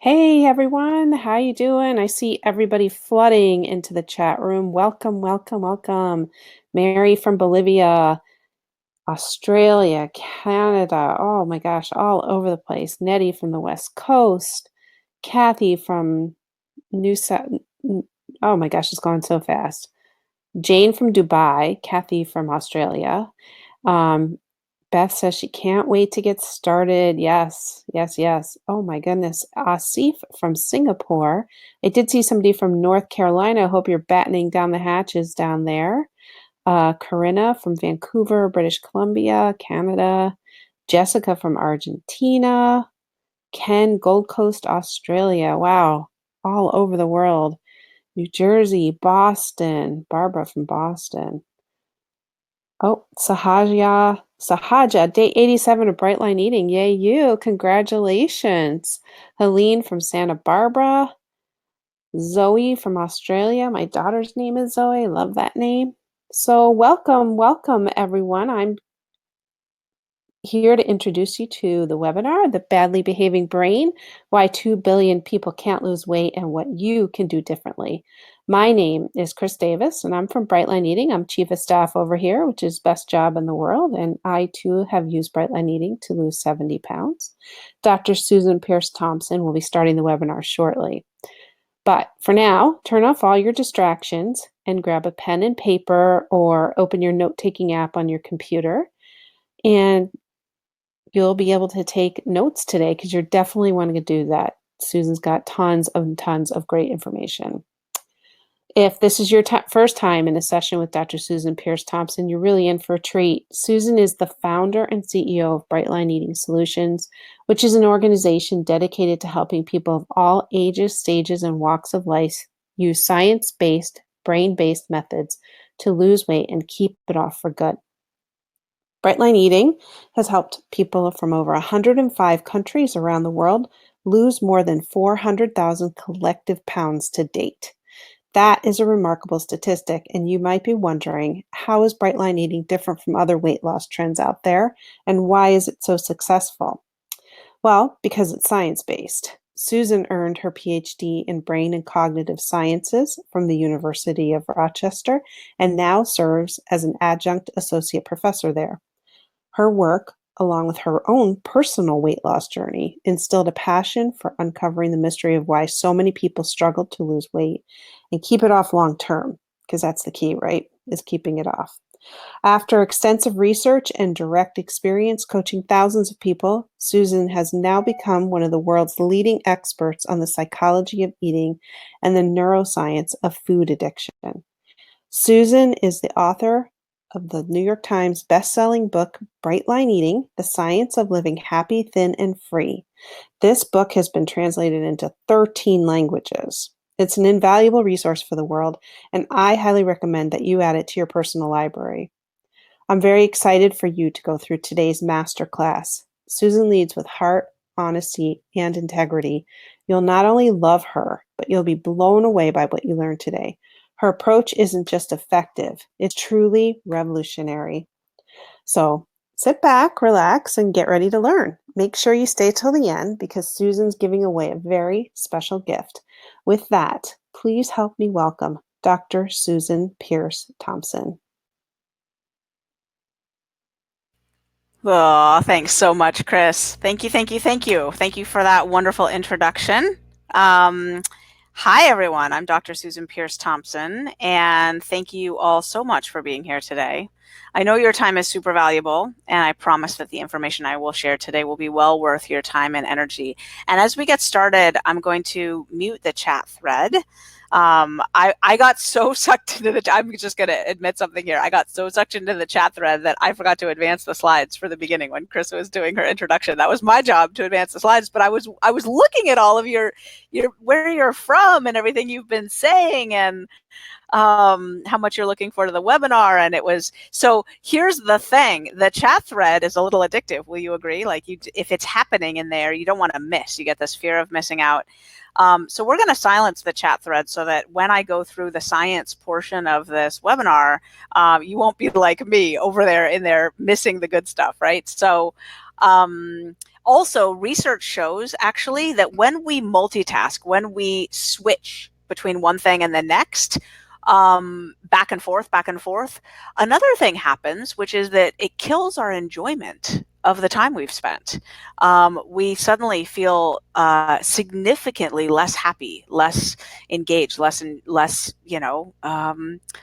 Hey everyone, how you doing? I see everybody flooding into the chat room. Welcome, welcome, welcome. Mary from Bolivia, Australia, Canada. Oh my gosh, all over the place. Nettie from the West Coast, Kathy from New South. Oh my gosh, it's going so fast. Jane from Dubai, Kathy from Australia. Um, Beth says she can't wait to get started. Yes, yes, yes. Oh my goodness. Asif from Singapore. I did see somebody from North Carolina. I hope you're battening down the hatches down there. Corinna from Vancouver, British Columbia, Canada. Jessica from Argentina. Ken, Gold Coast, Australia. Wow, all over the world. New Jersey, Boston. Barbara from Boston. Oh, Sahaja, day 87 of Bright Line Eating. Yay, you. Congratulations. Helene from Santa Barbara. Zoe from Australia. My daughter's name is Zoe. Love that name. So, welcome, welcome, everyone. I'm here to introduce you to the webinar, The Badly Behaving Brain, Why 2 Billion People Can't Lose Weight and What You Can Do Differently. My name is Chris Davis, and I'm from Brightline Eating. I'm chief of staff over here, which is best job in the world, and I too have used Brightline Eating to lose 70 pounds. Dr. Susan Peirce Thompson will be starting the webinar shortly. But for now, turn off all your distractions and grab a pen and paper or open your note-taking app on your computer. And you'll be able to take notes today because you're definitely wanting to do that. Susan's got tons of great information. If this is your first time in a session with Dr. Susan Peirce Thompson, you're really in for a treat. Susan is the founder and CEO of Brightline Eating Solutions, which is an organization dedicated to helping people of all ages, stages, and walks of life use science-based, brain-based methods to lose weight and keep it off for good. Brightline Eating has helped people from over 105 countries around the world lose more than 400,000 collective pounds to date. That is a remarkable statistic, and you might be wondering, how is Brightline Eating different from other weight loss trends out there, and why is it so successful? Well, because it's science-based. Susan earned her Ph.D. in Brain and Cognitive Sciences from the University of Rochester and now serves as an adjunct associate professor there. Her work, along with her own personal weight loss journey, instilled a passion for uncovering the mystery of why so many people struggle to lose weight and keep it off long term, because that's the key, right? Is keeping it off. After extensive research and direct experience coaching thousands of people, Susan has now become one of the world's leading experts on the psychology of eating and the neuroscience of food addiction. Susan is the author of the New York Times best-selling book, Bright Line Eating, The Science of Living Happy, Thin, and Free. This book has been translated into 13 languages. It's an invaluable resource for the world, and I highly recommend that you add it to your personal library. I'm very excited for you to go through today's masterclass. Susan leads with heart, honesty, and integrity. You'll not only love her, but you'll be blown away by what you learn today. Her approach isn't just effective, it's truly revolutionary. So sit back, relax, and get ready to learn. Make sure you stay till the end because Susan's giving away a very special gift. With that, please help me welcome Dr. Susan Peirce Thompson. Oh, thanks so much, Chris. Thank you, thank you, thank you. Thank you for that wonderful introduction. Hi, everyone. I'm Dr. Susan Peirce Thompson, and thank you all so much for being here today. I know your time is super valuable, and I promise that the information I will share today will be well worth your time and energy. And as we get started, I'm going to mute the chat thread. I got so sucked into I'm just going to admit something here. I got so sucked into the chat thread that I forgot to advance the slides for the beginning when Chris was doing her introduction. That was my job to advance the slides, but I was looking at all of your where you're from and everything you've been saying and how much you're looking forward to the webinar. And it was, so here's the thing, the chat thread is a little addictive. Will you agree? Like if it's happening in there, you don't want to miss, you get this fear of missing out. So we're going to silence the chat thread so that when I go through the science portion of this webinar, you won't be like me over there in there missing the good stuff, right? So Also, research shows actually that when we multitask, when we switch between one thing and the next, back and forth, another thing happens, which is that it kills our enjoyment of the time we've spent. We suddenly feel significantly less happy, less engaged, less, less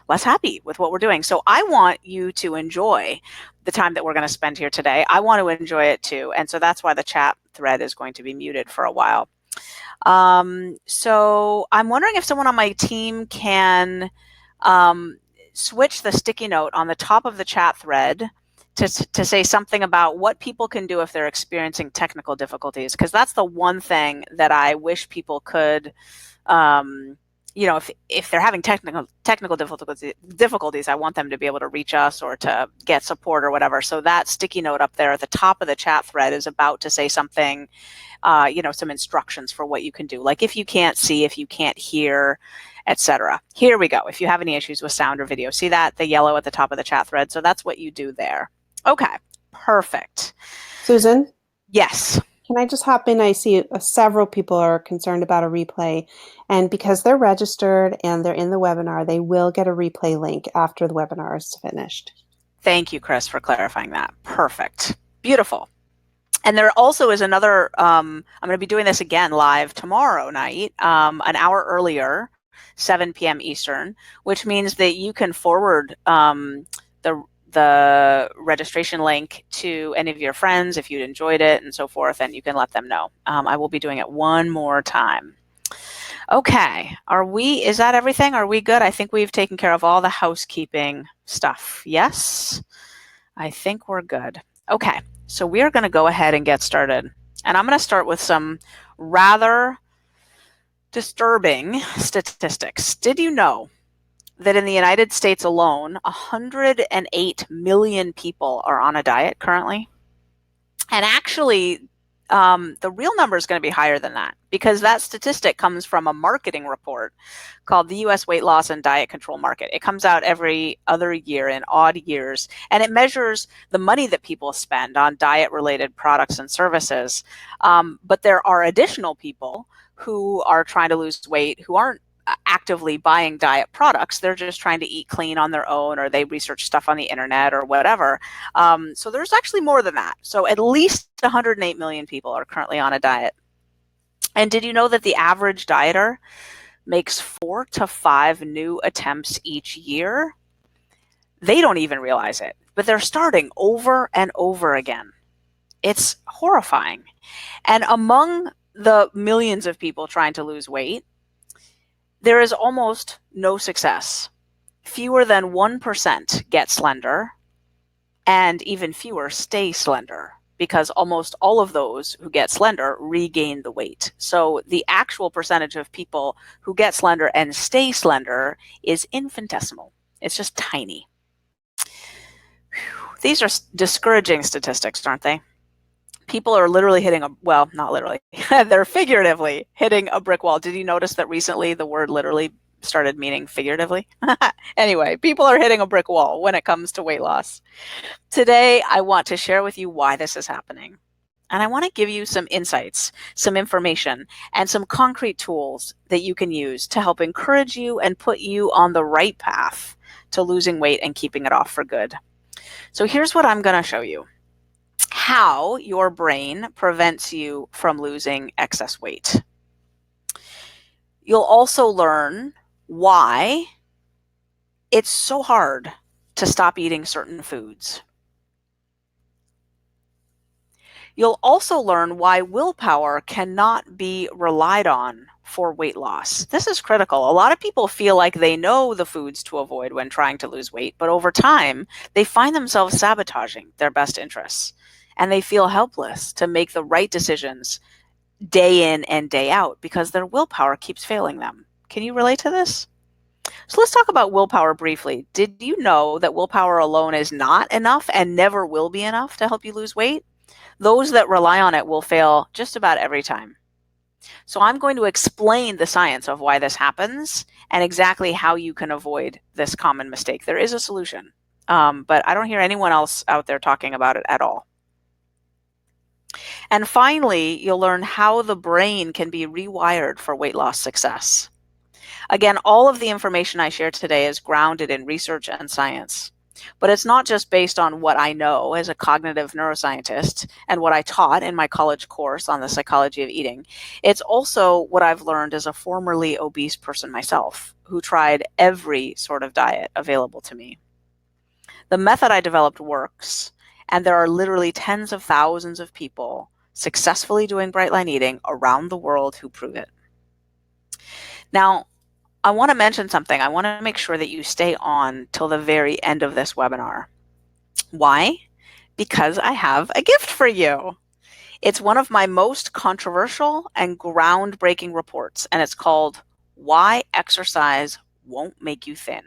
happy with what we're doing. So I want you to enjoy the time that we're going to spend here today. I want to enjoy it too. And so that's why the chat thread is going to be muted for a while. So I'm wondering if someone on my team can switch the sticky note on the top of the chat thread to say something about what people can do if they're experiencing technical difficulties, because that's the one thing that I wish people could if they're having technical difficulties, I want them to be able to reach us or to get support or whatever. So that sticky note up there at the top of the chat thread is about to say something, some instructions for what you can do. Like if you can't see, if you can't hear, etc. Here we go. If you have any issues with sound or video, see that, the yellow at the top of the chat thread? So that's what you do there. Okay, perfect. Susan? Yes. Can I just hop in? I see several people are concerned about a replay, and because they're registered and they're in the webinar, they will get a replay link after the webinar is finished. Thank you, Chris, for clarifying that. Perfect. Beautiful. And there also is another, I'm going to be doing this again live tomorrow night, an hour earlier, 7 p.m. Eastern, which means that you can forward the registration link to any of your friends if you'd enjoyed it and so forth, and you can let them know. I will be doing it one more time. Okay, is that everything? Are we good? I think we've taken care of all the housekeeping stuff. Yes? I think we're good. Okay, so we're going to go ahead and get started. And I'm going to start with some rather disturbing statistics. Did you know that in the United States alone, 108 million people are on a diet currently? And actually, the real number is going to be higher than that, because that statistic comes from a marketing report called the U.S. Weight Loss and Diet Control Market. It comes out every other year in odd years, and it measures the money that people spend on diet-related products and services. But there are additional people who are trying to lose weight who aren't actively buying diet products. They're just trying to eat clean on their own, or they research stuff on the internet or whatever. So there's actually more than that. So at least 108 million people are currently on a diet. And did you know that the average dieter makes 4 to 5 new attempts each year? They don't even realize it, but they're starting over and over again. It's horrifying. And among the millions of people trying to lose weight, there is almost no success. Fewer than 1% get slender, and even fewer stay slender, because almost all of those who get slender regain the weight. So the actual percentage of people who get slender and stay slender is infinitesimal. It's just tiny. Whew. These are discouraging statistics, aren't they? People are literally well, not literally, they're figuratively hitting a brick wall. Did you notice that recently the word literally started meaning figuratively? Anyway, people are hitting a brick wall when it comes to weight loss. Today, I want to share with you why this is happening. And I want to give you some insights, some information, and some concrete tools that you can use to help encourage you and put you on the right path to losing weight and keeping it off for good. So here's what I'm going to show you: how your brain prevents you from losing excess weight. You'll also learn why it's so hard to stop eating certain foods. You'll also learn why willpower cannot be relied on for weight loss. This is critical. A lot of people feel like they know the foods to avoid when trying to lose weight, but over time, they find themselves sabotaging their best interests. And they feel helpless to make the right decisions day in and day out because their willpower keeps failing them. Can you relate to this? So let's talk about willpower briefly. Did you know that willpower alone is not enough and never will be enough to help you lose weight? Those that rely on it will fail just about every time. So I'm going to explain the science of why this happens and exactly how you can avoid this common mistake. There is a solution, but I don't hear anyone else out there talking about it at all. And finally, you'll learn how the brain can be rewired for weight loss success. Again, all of the information I share today is grounded in research and science. But it's not just based on what I know as a cognitive neuroscientist and what I taught in my college course on the psychology of eating. It's also what I've learned as a formerly obese person myself who tried every sort of diet available to me. The method I developed works, and there are literally tens of thousands of people successfully doing bright line eating around the world who prove it. Now, I want to mention something. I want to make sure that you stay on till the very end of this webinar. Why? Because I have a gift for you. It's one of my most controversial and groundbreaking reports, and it's called Why Exercise Won't Make You Thin.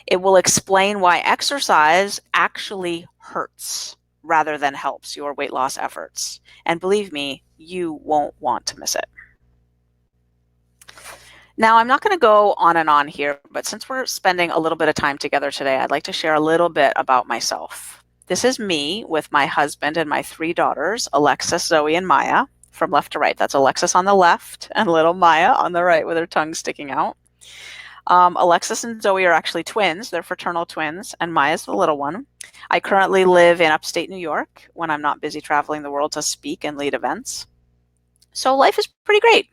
It will explain why exercise actually hurts rather than helps your weight loss efforts. And believe me, you won't want to miss it. Now, I'm not going to go on and on here, but since we're spending a little bit of time together today, I'd like to share a little bit about myself. This is me with my husband and my 3 daughters, Alexis, Zoe, and Maya, from left to right. That's Alexis on the left and little Maya on the right with her tongue sticking out. Alexis and Zoe are actually twins. They're fraternal twins, and Maya's the little one. I currently live in upstate New York when I'm not busy traveling the world to speak and lead events. So life is pretty great.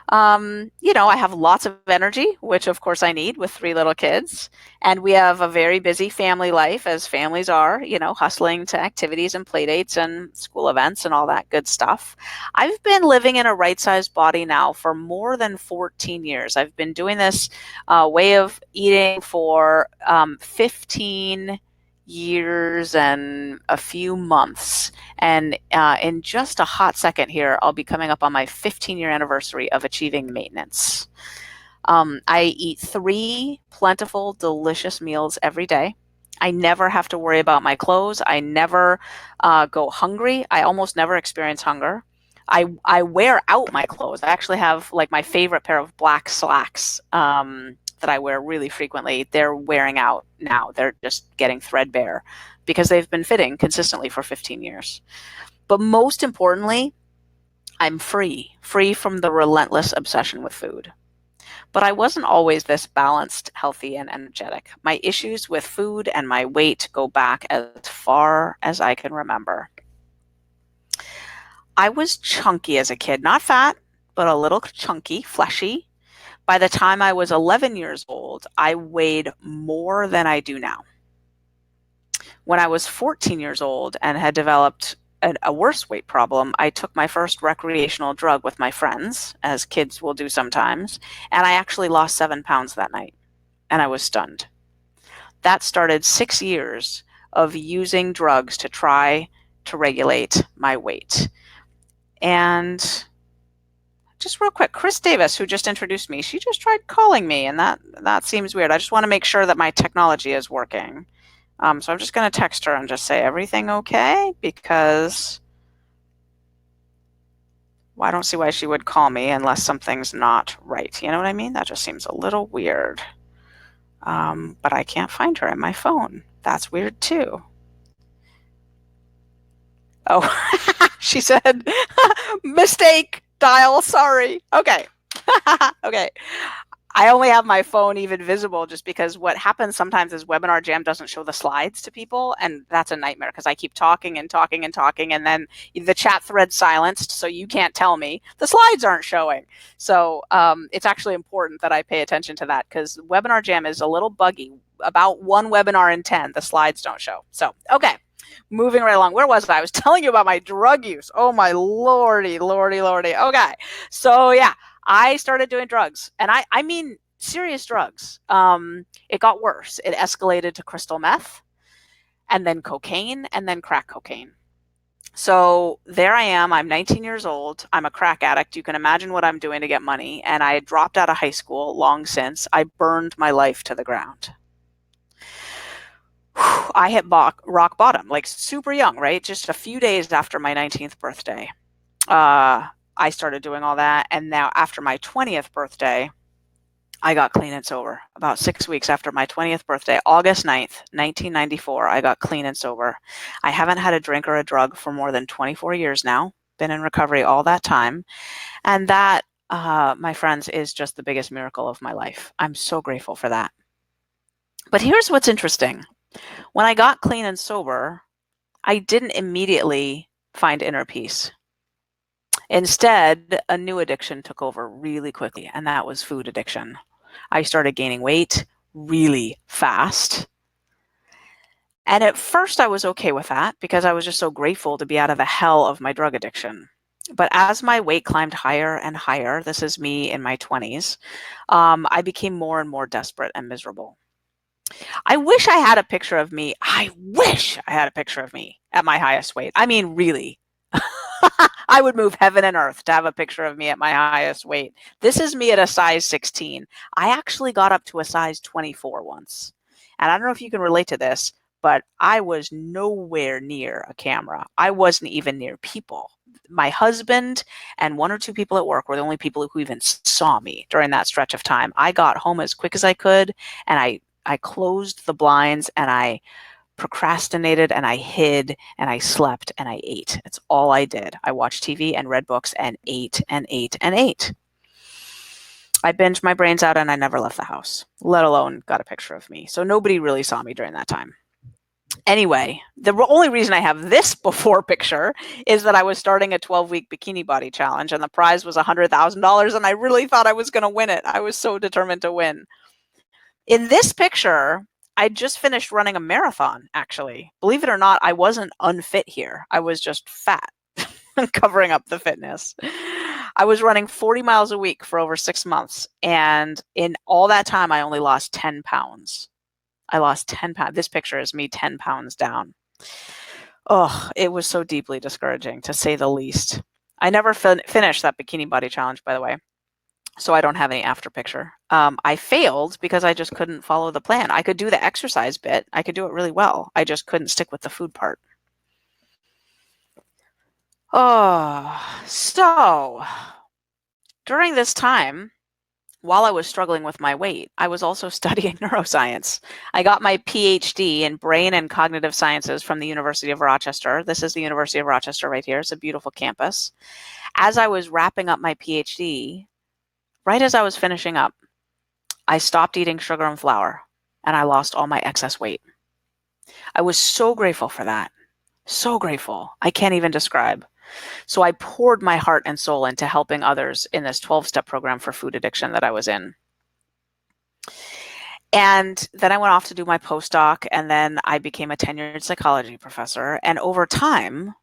I have lots of energy, which of course I need with 3 little kids. And we have a very busy family life, as families are, hustling to activities and play dates and school events and all that good stuff. I've been living in a right-sized body now for more than 14 years. I've been doing this way of eating for 15 years and a few months. And in just a hot second here, I'll be coming up on my 15-year anniversary of achieving maintenance. I eat 3 plentiful, delicious meals every day. I never have to worry about my clothes. I never go hungry. I almost never experience hunger. I wear out my clothes. I actually have like my favorite pair of black slacks that I wear really frequently. They're wearing out now. They're just getting threadbare because they've been fitting consistently for 15 years. But most importantly, I'm free from the relentless obsession with food. But I wasn't always this balanced, healthy, and energetic. My issues with food and my weight go back as far as I can remember. I was chunky as a kid, not fat, but a little chunky, fleshy. By the time I was 11 years old, I weighed more than I do now. When I was 14 years old and had developed a worse weight problem, I took my first recreational drug with my friends, as kids will do sometimes, and I actually lost 7 pounds that night, and I was stunned. That started 6 years of using drugs to try to regulate my weight. And just real quick, Chris Davis, who just introduced me, she just tried calling me, and that seems weird. I just want to make sure that my technology is working. So I'm just going to text her and just say, everything okay? Because I don't see why she would call me unless something's not right. You know what I mean? That just seems a little weird. But I can't find her in my phone. That's weird too. Oh, she said, mistake, dial, sorry. Okay. Okay. I only have my phone even visible just because what happens sometimes is Webinar Jam doesn't show the slides to people, and that's a nightmare because I keep talking and talking and talking, and then the chat thread's silenced, so you can't tell me. The slides aren't showing. So it's actually important that I pay attention to that because Webinar Jam is a little buggy. About 1 webinar in 10, the slides don't show. So, okay. Moving right along. Where was I? I was telling you about my drug use. Oh, my lordy, lordy, lordy. Okay. So, yeah. I started doing drugs, and I mean serious drugs. It got worse. It escalated to crystal meth, and then cocaine, and then crack cocaine. So there I am. I'm 19 years old. I'm a crack addict. You can imagine what I'm doing to get money. And I had dropped out of high school long since. I burned my life to the ground. I hit rock bottom, like super young, right? Just a few days after my 19th birthday. I started doing all that. And now after my 20th birthday, I got clean and sober. About 6 weeks after my 20th birthday, August 9th, 1994, I got clean and sober. I haven't had a drink or a drug for more than 24 years now. Been in recovery all that time. And that, my friends, is just the biggest miracle of my life. I'm so grateful for that. But here's what's interesting. When I got clean and sober, I didn't immediately find inner peace. Instead, a new addiction took over really quickly, and that was food addiction. I started gaining weight really fast. And at first, I was okay with that because I was just so grateful to be out of the hell of my drug addiction. But as my weight climbed higher and higher, this is me in my 20s, I became more and more desperate and miserable. I wish I had a picture of me. I wish I had a picture of me at my highest weight. I mean, really. I would move heaven and earth to have a picture of me at my highest weight. This is me at a size 16. I actually got up to a size 24 once. And I don't know if you can relate to this, but I was nowhere near a camera. I wasn't even near people. My husband and one or two people at work were the only people who even saw me during that stretch of time. I got home as quick as I could, and I closed the blinds, and I procrastinated, and I hid, and I slept, and I ate. That's all I did. I watched TV and read books and ate and ate and ate. I binged my brains out, and I never left the house, let alone got a picture of me. So nobody really saw me during that time. Anyway, the only reason I have this before picture is that I was starting a 12-week bikini body challenge, and the prize was $100,000, and I really thought I was going to win it. I was so determined to win. In this picture, I just finished running a marathon, actually. Believe it or not, I wasn't unfit here. I was just fat, covering up the fitness. I was running 40 miles a week for over 6 months, and in all that time, I only lost 10 pounds. I lost 10 pounds. This picture is me 10 pounds down. Oh, it was so deeply discouraging, to say the least. I never finished that bikini body challenge, by the way. So I don't have any after picture. I failed because I just couldn't follow the plan. I could do the exercise bit. I could do it really well. I just couldn't stick with the food part. Oh, so during this time, while I was struggling with my weight, I was also studying neuroscience. I got my Ph.D. in brain and cognitive sciences from the University of Rochester. This is the University of Rochester right here. It's a beautiful campus. As I was wrapping up my Ph.D., right as I was finishing up, I stopped eating sugar and flour, and I lost all my excess weight. I was so grateful for that. So grateful. I can't even describe. So I poured my heart and soul into helping others in this 12-step program for food addiction that I was in. And then I went off to do my postdoc, and then I became a tenured psychology professor. And over time,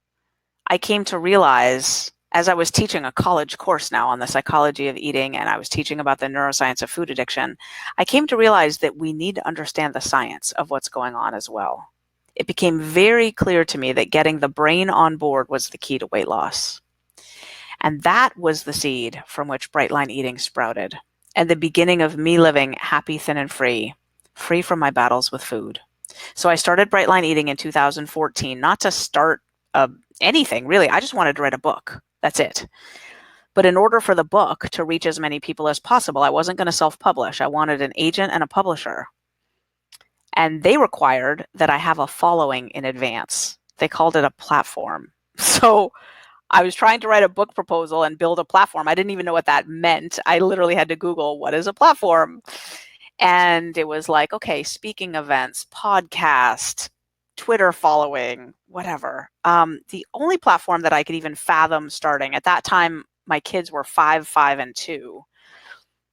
I came to realize, as I was teaching a college course now on the psychology of eating, and I was teaching about the neuroscience of food addiction, I came to realize that we need to understand the science of what's going on as well. It became very clear to me that getting the brain on board was the key to weight loss. And that was the seed from which Bright Line Eating sprouted, and the beginning of me living happy, thin, and free from my battles with food. So I started Bright Line Eating in 2014, not to start anything, really. I just wanted to write a book. That's it. But in order for the book to reach as many people as possible, I wasn't going to self-publish. I wanted an agent and a publisher. And they required that I have a following in advance. They called it a platform. So I was trying to write a book proposal and build a platform. I didn't even know what that meant. I literally had to Google, what is a platform? And it was like, okay, speaking events, podcast, Twitter following, whatever. The only platform that I could even fathom starting, at that time, my kids were 5, 5, and 2.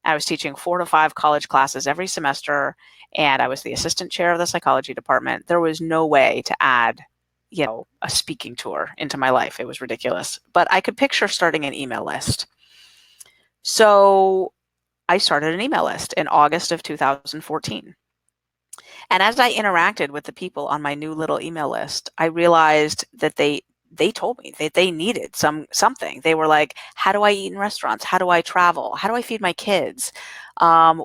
I was teaching 4 to 5 college classes every semester, and I was the assistant chair of the psychology department. There was no way to add, a speaking tour into my life. It was ridiculous. But I could picture starting an email list. So I started an email list in August of 2014. And as I interacted with the people on my new little email list, I realized that they they told me that they needed something. They were like, how do I eat in restaurants? How do I travel? How do I feed my kids? I'm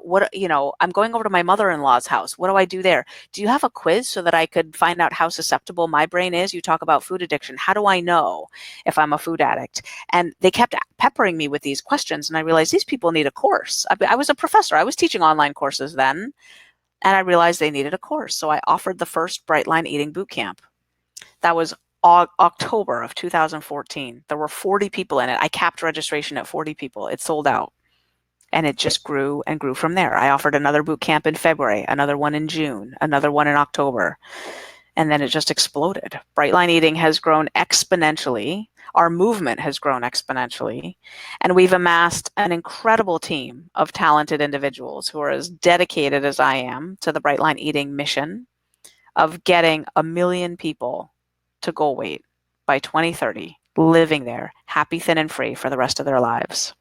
going over to my mother-in-law's house. What do I do there? Do you have a quiz so that I could find out how susceptible my brain is? You talk about food addiction. How do I know if I'm a food addict? And they kept peppering me with these questions, and I realized these people need a course. I was a professor. I was teaching online courses then, and I realized they needed a course. So I offered the first Bright Line Eating Boot Camp. That was October of 2014. There were 40 people in it. I capped registration at 40 people. It sold out. And it just grew and grew from there. I offered another boot camp in February, another one in June, another one in October. And then it just exploded. Bright Line Eating has grown exponentially. Our movement has grown exponentially. And we've amassed an incredible team of talented individuals who are as dedicated as I am to the Bright Line Eating mission of getting 1 million people to goal weight by 2030, living there, happy, thin, and free for the rest of their lives.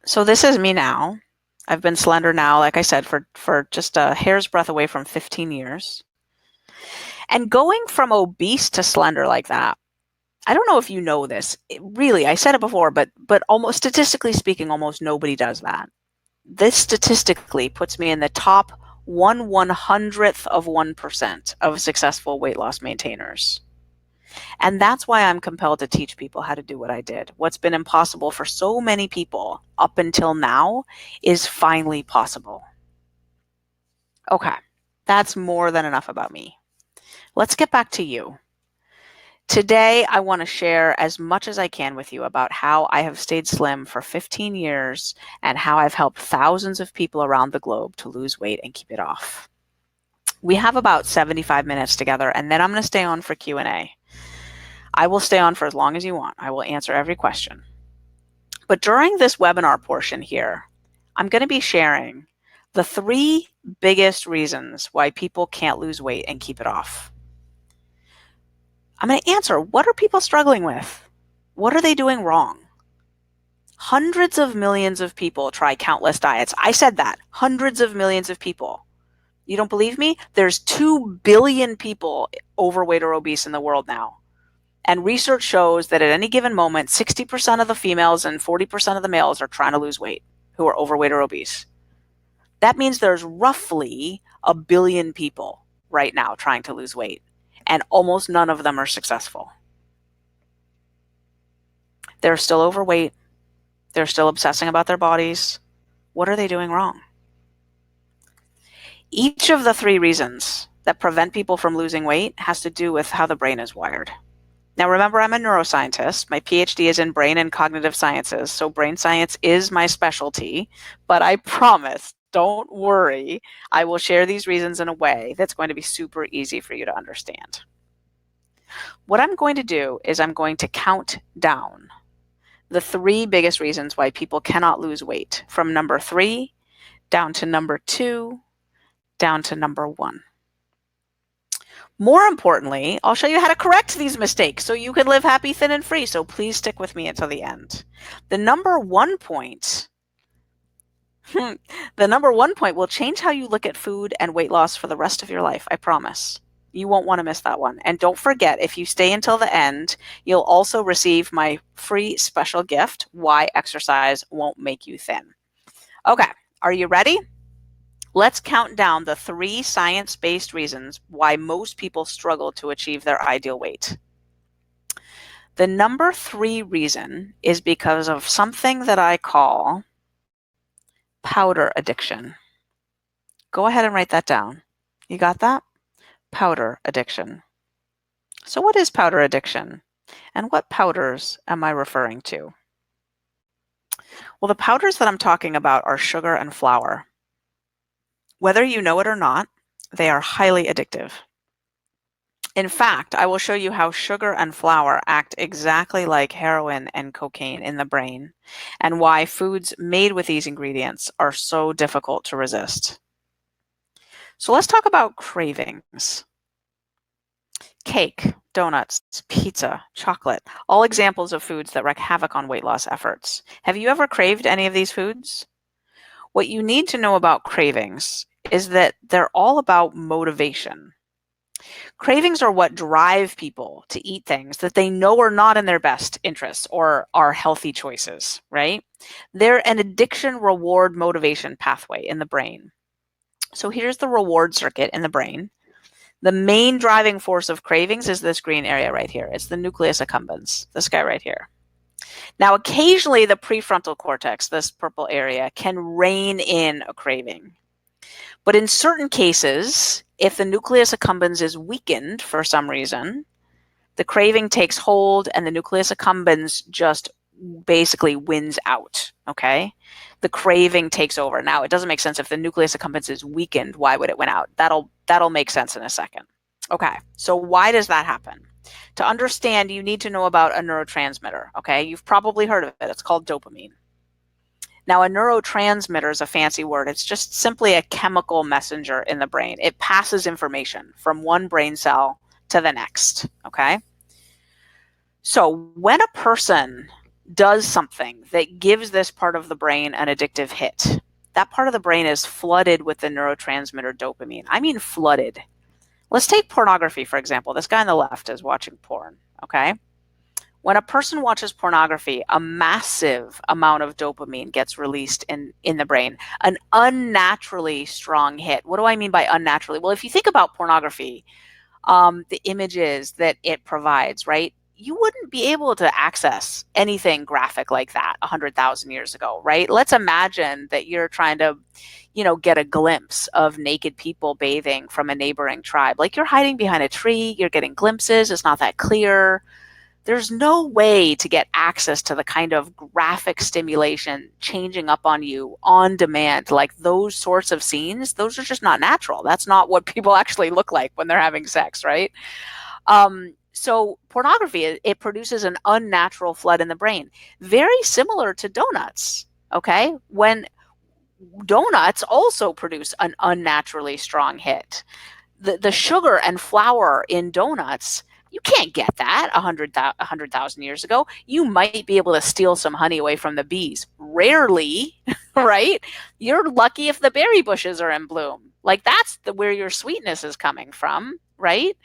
So this is me now. I've been slender now, like I said, for just a hair's breadth away from 15 years. And going from obese to slender like that, I don't know if you know this. Really, I said it before, but almost statistically speaking, almost nobody does that. This statistically puts me in the top 1/100th of 1% of successful weight loss maintainers. And that's why I'm compelled to teach people how to do what I did. What's been impossible for so many people up until now is finally possible. Okay, that's more than enough about me. Let's get back to you. Today, I want to share as much as I can with you about how I have stayed slim for 15 years and how I've helped thousands of people around the globe to lose weight and keep it off. We have about 75 minutes together, and then I'm going to stay on for Q&A. I will stay on for as long as you want. I will answer every question. But during this webinar portion here, I'm going to be sharing the 3 biggest reasons why people can't lose weight and keep it off. I'm going to answer, what are people struggling with? What are they doing wrong? Hundreds of millions of people try countless diets. I said that. Hundreds of millions of people. You don't believe me? There's 2 billion people overweight or obese in the world now. And research shows that at any given moment, 60% of the females and 40% of the males are trying to lose weight who are overweight or obese. That means there's roughly 1 billion people right now trying to lose weight, and almost none of them are successful. They're still overweight. They're still obsessing about their bodies. What are they doing wrong? Each of the 3 reasons that prevent people from losing weight has to do with how the brain is wired. Now, remember, I'm a neuroscientist. My Ph.D. is in brain and cognitive sciences, so brain science is my specialty. But I promise, don't worry, I will share these reasons in a way that's going to be super easy for you to understand. What I'm going to do is I'm going to count down the 3 biggest reasons why people cannot lose weight, from number 3 down to number 2, down to number 1. More importantly, I'll show you how to correct these mistakes so you can live happy, thin, and free. So please stick with me until the end. The number 1 point will change how you look at food and weight loss for the rest of your life. I promise. You won't want to miss that one. And don't forget, if you stay until the end, you'll also receive my free special gift, Why Exercise Won't Make You Thin. Okay, are you ready? Let's count down the 3 science-based reasons why most people struggle to achieve their ideal weight. The number 3 reason is because of something that I call powder addiction. Go ahead and write that down. You got that? Powder addiction. So what is powder addiction? And what powders am I referring to? Well, the powders that I'm talking about are sugar and flour. Whether you know it or not, they are highly addictive. In fact, I will show you how sugar and flour act exactly like heroin and cocaine in the brain, and why foods made with these ingredients are so difficult to resist. So let's talk about cravings. Cake, donuts, pizza, chocolate, all examples of foods that wreak havoc on weight loss efforts. Have you ever craved any of these foods? What you need to know about cravings is that they're all about motivation. Cravings are what drive people to eat things that they know are not in their best interests or are healthy choices, right? They're an addiction reward motivation pathway in the brain. So here's the reward circuit in the brain. The main driving force of cravings is this green area right here. It's the nucleus accumbens, this guy right here. Now, occasionally the prefrontal cortex, this purple area, can rein in a craving. But in certain cases, if the nucleus accumbens is weakened for some reason, the craving takes hold and the nucleus accumbens just basically wins out. Okay. The craving takes over. Now, it doesn't make sense if the nucleus accumbens is weakened. Why would it win out? That'll make sense in a second. Okay. So why does that happen? To understand, you need to know about a neurotransmitter. Okay. You've probably heard of it. It's called dopamine. Now, a neurotransmitter is a fancy word. It's just simply a chemical messenger in the brain. It passes information from one brain cell to the next. Okay. So when a person does something that gives this part of the brain an addictive hit, that part of the brain is flooded with the neurotransmitter dopamine. I mean flooded. Let's take pornography, for example. This guy on the left is watching porn, okay? When a person watches pornography, a massive amount of dopamine gets released in the brain, an unnaturally strong hit. What do I mean by unnaturally? Well, if you think about pornography, the images that it provides, right? You wouldn't be able to access anything graphic like that 100,000 years ago, right? Let's imagine that you're trying to, get a glimpse of naked people bathing from a neighboring tribe. Like you're hiding behind a tree, you're getting glimpses, it's not that clear. There's no way to get access to the kind of graphic stimulation changing up on you on demand. Like those sorts of scenes, those are just not natural. That's not what people actually look like when they're having sex, right? So pornography, it produces an unnatural flood in the brain, very similar to donuts. Okay. When donuts also produce an unnaturally strong hit. The sugar and flour in donuts, you can't get that 100,000 years ago. You might be able to steal some honey away from the bees. Rarely, right? You're lucky if the berry bushes are in bloom. Like that's where your sweetness is coming from, right?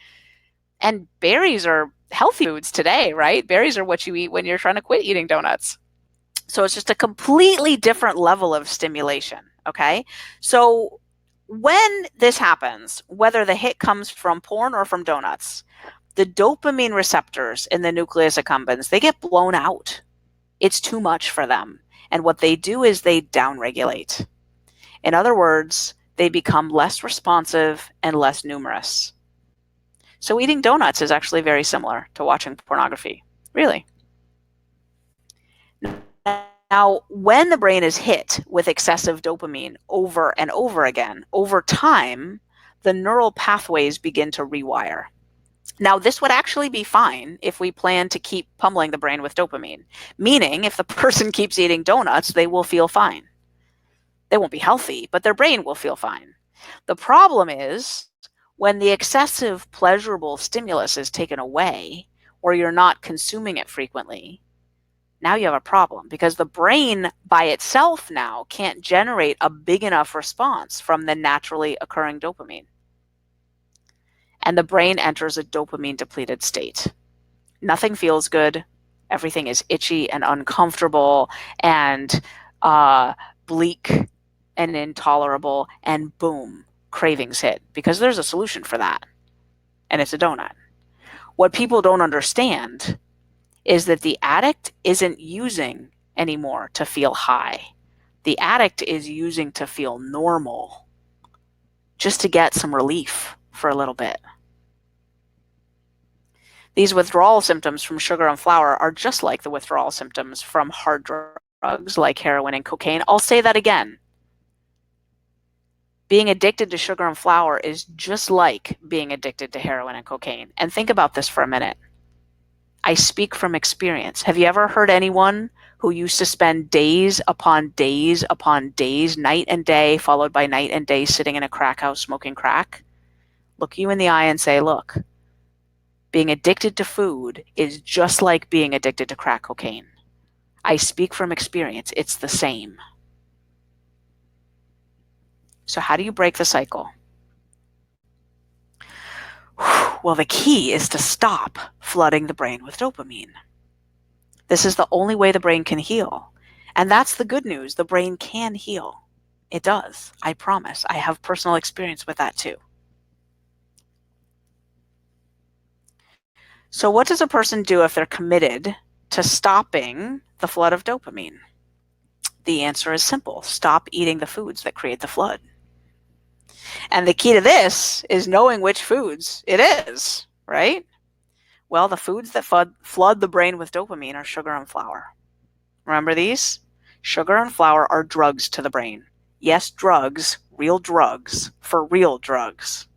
And berries are healthy foods today, right? Berries are what you eat when you're trying to quit eating donuts. So it's just a completely different level of stimulation, okay? So when this happens, whether the hit comes from porn or from donuts, the dopamine receptors in the nucleus accumbens, they get blown out. It's too much for them. And what they do is they downregulate. In other words, they become less responsive and less numerous. So eating donuts is actually very similar to watching pornography, really. Now, when the brain is hit with excessive dopamine over and over again, over time, the neural pathways begin to rewire. Now, this would actually be fine if we plan to keep pummeling the brain with dopamine, meaning if the person keeps eating donuts, they will feel fine. They won't be healthy, but their brain will feel fine. The problem is when the excessive pleasurable stimulus is taken away, or you're not consuming it frequently, now you have a problem because the brain by itself now can't generate a big enough response from the naturally occurring dopamine. And the brain enters a dopamine depleted state. Nothing feels good. Everything is itchy and uncomfortable and bleak and intolerable. And boom, cravings hit because there's a solution for that. And it's a donut. What people don't understand is that the addict isn't using anymore to feel high. The addict is using to feel normal, just to get some relief for a little bit. These withdrawal symptoms from sugar and flour are just like the withdrawal symptoms from hard drugs like heroin and cocaine. I'll say that again. Being addicted to sugar and flour is just like being addicted to heroin and cocaine. And think about this for a minute. I speak from experience. Have you ever heard anyone who used to spend days upon days upon days, night and day, followed by night and day, sitting in a crack house smoking crack? Look you in the eye and say, look, being addicted to food is just like being addicted to crack cocaine. I speak from experience. It's the same. So how do you break the cycle? Well, the key is to stop flooding the brain with dopamine. This is the only way the brain can heal. And that's the good news. The brain can heal. It does. I promise. I have personal experience with that too. So what does a person do if they're committed to stopping the flood of dopamine? The answer is simple. Stop eating the foods that create the flood. And the key to this is knowing which foods it is, right? Well, the foods that flood the brain with dopamine are sugar and flour. Remember these? Sugar and flour are drugs to the brain. Yes, drugs, real drugs, for real drugs.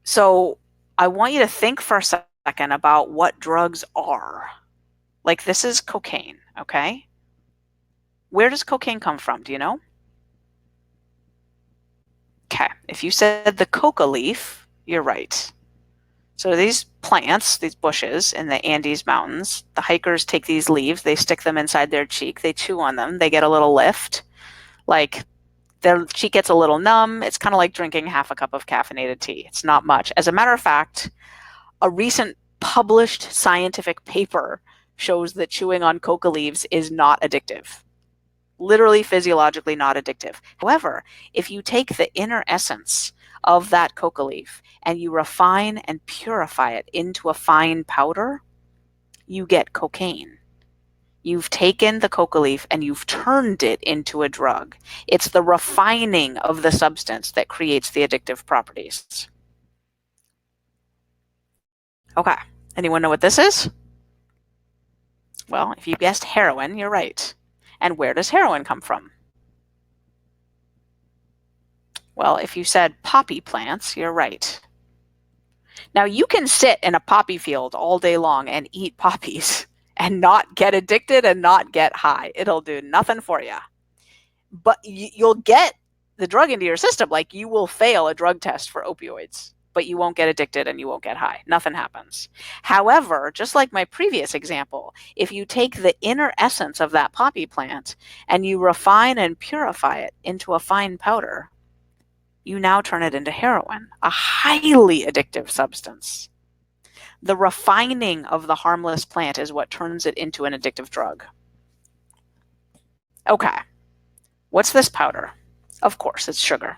So I want you to think for a second about what drugs are. Like this is cocaine, okay? Where does cocaine come from? Do you know? Okay, if you said the coca leaf, you're right. So these plants, these bushes in the Andes Mountains, the hikers take these leaves, they stick them inside their cheek, they chew on them, they get a little lift. Like their cheek gets a little numb. It's kind of like drinking half a cup of caffeinated tea. It's not much. As a matter of fact, a recent published scientific paper shows that chewing on coca leaves is not addictive. Literally physiologically not addictive. However, if you take the inner essence of that coca leaf and you refine and purify it into a fine powder, you get cocaine. You've taken the coca leaf and you've turned it into a drug. It's the refining of the substance that creates the addictive properties. Okay, anyone know what this is? Well, if you guessed heroin, you're right. And where does heroin come from? Well, if you said poppy plants, you're right. Now, you can sit in a poppy field all day long and eat poppies and not get addicted and not get high. It'll do nothing for you. But you'll get the drug into your system. Like you will fail a drug test for opioids, but you won't get addicted and you won't get high. Nothing happens. However, just like my previous example, if you take the inner essence of that poppy plant and you refine and purify it into a fine powder, you now turn it into heroin, a highly addictive substance. The refining of the harmless plant is what turns it into an addictive drug. Okay, what's this powder? Of course, it's sugar.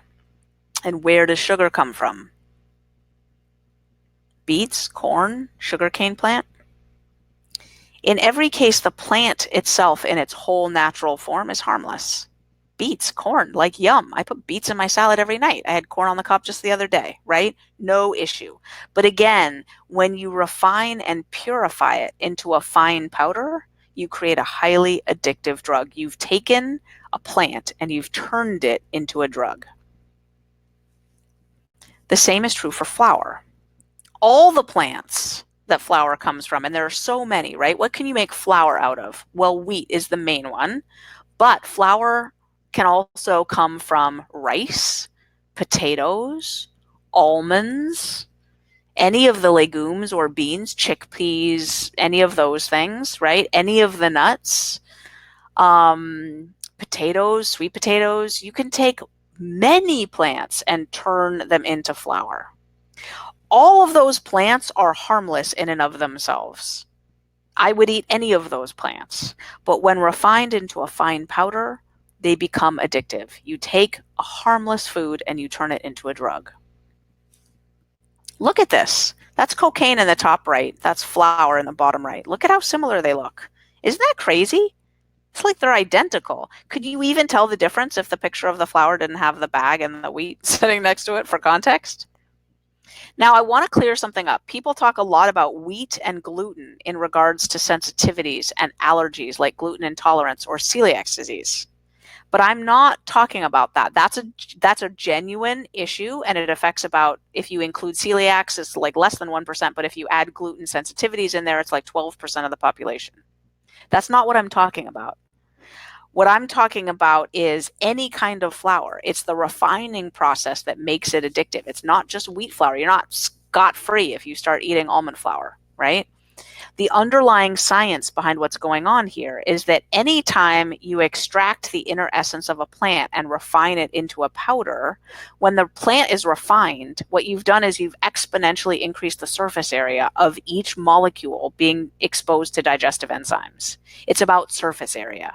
And where does sugar come from? Beets, corn, sugarcane plant? In every case, the plant itself in its whole natural form is harmless. Beets, corn, like yum. I put beets in my salad every night. I had corn on the cob just the other day, right? No issue. But again, when you refine and purify it into a fine powder, you create a highly addictive drug. You've taken a plant and you've turned it into a drug. The same is true for flour. All the plants that flour comes from, and there are so many, right? What can you make flour out of? Well, wheat is the main one, but flour can also come from rice, potatoes, almonds, any of the legumes or beans, chickpeas, any of those things, right? Any of the nuts, potatoes, sweet potatoes. You can take many plants and turn them into flour. All of those plants are harmless in and of themselves. I would eat any of those plants, but when refined into a fine powder, they become addictive. You take a harmless food and you turn it into a drug. Look at this. That's cocaine in the top right. That's flour in the bottom right. Look at how similar they look. Isn't that crazy? It's like they're identical. Could you even tell the difference if the picture of the flour didn't have the bag and the wheat sitting next to it for context? Now, I want to clear something up. People talk a lot about wheat and gluten in regards to sensitivities and allergies like gluten intolerance or celiac disease. But I'm not talking about that. That's a genuine issue, and it affects about, if you include celiacs, it's like less than 1%, but if you add gluten sensitivities in there, it's like 12% of the population. That's not what I'm talking about. What I'm talking about is any kind of flour. It's the refining process that makes it addictive. It's not just wheat flour. You're not scot-free if you start eating almond flour, right? The underlying science behind what's going on here is that anytime you extract the inner essence of a plant and refine it into a powder, when the plant is refined, what you've done is you've exponentially increased the surface area of each molecule being exposed to digestive enzymes. It's about surface area.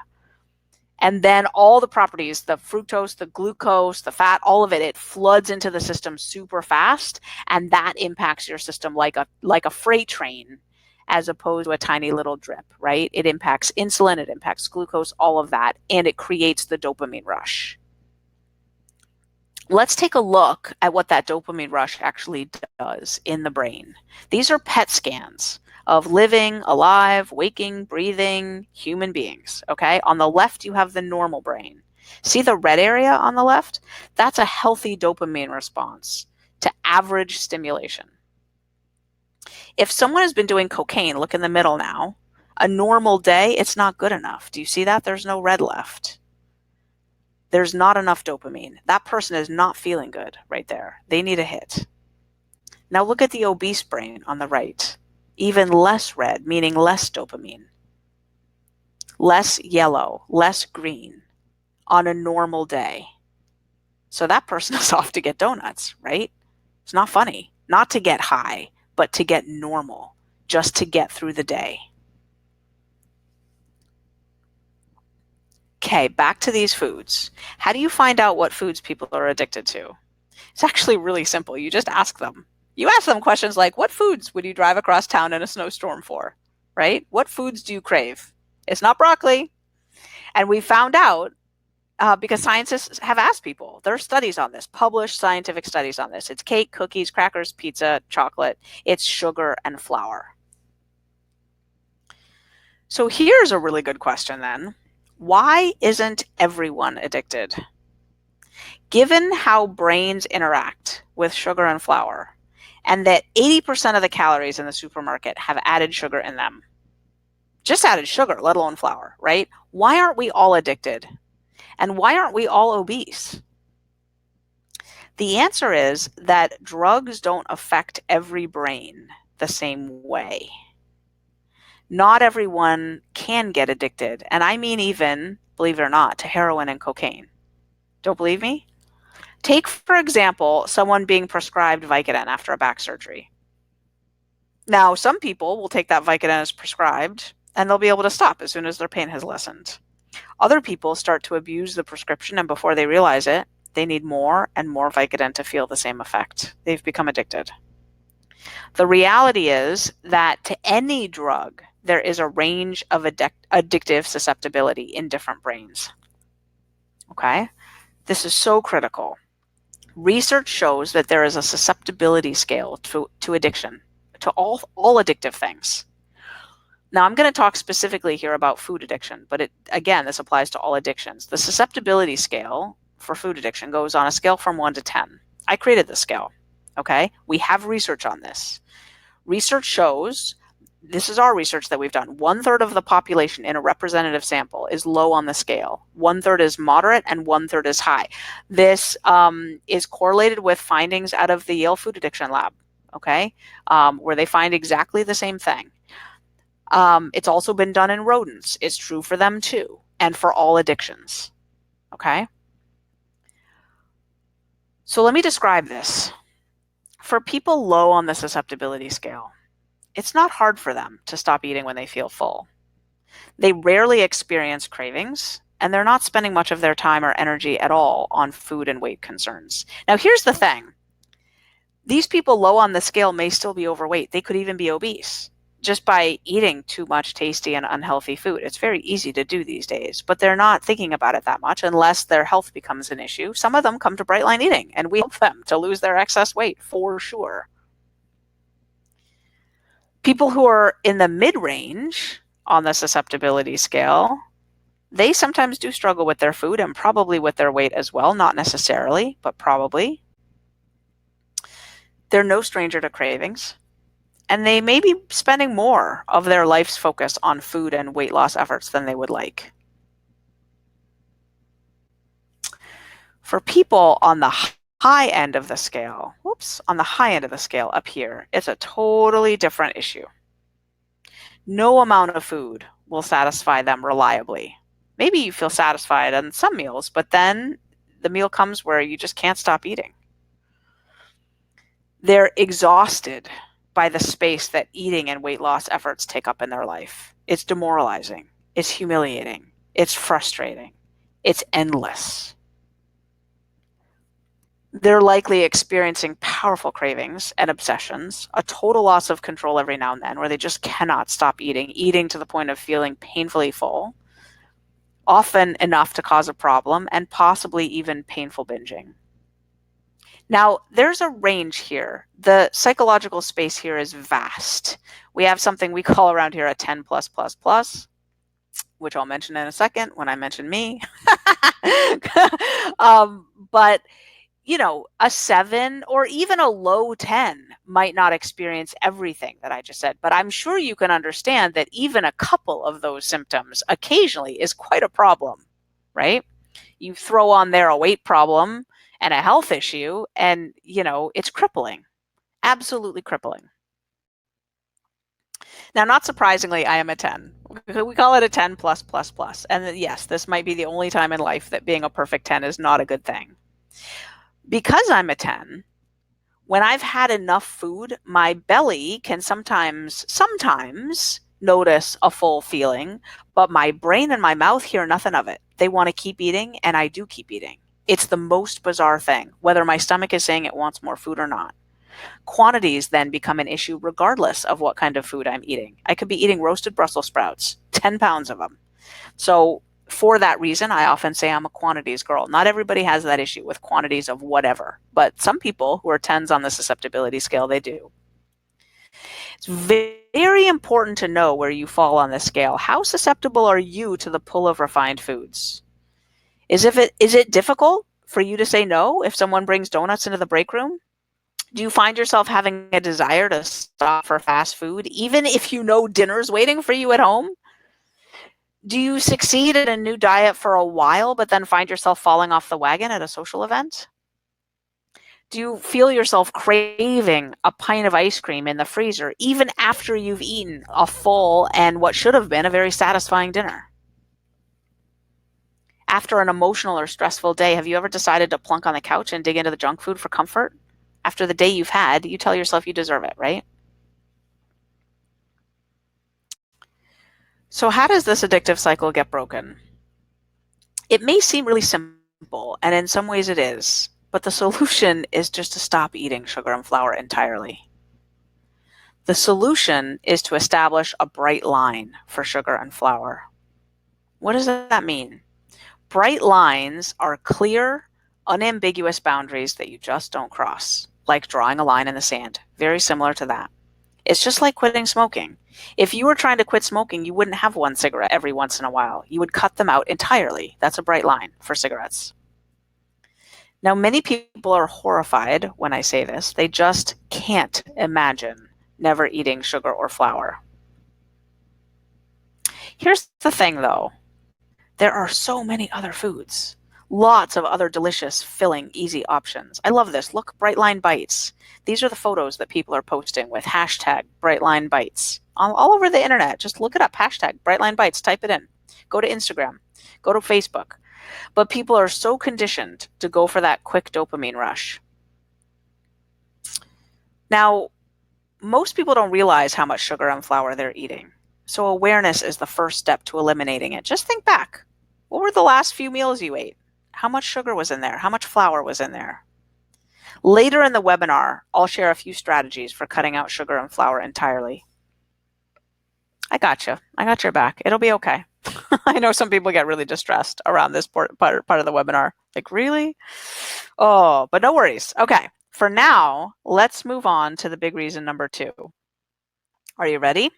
And then all the properties, the fructose, the glucose, the fat, all of it, it floods into the system super fast, and that impacts your system like a freight train, as opposed to a tiny little drip, right? It impacts insulin, it impacts glucose, all of that, and it creates the dopamine rush. Let's take a look at what that dopamine rush actually does in the brain. These are PET scans of living, alive, waking, breathing human beings, okay? On the left, you have the normal brain. See the red area on the left? That's a healthy dopamine response to average stimulation. If someone has been doing cocaine, look in the middle now, a normal day, it's not good enough. Do you see that? There's no red left. There's not enough dopamine. That person is not feeling good right there. They need a hit. Now look at the obese brain on the right. Even less red, meaning less dopamine. Less yellow, less green on a normal day. So that person is off to get donuts, right? It's not funny. Not to get high, but to get normal, just to get through the day. Okay, back to these foods. How do you find out what foods people are addicted to? It's actually really simple. You just ask them. You ask them questions like, what foods would you drive across town in a snowstorm for, right? What foods do you crave? It's not broccoli. And we found out because scientists have asked people. There are studies on this, published scientific studies on this. It's cake, cookies, crackers, pizza, chocolate. It's sugar and flour. So here's a really good question then. Why isn't everyone addicted? Given how brains interact with sugar and flour, and that 80% of the calories in the supermarket have added sugar in them, just added sugar, let alone flour, right? Why aren't we all addicted? And why aren't we all obese? The answer is that drugs don't affect every brain the same way. Not everyone can get addicted, and I mean even, believe it or not, to heroin and cocaine. Don't believe me? Take, for example, someone being prescribed Vicodin after a back surgery. Now, some people will take that Vicodin as prescribed, and they'll be able to stop as soon as their pain has lessened. Other people start to abuse the prescription, and before they realize it, they need more and more Vicodin to feel the same effect. They've become addicted. The reality is that to any drug, there is a range of addictive susceptibility in different brains. Okay? This is so critical. Research shows that there is a susceptibility scale to addiction, to all addictive things. Now, I'm going to talk specifically here about food addiction, but again, this applies to all addictions. The susceptibility scale for food addiction goes on a scale from 1 to 10. I created this scale, okay? We have research on this. Research shows, this is our research that we've done, 1/3 of the population in a representative sample is low on the scale. 1/3 is moderate and 1/3 is high. This is correlated with findings out of the Yale Food Addiction Lab, okay, where they find exactly the same thing. It's also been done in rodents. It's true for them too, and for all addictions, okay? So let me describe this. For people low on the susceptibility scale, it's not hard for them to stop eating when they feel full. They rarely experience cravings, and they're not spending much of their time or energy at all on food and weight concerns. Now, here's the thing. These people low on the scale may still be overweight. They could even be obese just by eating too much tasty and unhealthy food. It's very easy to do these days, but they're not thinking about it that much unless their health becomes an issue. Some of them come to Bright Line Eating, and we help them to lose their excess weight for sure. People who are in the mid-range on the susceptibility scale, they sometimes do struggle with their food and probably with their weight as well. Not necessarily, but probably. They're no stranger to cravings. And they may be spending more of their life's focus on food and weight loss efforts than they would like. For people on the high end of the scale, on the high end of the scale up here, it's a totally different issue. No amount of food will satisfy them reliably. Maybe you feel satisfied on some meals, but then the meal comes where you just can't stop eating. They're exhausted by the space that eating and weight loss efforts take up in their life. It's demoralizing. It's humiliating. It's frustrating. It's endless. They're likely experiencing powerful cravings and obsessions, a total loss of control every now and then, where they just cannot stop eating to the point of feeling painfully full, often enough to cause a problem, and possibly even painful binging. Now, there's a range here. The psychological space here is vast. We have something we call around here a 10 plus plus plus, which I'll mention in a second when I mention me. But a 7 or even a low 10 might not experience everything that I just said, but I'm sure you can understand that even a couple of those symptoms occasionally is quite a problem, right? You throw on there a weight problem and a health issue, and, it's crippling, absolutely crippling. Now, not surprisingly, I am a 10. We call it a 10 plus plus plus. And yes, this might be the only time in life that being a perfect 10 is not a good thing. Because I'm a 10, when I've had enough food, my belly can sometimes notice a full feeling, but my brain and my mouth hear nothing of it. They want to keep eating, and I do keep eating. It's the most bizarre thing, whether my stomach is saying it wants more food or not. Quantities then become an issue regardless of what kind of food I'm eating. I could be eating roasted Brussels sprouts, 10 pounds of them. So for that reason, I often say I'm a quantities girl. Not everybody has that issue with quantities of whatever, but some people who are 10s on the susceptibility scale, they do. It's very important to know where you fall on the scale. How susceptible are you to the pull of refined foods? Is it difficult for you to say no if someone brings donuts into the break room? Do you find yourself having a desire to stop for fast food, even if you know dinner's waiting for you at home? Do you succeed at a new diet for a while, but then find yourself falling off the wagon at a social event? Do you feel yourself craving a pint of ice cream in the freezer, even after you've eaten a full and what should have been a very satisfying dinner? After an emotional or stressful day, have you ever decided to plunk on the couch and dig into the junk food for comfort? After the day you've had, you tell yourself you deserve it, right? So how does this addictive cycle get broken? It may seem really simple, and in some ways it is, but the solution is just to stop eating sugar and flour entirely. The solution is to establish a bright line for sugar and flour. What does that mean? Bright lines are clear, unambiguous boundaries that you just don't cross, like drawing a line in the sand. Very similar to that. It's just like quitting smoking. If you were trying to quit smoking, you wouldn't have one cigarette every once in a while. You would cut them out entirely. That's a bright line for cigarettes. Now, many people are horrified when I say this. They just can't imagine never eating sugar or flour. Here's the thing, though. There are so many other foods. Lots of other delicious, filling, easy options. I love this. Look, Brightline Bites. These are the photos that people are posting with hashtag Brightline Bites. All over the internet. Just look it up. Hashtag Brightline Bites. Type it in. Go to Instagram. Go to Facebook. But people are so conditioned to go for that quick dopamine rush. Now, most people don't realize how much sugar and flour they're eating. So awareness is the first step to eliminating it. Just think back. What were the last few meals you ate? How much sugar was in there? How much flour was in there? Later in the webinar, I'll share a few strategies for cutting out sugar and flour entirely. I got you. I got your back. It'll be okay. I know some people get really distressed around this part of the webinar. Like, really? Oh, but no worries. Okay. For now, let's move on to the big reason number 2. Are you ready?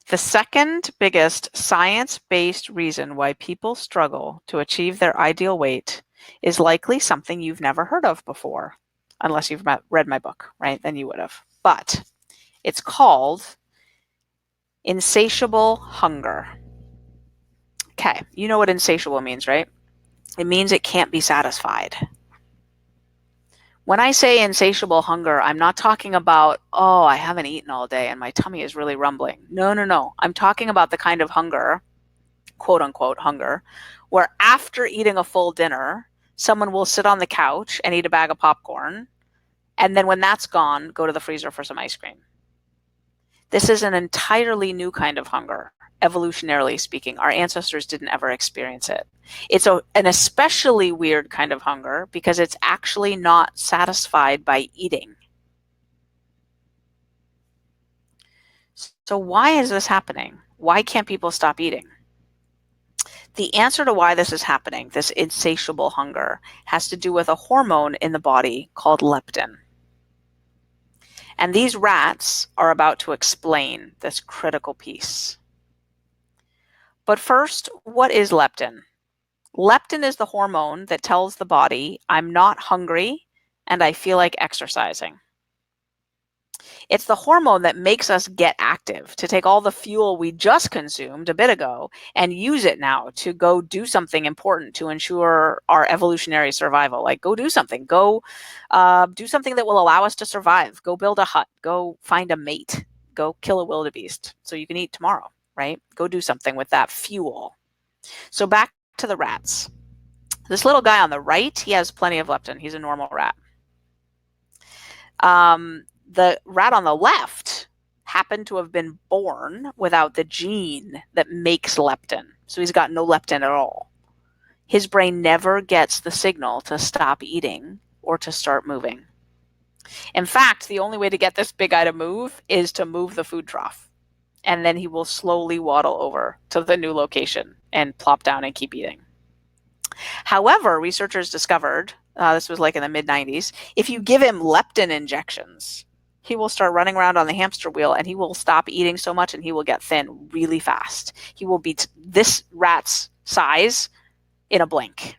The second biggest science-based reason why people struggle to achieve their ideal weight is likely something you've never heard of before, unless you've read my book, right? Then you would have. But it's called insatiable hunger. Okay, you know what insatiable means, right? It means it can't be satisfied. When I say insatiable hunger, I'm not talking about, oh, I haven't eaten all day and my tummy is really rumbling. No, no, no. I'm talking about the kind of hunger, quote unquote hunger, where after eating a full dinner, someone will sit on the couch and eat a bag of popcorn. And then when that's gone, go to the freezer for some ice cream. This is an entirely new kind of hunger, evolutionarily speaking. Our ancestors didn't ever experience it. It's an especially weird kind of hunger because it's actually not satisfied by eating. So why is this happening? Why can't people stop eating? The answer to why this is happening, this insatiable hunger, has to do with a hormone in the body called leptin. And these rats are about to explain this critical piece. But first, what is leptin? Leptin is the hormone that tells the body, I'm not hungry and I feel like exercising. It's the hormone that makes us get active, to take all the fuel we just consumed a bit ago and use it now to go do something important to ensure our evolutionary survival. Like, go do something. Go do something that will allow us to survive. Go build a hut. Go find a mate. Go kill a wildebeest so you can eat tomorrow, right? Go do something with that fuel. So back to the rats. This little guy on the right, he has plenty of leptin. He's a normal rat. The rat on the left happened to have been born without the gene that makes leptin. So he's got no leptin at all. His brain never gets the signal to stop eating or to start moving. In fact, the only way to get this big guy to move is to move the food trough. And then he will slowly waddle over to the new location and plop down and keep eating. However, researchers discovered, this was like in the mid-90s, if you give him leptin injections, he will start running around on the hamster wheel and he will stop eating so much and he will get thin really fast. He will be this rat's size in a blink.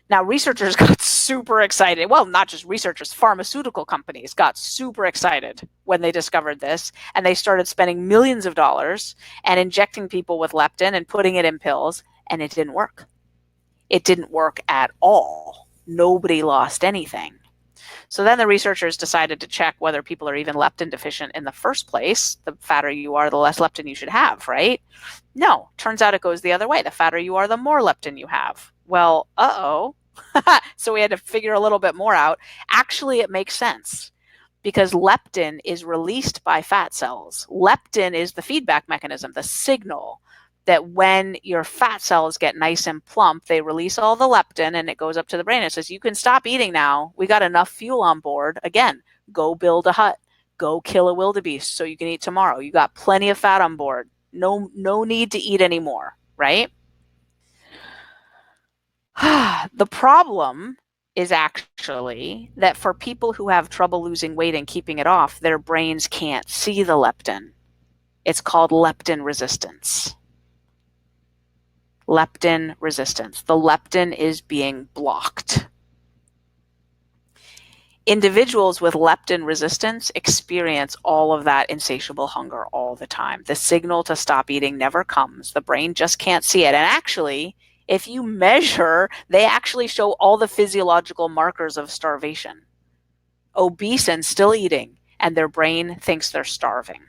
Now, researchers got super excited. Well, not just researchers, pharmaceutical companies got super excited when they discovered this, and they started spending millions of dollars and injecting people with leptin and putting it in pills, and it didn't work. It didn't work at all. Nobody lost anything. So then the researchers decided to check whether people are even leptin deficient in the first place. The fatter you are, the less leptin you should have, right? No, turns out it goes the other way. The fatter you are, the more leptin you have. Well, uh-oh. So we had to figure a little bit more out. Actually, it makes sense because leptin is released by fat cells. Leptin is the feedback mechanism, the signal that when your fat cells get nice and plump, they release all the leptin and it goes up to the brain. It says, you can stop eating now. We got enough fuel on board. Again, go build a hut. Go kill a wildebeest so you can eat tomorrow. You got plenty of fat on board. No need to eat anymore, right? The problem is actually that for people who have trouble losing weight and keeping it off, their brains can't see the leptin. It's called leptin resistance. Leptin resistance. The leptin is being blocked. Individuals with leptin resistance experience all of that insatiable hunger all the time. The signal to stop eating never comes. The brain just can't see it. And actually, if you measure, they actually show all the physiological markers of starvation. Obese and still eating, and their brain thinks they're starving.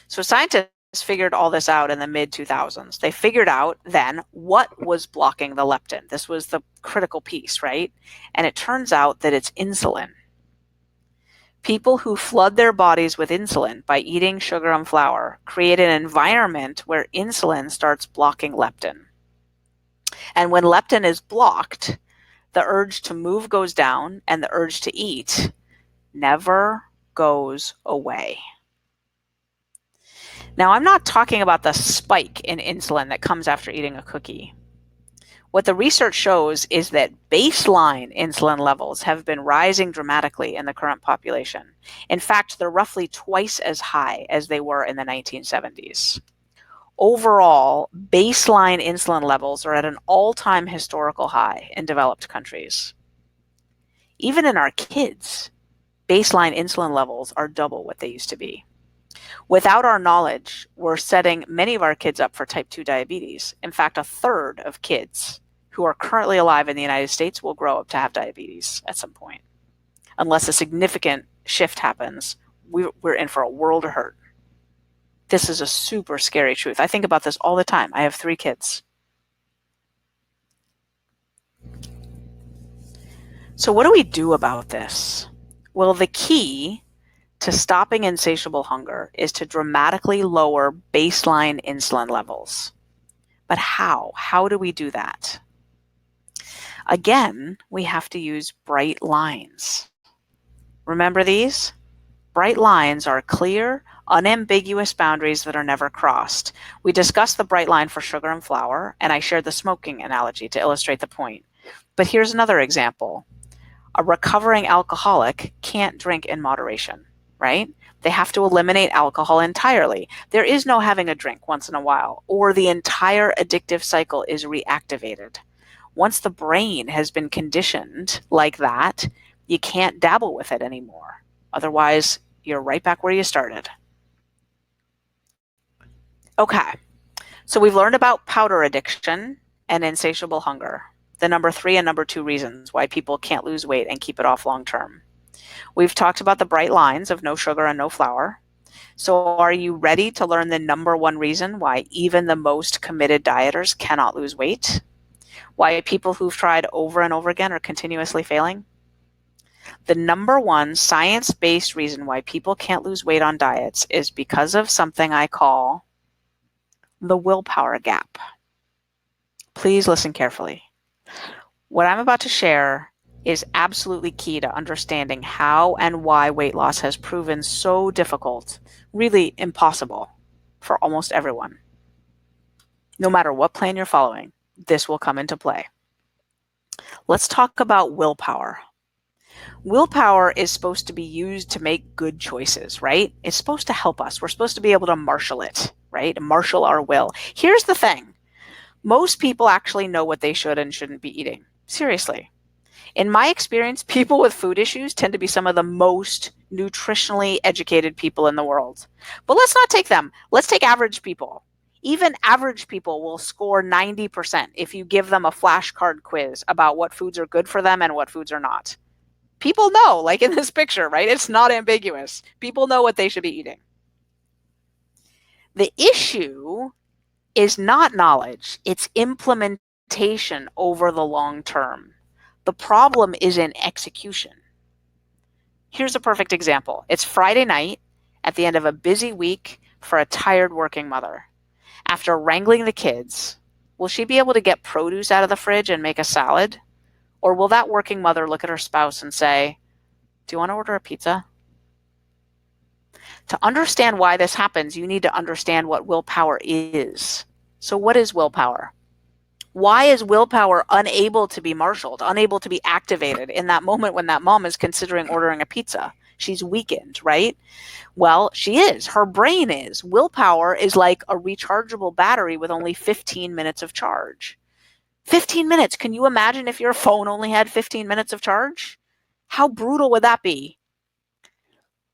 So scientists figured all this out in the mid-2000s. They figured out then what was blocking the leptin. This was the critical piece, right? And it turns out that it's insulin. People who flood their bodies with insulin by eating sugar and flour create an environment where insulin starts blocking leptin. And when leptin is blocked, the urge to move goes down and the urge to eat never goes away. Now, I'm not talking about the spike in insulin that comes after eating a cookie. What the research shows is that baseline insulin levels have been rising dramatically in the current population. In fact, they're roughly twice as high as they were in the 1970s. Overall, baseline insulin levels are at an all-time historical high in developed countries. Even in our kids, baseline insulin levels are double what they used to be. Without our knowledge, we're setting many of our kids up for type 2 diabetes. In fact, a third of kids who are currently alive in the United States will grow up to have diabetes at some point. Unless a significant shift happens, we're in for a world of hurt. This is a super scary truth. I think about this all the time. I have 3 kids. So what do we do about this? Well, the key to stopping insatiable hunger is to dramatically lower baseline insulin levels. But how? How do we do that? Again, we have to use bright lines. Remember these? Bright lines are clear, unambiguous boundaries that are never crossed. We discussed the bright line for sugar and flour, and I shared the smoking analogy to illustrate the point. But here's another example. A recovering alcoholic can't drink in moderation, right? They have to eliminate alcohol entirely. There is no having a drink once in a while, or the entire addictive cycle is reactivated. Once the brain has been conditioned like that, you can't dabble with it anymore. Otherwise, you're right back where you started. Okay, so we've learned about powder addiction and insatiable hunger, the number 3 and number 2 reasons why people can't lose weight and keep it off long term. We've talked about the bright lines of no sugar and no flour. So are you ready to learn the number 1 reason why even the most committed dieters cannot lose weight? Why people who've tried over and over again are continuously failing? The number 1 science-based reason why people can't lose weight on diets is because of something I call the willpower gap. Please listen carefully. What I'm about to share is absolutely key to understanding how and why weight loss has proven so difficult, really impossible, for almost everyone. No matter what plan you're following, this will come into play. Let's talk about willpower. Willpower is supposed to be used to make good choices, right? It's supposed to help us. We're supposed to be able to marshal it, right? Marshal our will. Here's the thing. Most people actually know what they should and shouldn't be eating. Seriously. In my experience, people with food issues tend to be some of the most nutritionally educated people in the world. But let's not take them. Let's take average people. Even average people will score 90% if you give them a flashcard quiz about what foods are good for them and what foods are not. People know, like in this picture, right? It's not ambiguous. People know what they should be eating. The issue is not knowledge, it's implementation over the long term. The problem is in execution. Here's a perfect example. It's Friday night at the end of a busy week for a tired working mother. After wrangling the kids, will she be able to get produce out of the fridge and make a salad? Or will that working mother look at her spouse and say, "Do you want to order a pizza?" To understand why this happens, you need to understand what willpower is. So what is willpower? Why is willpower unable to be marshaled, unable to be activated in that moment when that mom is considering ordering a pizza? She's weakened, right? Well, she is. Her brain is. Willpower is like a rechargeable battery with only 15 minutes of charge. 15 minutes. Can you imagine if your phone only had 15 minutes of charge? How brutal would that be?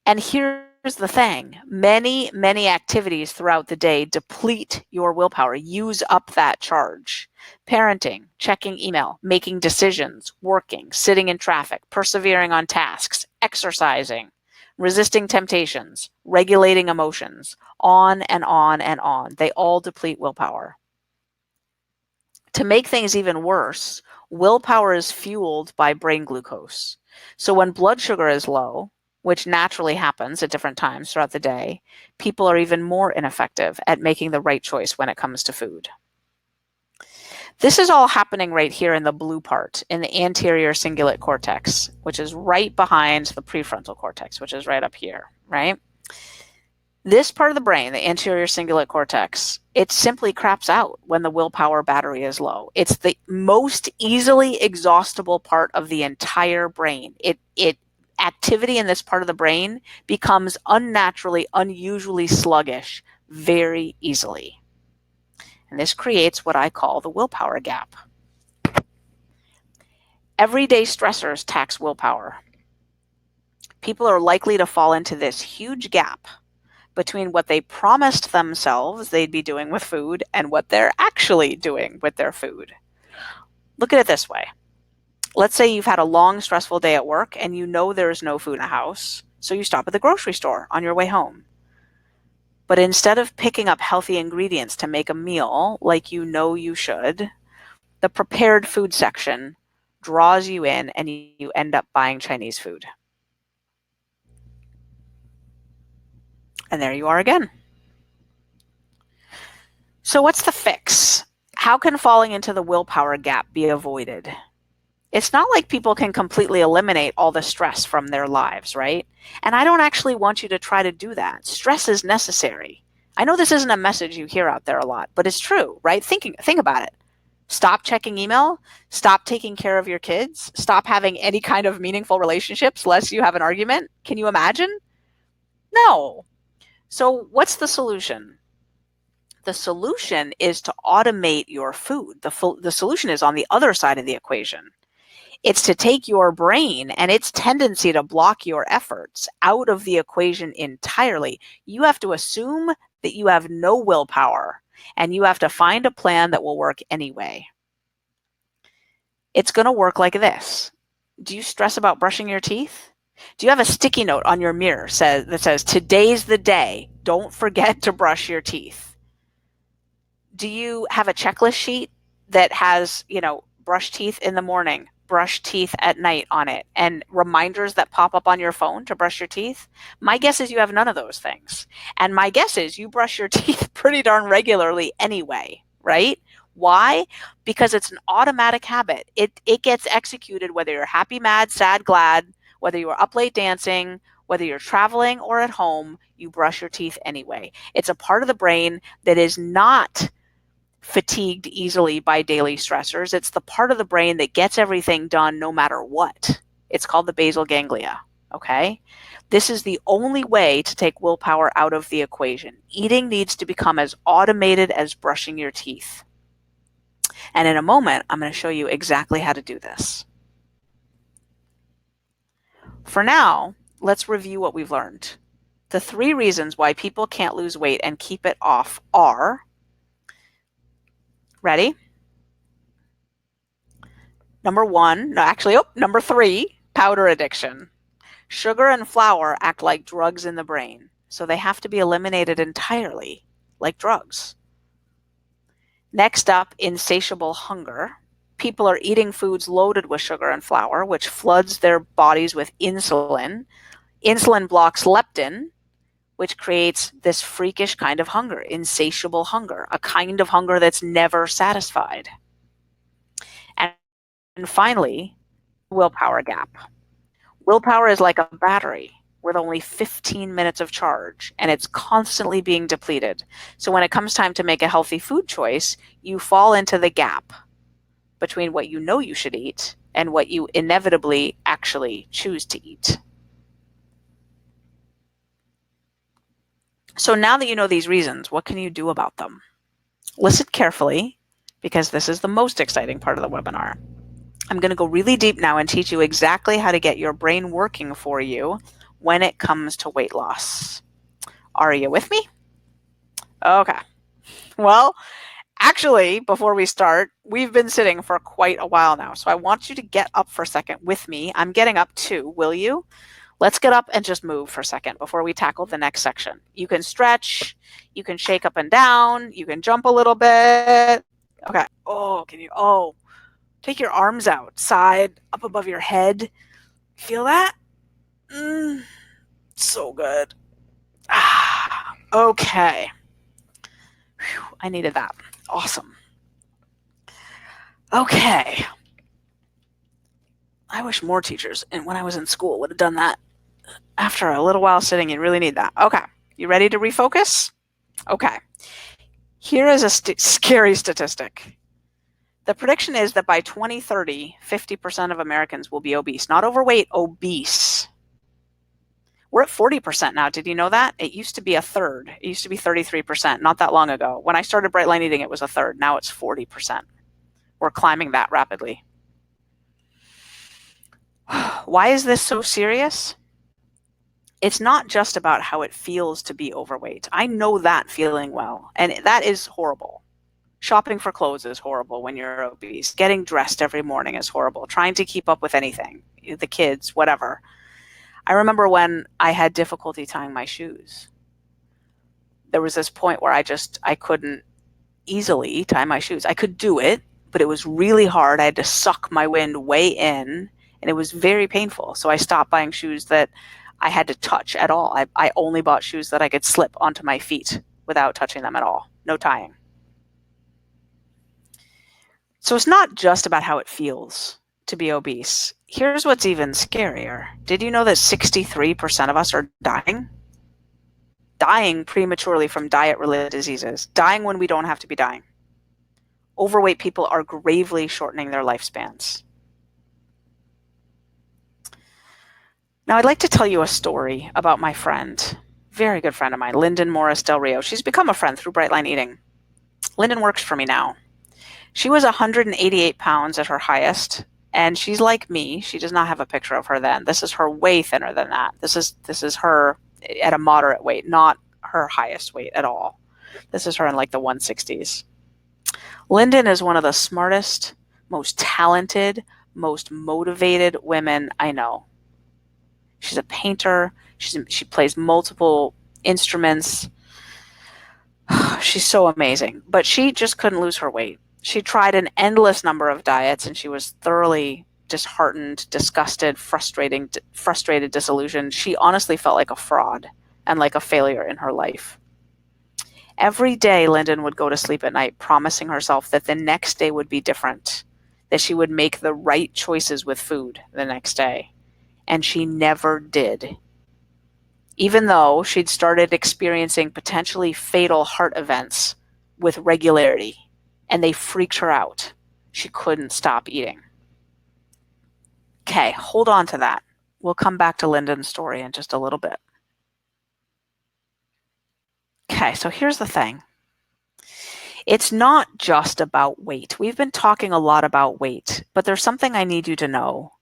And here's the thing. Many, many activities throughout the day deplete your willpower, use up that charge. Parenting, checking email, making decisions, working, sitting in traffic, persevering on tasks, exercising, resisting temptations, regulating emotions, on and on and on. They all deplete willpower. To make things even worse, willpower is fueled by brain glucose. So when blood sugar is low, which naturally happens at different times throughout the day, people are even more ineffective at making the right choice when it comes to food. This is all happening right here in the blue part, in the anterior cingulate cortex, which is right behind the prefrontal cortex, which is right up here, right? This part of the brain, the anterior cingulate cortex, it simply craps out when the willpower battery is low. It's the most easily exhaustible part of the entire brain. Activity in this part of the brain becomes unnaturally, unusually sluggish very easily. And this creates what I call the willpower gap. Everyday stressors tax willpower. People are likely to fall into this huge gap between what they promised themselves they'd be doing with food and what they're actually doing with their food. Look at it this way. Let's say you've had a long, stressful day at work and you know there's no food in the house, so you stop at the grocery store on your way home. But instead of picking up healthy ingredients to make a meal like you know you should, the prepared food section draws you in and you end up buying Chinese food. And there you are again. So what's the fix? How can falling into the willpower gap be avoided? It's not like people can completely eliminate all the stress from their lives, right? And I don't actually want you to try to do that. Stress is necessary. I know this isn't a message you hear out there a lot, but it's true, right? Think about it. Stop checking email, stop taking care of your kids, stop having any kind of meaningful relationships lest you have an argument. Can you imagine? No. So what's the solution? The solution is to automate your food. The solution is on the other side of the equation. It's to take your brain and its tendency to block your efforts out of the equation entirely. You have to assume that you have no willpower, and you have to find a plan that will work anyway. It's going to work like this. Do you stress about brushing your teeth? Do you have a sticky note on your mirror that says, today's the day, don't forget to brush your teeth? Do you have a checklist sheet that has, brush teeth in the morning, brush teeth at night on it, and reminders that pop up on your phone to brush your teeth? My guess is you have none of those things. And my guess is you brush your teeth pretty darn regularly anyway, right? Why? Because it's an automatic habit. It gets executed whether you're happy, mad, sad, glad, whether you are up late dancing, whether you're traveling or at home, you brush your teeth anyway. It's a part of the brain that is not fatigued easily by daily stressors. It's the part of the brain that gets everything done no matter what. It's called the basal ganglia, okay? This is the only way to take willpower out of the equation. Eating needs to become as automated as brushing your teeth. And in a moment, I'm going to show you exactly how to do this. For now, let's review what we've learned. The 3 reasons why people can't lose weight and keep it off are, ready? Number 3, powder addiction. Sugar and flour act like drugs in the brain, so they have to be eliminated entirely, like drugs. Next up, insatiable hunger. People are eating foods loaded with sugar and flour, which floods their bodies with insulin. Insulin blocks leptin, which creates this freakish kind of hunger, insatiable hunger, a kind of hunger that's never satisfied. And finally, willpower gap. Willpower is like a battery with only 15 minutes of charge, and it's constantly being depleted. So when it comes time to make a healthy food choice, you fall into the gap between what you know you should eat and what you inevitably actually choose to eat. So now that you know these reasons, what can you do about them? Listen carefully, because this is the most exciting part of the webinar. I'm going to go really deep now and teach you exactly how to get your brain working for you when it comes to weight loss. Are you with me? Okay. Well, actually, before we start, we've been sitting for quite a while now, so I want you to get up for a second with me. I'm getting up too, will you? Let's get up and just move for a second before we tackle the next section. You can stretch, you can shake up and down, you can jump a little bit. Okay. Take your arms out, side, up above your head. Feel that? So good. Okay. Whew, I needed that. Awesome. Okay. I wish more teachers, and when I was in school, would have done that. After a little while sitting, you really need that. Okay. You ready to refocus? Okay. Here is a scary statistic. The prediction is that by 2030, 50% of Americans will be obese. Not overweight, obese. We're at 40% now. Did you know that? It used to be a third. It used to be 33% not that long ago. When I started Bright Line Eating, it was a third. Now it's 40%. We're climbing that rapidly. Why is this so serious? It's not just about how it feels to be overweight. I know that feeling well, and that is horrible. Shopping for clothes is horrible when you're obese. Getting dressed every morning is horrible. Trying to keep up with anything, the kids, whatever. I remember when I had difficulty tying my shoes. There was this point where I couldn't easily tie my shoes. I could do it, but it was really hard. I had to suck my wind way in, and it was very painful. So I stopped buying shoes that I had to touch at all. I only bought shoes that I could slip onto my feet without touching them at all. No tying. So it's not just about how it feels to be obese. Here's what's even scarier. Did you know that 63% of us are dying? Dying prematurely from diet-related diseases. Dying when we don't have to be dying. Overweight people are gravely shortening their lifespans. Now, I'd like to tell you a story about my friend, very good friend of mine, Lyndon Morris Del Rio. She's become a friend through Bright Line Eating. Lyndon works for me now. She was 188 pounds at her highest, and she's like me. She does not have a picture of her then. This is her way thinner than that. This is her at a moderate weight, not her highest weight at all. This is her in like the 160s. Lyndon is one of the smartest, most talented, most motivated women I know. She's a painter. She plays multiple instruments. She's so amazing, but she just couldn't lose her weight. She tried an endless number of diets, and she was thoroughly disheartened, disgusted, frustrated, disillusioned. She honestly felt like a fraud and like a failure in her life. Every day, Lyndon would go to sleep at night promising herself that the next day would be different, that she would make the right choices with food the next day. And she never did. Even though she'd started experiencing potentially fatal heart events with regularity, and they freaked her out, she couldn't stop eating. Okay, hold on to that. We'll come back to Lyndon's story in just a little bit. Okay, so here's the thing. It's not just about weight. We've been talking a lot about weight, but there's something I need you to know.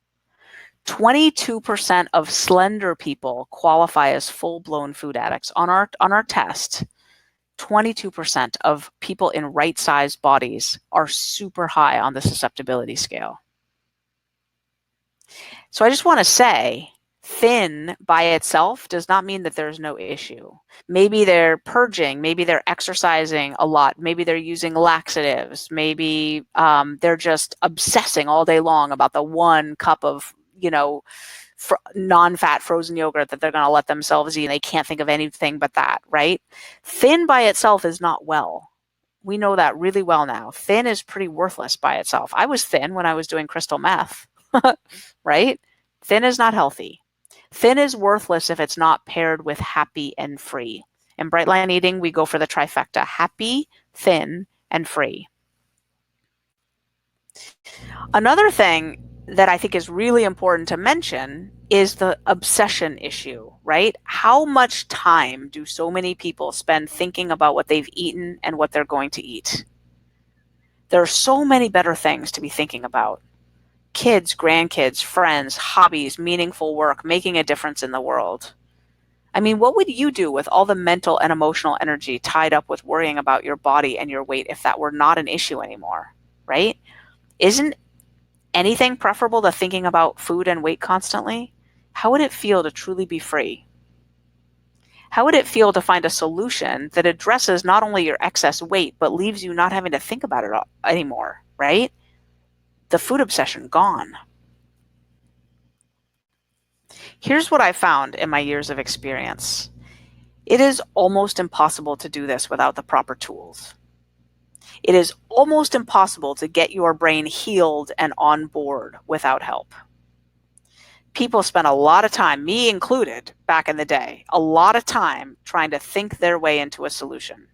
22% of slender people qualify as full-blown food addicts. On our test, 22% of people in right-sized bodies are super high on the susceptibility scale. So I just want to say, thin by itself does not mean that there's no issue. Maybe they're purging, maybe they're exercising a lot, maybe they're using laxatives, maybe they're just obsessing all day long about the one cup of, non-fat frozen yogurt that they're going to let themselves eat, and they can't think of anything but that, right? Thin by itself is not well. We know that really well now. Thin is pretty worthless by itself. I was thin when I was doing crystal meth, right? Thin is not healthy. Thin is worthless if it's not paired with happy and free. In Bright Line Eating, we go for the trifecta: happy, thin, and free. Another thing that I think is really important to mention is the obsession issue, right? How much time do so many people spend thinking about what they've eaten and what they're going to eat? There are so many better things to be thinking about. Kids, grandkids, friends, hobbies, meaningful work, making a difference in the world. I mean, what would you do with all the mental and emotional energy tied up with worrying about your body and your weight if that were not an issue anymore, right? Isn't anything preferable to thinking about food and weight constantly? How would it feel to truly be free? How would it feel to find a solution that addresses not only your excess weight, but leaves you not having to think about it anymore, right? The food obsession gone. Here's what I found in my years of experience. It is almost impossible to do this without the proper tools. It is almost impossible to get your brain healed and on board without help. People spend a lot of time, me included, back in the day, a lot of time trying to think their way into a solution,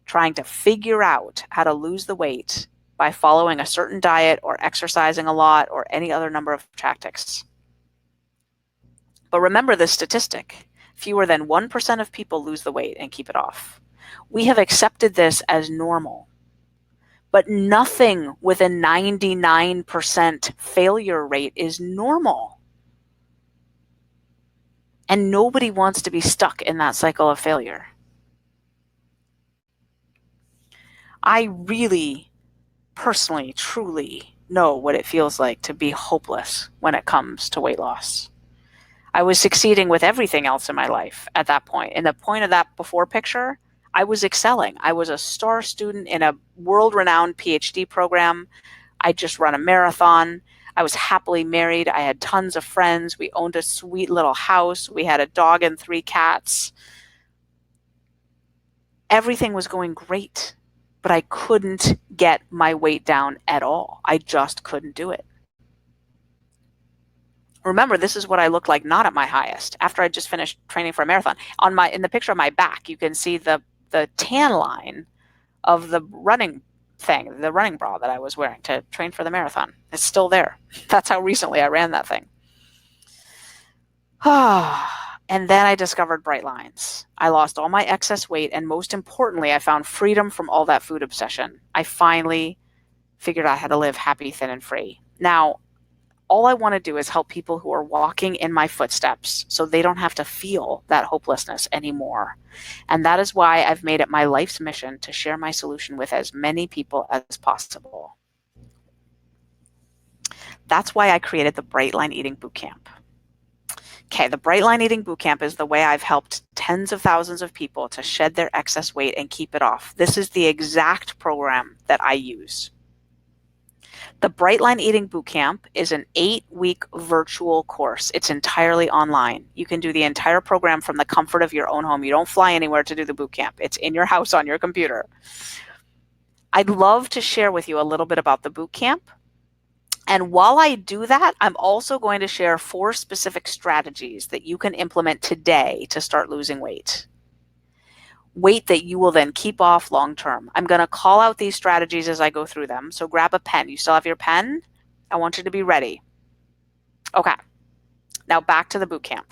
trying to figure out how to lose the weight by following a certain diet or exercising a lot or any other number of tactics. But remember this statistic: fewer than 1% of people lose the weight and keep it off. We have accepted this as normal. But nothing with a 99% failure rate is normal. And nobody wants to be stuck in that cycle of failure. I really, personally, truly know what it feels like to be hopeless when it comes to weight loss. I was succeeding with everything else in my life at that point. In the point of that before picture, I was excelling. I was a star student in a world renowned Ph.D. program. I just run a marathon. I was happily married. I had tons of friends. We owned a sweet little house. We had a dog and 3 cats. Everything was going great, but I couldn't get my weight down at all. I just couldn't do it. Remember, this is what I looked like not at my highest after I just finished training for a marathon. In the picture of my back, you can see the tan line of the running thing, the running bra that I was wearing to train for the marathon. It's still there. That's how recently I ran that thing. And then I discovered Bright Lines. I lost all my excess weight, and most importantly, I found freedom from all that food obsession. I finally figured out how to live happy, thin, and free. Now, all I want to do is help people who are walking in my footsteps so they don't have to feel that hopelessness anymore. And that is why I've made it my life's mission to share my solution with as many people as possible. That's why I created the Bright Line Eating Bootcamp. Okay, the Bright Line Eating Bootcamp is the way I've helped tens of thousands of people to shed their excess weight and keep it off. This is the exact program that I use. The Bright Line Eating Bootcamp is an 8-week virtual course. It's entirely online. You can do the entire program from the comfort of your own home. You don't fly anywhere to do the bootcamp. It's in your house on your computer. I'd love to share with you a little bit about the bootcamp. And while I do that, I'm also going to share 4 specific strategies that you can implement today to start losing weight. Weight that you will then keep off long term. I'm going to call out these strategies as I go through them. So grab a pen. You still have your pen? I want you to be ready. Okay. Now back to the bootcamp.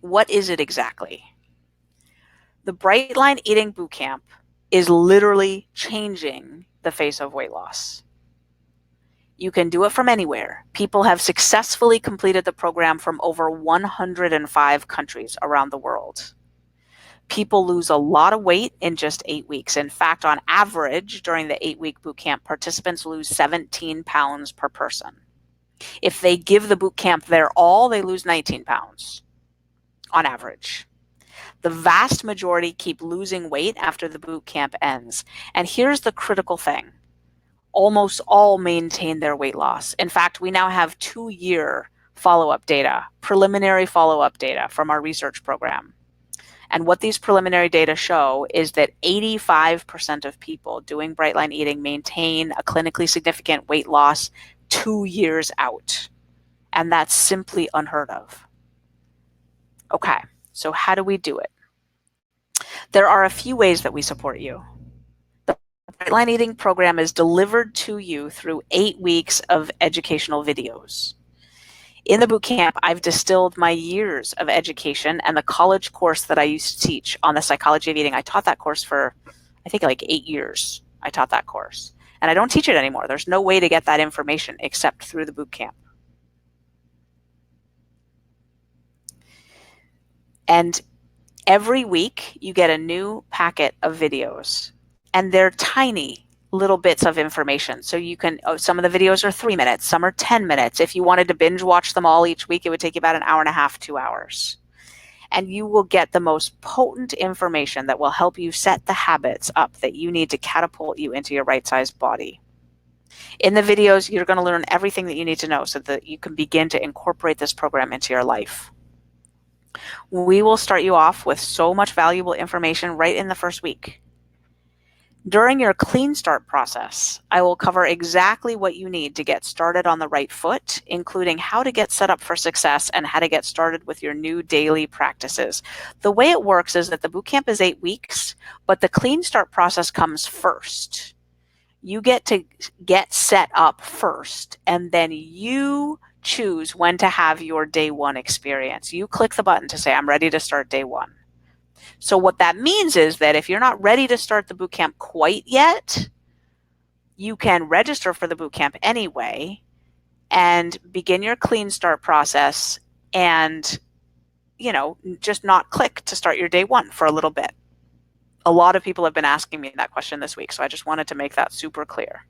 What is it exactly? The Bright Line Eating Bootcamp is literally changing the face of weight loss. You can do it from anywhere. People have successfully completed the program from over 105 countries around the world. People lose a lot of weight in just 8 weeks. In fact, on average, during the 8-week bootcamp, participants lose 17 pounds per person. If they give the bootcamp their all, they lose 19 pounds on average. The vast majority keep losing weight after the bootcamp ends. And here's the critical thing. Almost all maintain their weight loss. In fact, we now have 2-year follow-up data, preliminary follow-up data from our research program. And what these preliminary data show is that 85% of people doing Bright Line Eating maintain a clinically significant weight loss 2 years out. And that's simply unheard of. Okay, so how do we do it? There are a few ways that we support you. The Bright Line Eating program is delivered to you through 8 weeks of educational videos. In the bootcamp, I've distilled my years of education and the college course that I used to teach on the psychology of eating. I taught that course for, I think, like 8 years. I taught that course. And I don't teach it anymore. There's no way to get that information except through the bootcamp. And every week, you get a new packet of videos. And they're tiny little bits of information. So you can, some of the videos are 3 minutes, some are 10 minutes. If you wanted to binge watch them all each week, it would take you about an hour and a half, 2 hours. And you will get the most potent information that will help you set the habits up that you need to catapult you into your right-sized body. In the videos, you're going to learn everything that you need to know so that you can begin to incorporate this program into your life. We will start you off with so much valuable information right in the first week. During your clean start process, I will cover exactly what you need to get started on the right foot, including how to get set up for success and how to get started with your new daily practices. The way it works is that the bootcamp is 8 weeks, but the clean start process comes first. You get to get set up first, and then you choose when to have your day 1 experience. You click the button to say, I'm ready to start day 1. So what that means is that if you're not ready to start the bootcamp quite yet, you can register for the bootcamp anyway and begin your clean start process and, just not click to start your day 1 for a little bit. A lot of people have been asking me that question this week, so I just wanted to make that super clear.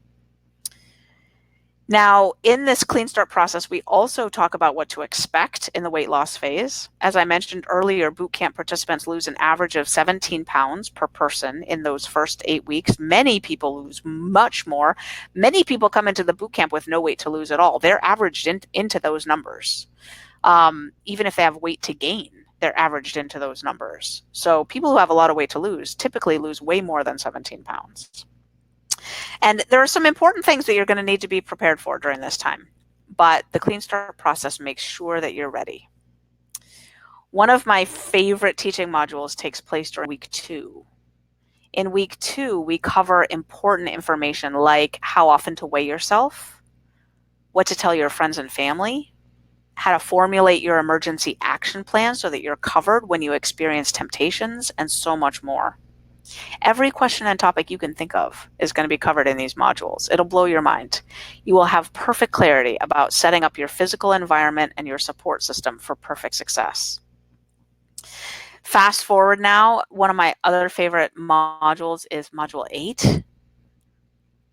Now, in this clean start process, we also talk about what to expect in the weight loss phase. As I mentioned earlier, boot camp participants lose an average of 17 pounds per person in those first 8 weeks. Many people lose much more. Many people come into the boot camp with no weight to lose at all. They're averaged into those numbers. Even if they have weight to gain, they're averaged into those numbers. So people who have a lot of weight to lose typically lose way more than 17 pounds. And there are some important things that you're going to need to be prepared for during this time, but the clean start process makes sure that you're ready. One of my favorite teaching modules takes place during week 2. In week 2, we cover important information like how often to weigh yourself, what to tell your friends and family, how to formulate your emergency action plan so that you're covered when you experience temptations, and so much more. Every question and topic you can think of is going to be covered in these modules. It'll blow your mind. You will have perfect clarity about setting up your physical environment and your support system for perfect success. Fast forward now, one of my other favorite modules is Module 8.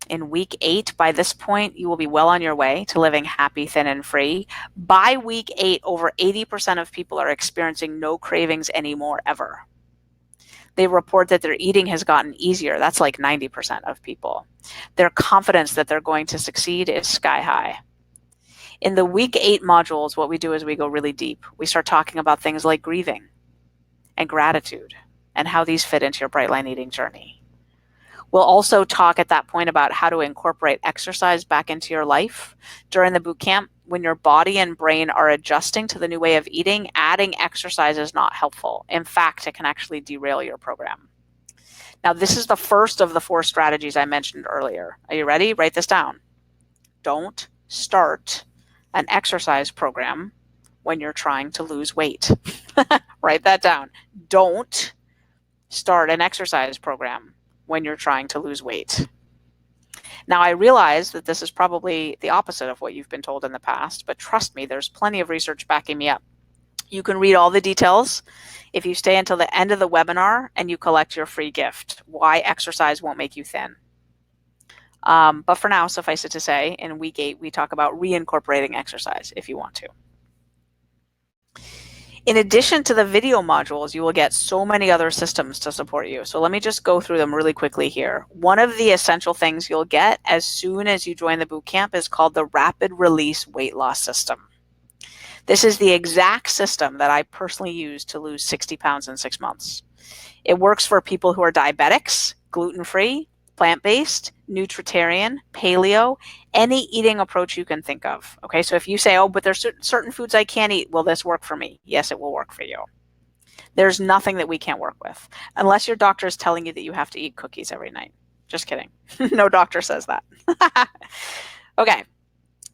In week 8, by this point, you will be well on your way to living happy, thin, and free. By week 8, over 80% of people are experiencing no cravings anymore ever. They report that their eating has gotten easier. That's like 90% of people. Their confidence that they're going to succeed is sky high. In the week 8 modules, what we do is we go really deep. We start talking about things like grieving and gratitude and how these fit into your bright line eating journey. We'll also talk at that point about how to incorporate exercise back into your life. During the boot camp, when your body and brain are adjusting to the new way of eating, adding exercise is not helpful. In fact, it can actually derail your program. Now, this is the first of the 4 strategies I mentioned earlier. Are you ready? Write this down. Don't start an exercise program when you're trying to lose weight. Write that down. Don't start an exercise program when you're trying to lose weight. Now, I realize that this is probably the opposite of what you've been told in the past, but trust me, there's plenty of research backing me up. You can read all the details if you stay until the end of the webinar and you collect your free gift, Why Exercise Won't Make You Thin. But for now, suffice it to say, in week 8, we talk about reincorporating exercise if you want to. In addition to the video modules, you will get so many other systems to support you. So let me just go through them really quickly here. One of the essential things you'll get as soon as you join the boot camp is called the Rapid Release Weight Loss System. This is the exact system that I personally used to lose 60 pounds in 6 months. It works for people who are diabetics, gluten-free, plant-based, nutritarian, paleo, any eating approach you can think of. Okay, so if you say, oh, but there's certain foods I can't eat, will this work for me? Yes, it will work for you. There's nothing that we can't work with, unless your doctor is telling you that you have to eat cookies every night. Just kidding. No doctor says that. Okay.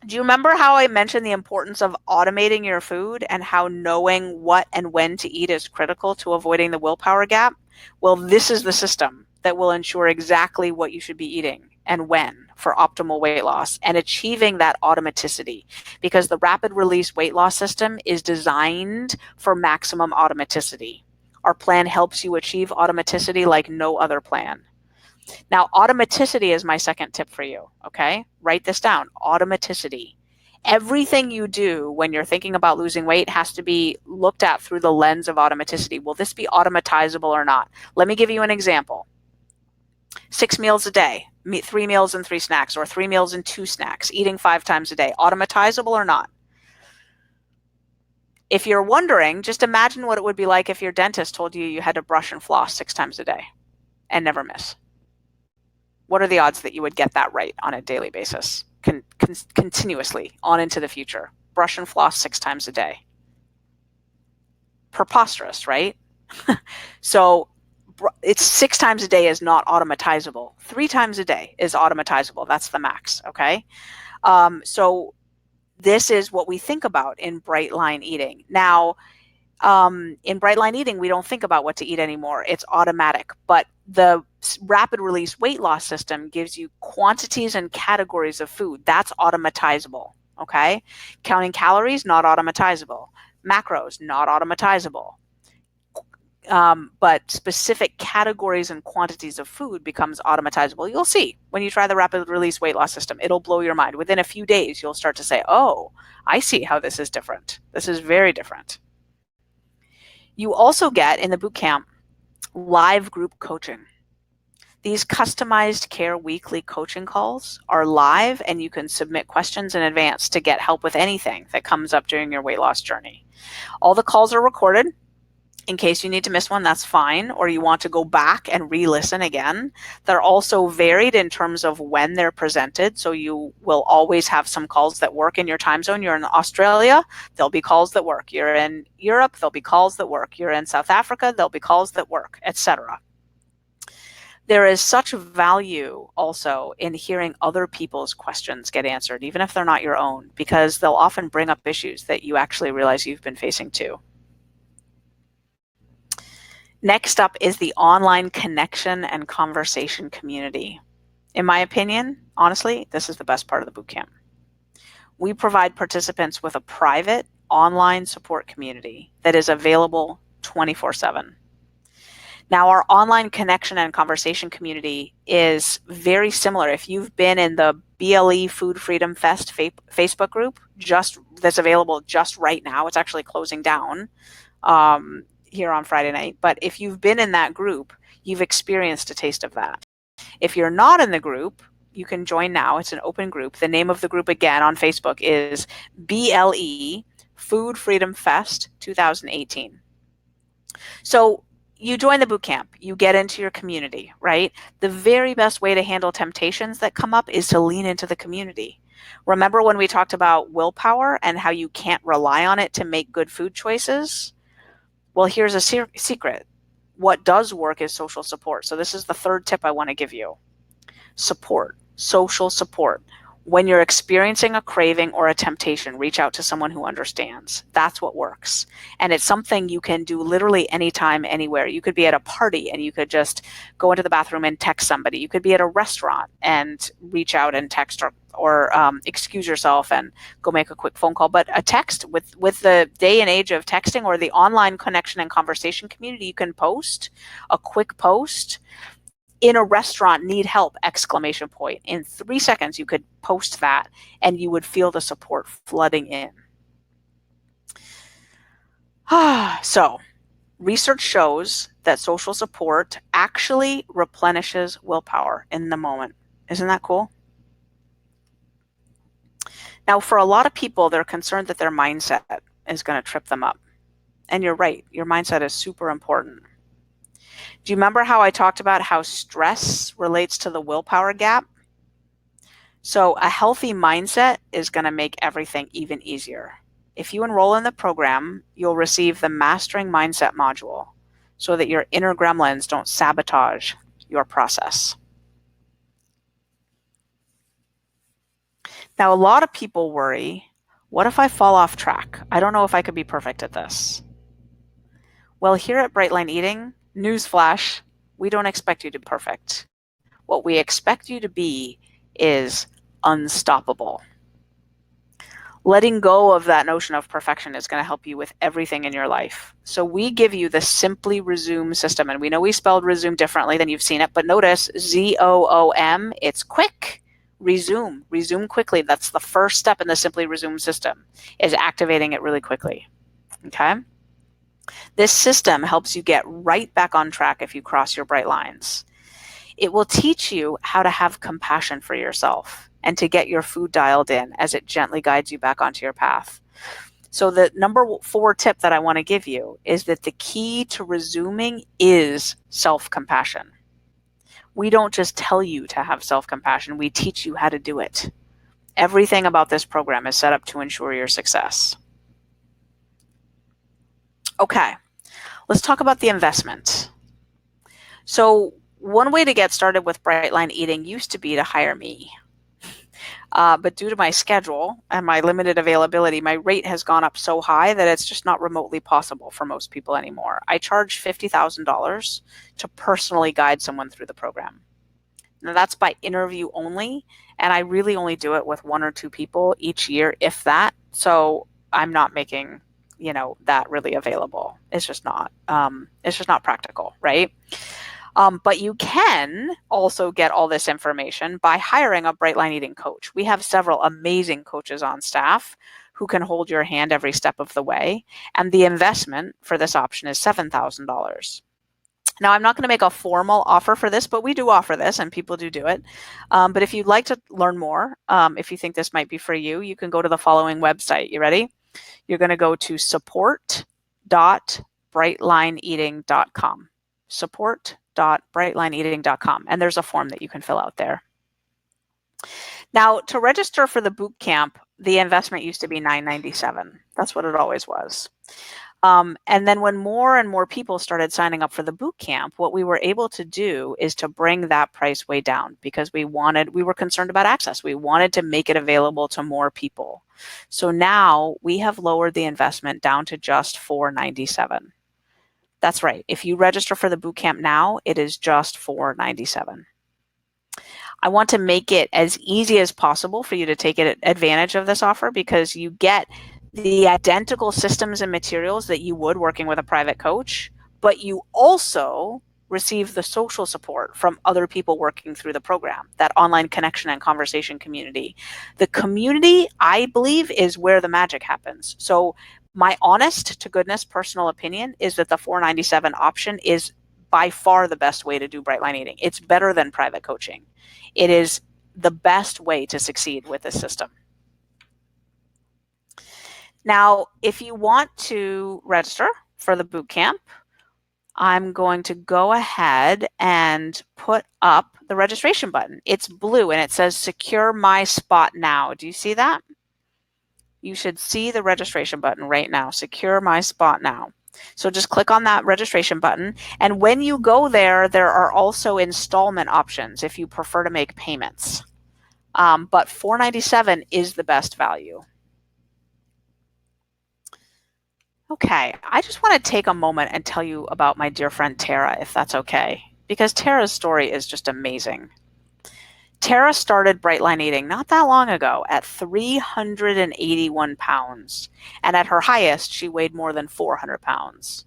Do you remember how I mentioned the importance of automating your food and how knowing what and when to eat is critical to avoiding the willpower gap? Well, this is the system that will ensure exactly what you should be eating and when for optimal weight loss and achieving that automaticity, because the rapid release weight loss system is designed for maximum automaticity. Our plan helps you achieve automaticity like no other plan. Now, automaticity is my second tip for you, okay? Write this down, automaticity. Everything you do when you're thinking about losing weight has to be looked at through the lens of automaticity. Will this be automatizable or not? Let me give you an example. 6 meals a day, 3 meals and 3 snacks, or 3 meals and 2 snacks, eating 5 times a day, automatizable or not? If you're wondering, just imagine what it would be like if your dentist told you you had to brush and floss 6 times a day and never miss. What are the odds that you would get that right on a daily basis, continuously on into the future? Brush and floss 6 times a day. Preposterous, right? So it's 6 times a day is not automatizable. 3 times a day is automatizable. That's the max, okay? So this is what we think about in bright line eating. Now, in bright line eating, we don't think about what to eat anymore. It's automatic. But the rapid release weight loss system gives you quantities and categories of food. That's automatizable, okay? Counting calories, not automatizable. Macros, not automatizable. but specific categories and quantities of food becomes automatizable. You'll see when you try the rapid release weight loss system, it'll blow your mind. Within a few days, you'll start to say, oh, I see how this is different. This is very different. You also get in the boot camp live group coaching. These customized care weekly coaching calls are live, and you can submit questions in advance to get help with anything that comes up during your weight loss journey. All the calls are recorded. In case you need to miss one, that's fine, or you want to go back and re-listen again. They're also varied in terms of when they're presented, so you will always have some calls that work in your time zone. You're in Australia, there'll be calls that work. You're in Europe, there'll be calls that work. You're in South Africa, there'll be calls that work, etc. There is such value also in hearing other people's questions get answered, even if they're not your own, because they'll often bring up issues that you actually realize you've been facing too. Next up is the online connection and conversation community. In my opinion, honestly, this is the best part of the bootcamp. We provide participants with a private online support community that is available 24/7. Now, our online connection and conversation community is very similar. If you've been in the BLE Food Freedom Fest Facebook group, that's available just right now, it's actually closing down here on Friday night. But if you've been in that group, you've experienced a taste of that. If you're not in the group, you can join now. It's an open group. The name of the group again on Facebook is BLE Food Freedom Fest 2018. So you join the boot camp, you get into your community, right? The very best way to handle temptations that come up is to lean into the community. Remember when we talked about willpower and how you can't rely on it to make good food choices? Well, here's a secret. What does work is social support. So this is the third tip I want to give you. Support, social support. When you're experiencing a craving or a temptation, reach out to someone who understands. That's what works. And it's something you can do literally anytime, anywhere. You could be at a party and you could just go into the bathroom and text somebody. You could be at a restaurant and reach out and text or excuse yourself and go make a quick phone call. But a text with the day and age of texting or the online connection and conversation community, you can post a quick post. In a restaurant, need help, exclamation point. In 3 seconds, you could post that and you would feel the support flooding in. So, research shows that social support actually replenishes willpower in the moment. Isn't that cool? Now, for a lot of people, they're concerned that their mindset is going to trip them up. And you're right, your mindset is super important. Do you remember how I talked about how stress relates to the willpower gap? So a healthy mindset is going to make everything even easier. If you enroll in the program, you'll receive the Mastering Mindset module so that your inner gremlins don't sabotage your process. Now, a lot of people worry, what if I fall off track? I don't know if I could be perfect at this. Well, here at Bright Line Eating, newsflash, we don't expect you to be perfect. What we expect you to be is unstoppable. Letting go of that notion of perfection is going to help you with everything in your life. So we give you the Simply Resume system, and we know we spelled resume differently than you've seen it, but notice ZOOM, it's quick. Resume quickly. That's the first step in the Simply Resume system, is activating it really quickly. Okay? This system helps you get right back on track if you cross your bright lines. It will teach you how to have compassion for yourself and to get your food dialed in as it gently guides you back onto your path. So the number 4 tip that I want to give you is that the key to resuming is self-compassion. We don't just tell you to have self-compassion, we teach you how to do it. Everything about this program is set up to ensure your success. Okay, let's talk about the investment. So one way to get started with Bright Line Eating used to be to hire me. But due to my schedule and my limited availability, my rate has gone up so high that it's just not remotely possible for most people anymore. I charge $50,000 to personally guide someone through the program. Now that's by interview only, and I really only do it with 1 or 2 people each year, if that. So I'm not making that really available. It's just not. It's just not practical, right? But you can also get all this information by hiring a Brightline Eating coach. We have several amazing coaches on staff who can hold your hand every step of the way. And the investment for this option is $7,000. Now, I'm not going to make a formal offer for this, but we do offer this and people do it. But if you'd like to learn more, if you think this might be for you, you can go to the following website. You ready? You're going to go to support.brightlineeating.com. Support.brightlineeating.com. And there's a form that you can fill out there. Now, to register for the boot camp, the investment used to be $997. That's what it always was. And then when more and more people started signing up for the boot camp, what we were able to do is to bring that price way down because we were concerned about access. We wanted to make it available to more people. So now we have lowered the investment down to just $497. That's right. If you register for the boot camp now, it is just $497. I want to make it as easy as possible for you to take advantage of this offer because you get the identical systems and materials that you would working with a private coach, but you also receive the social support from other people working through the program, that online connection and conversation community. The community, I believe, is where the magic happens. So my honest to goodness personal opinion is that the $497 option is by far the best way to do Brightline Eating. It's better than private coaching. It is the best way to succeed with this system. Now, if you want to register for the boot camp, I'm going to go ahead and put up the registration button. It's blue and it says secure my spot now. Do you see that? You should see the registration button right now, secure my spot now. So just click on that registration button. And when you go there, there are also installment options if you prefer to make payments. But $497 is the best value. Okay, I just want to take a moment and tell you about my dear friend Tara, if that's okay, because Tara's story is just amazing. Tara started Brightline Eating not that long ago at 381 pounds, and at her highest, she weighed more than 400 pounds.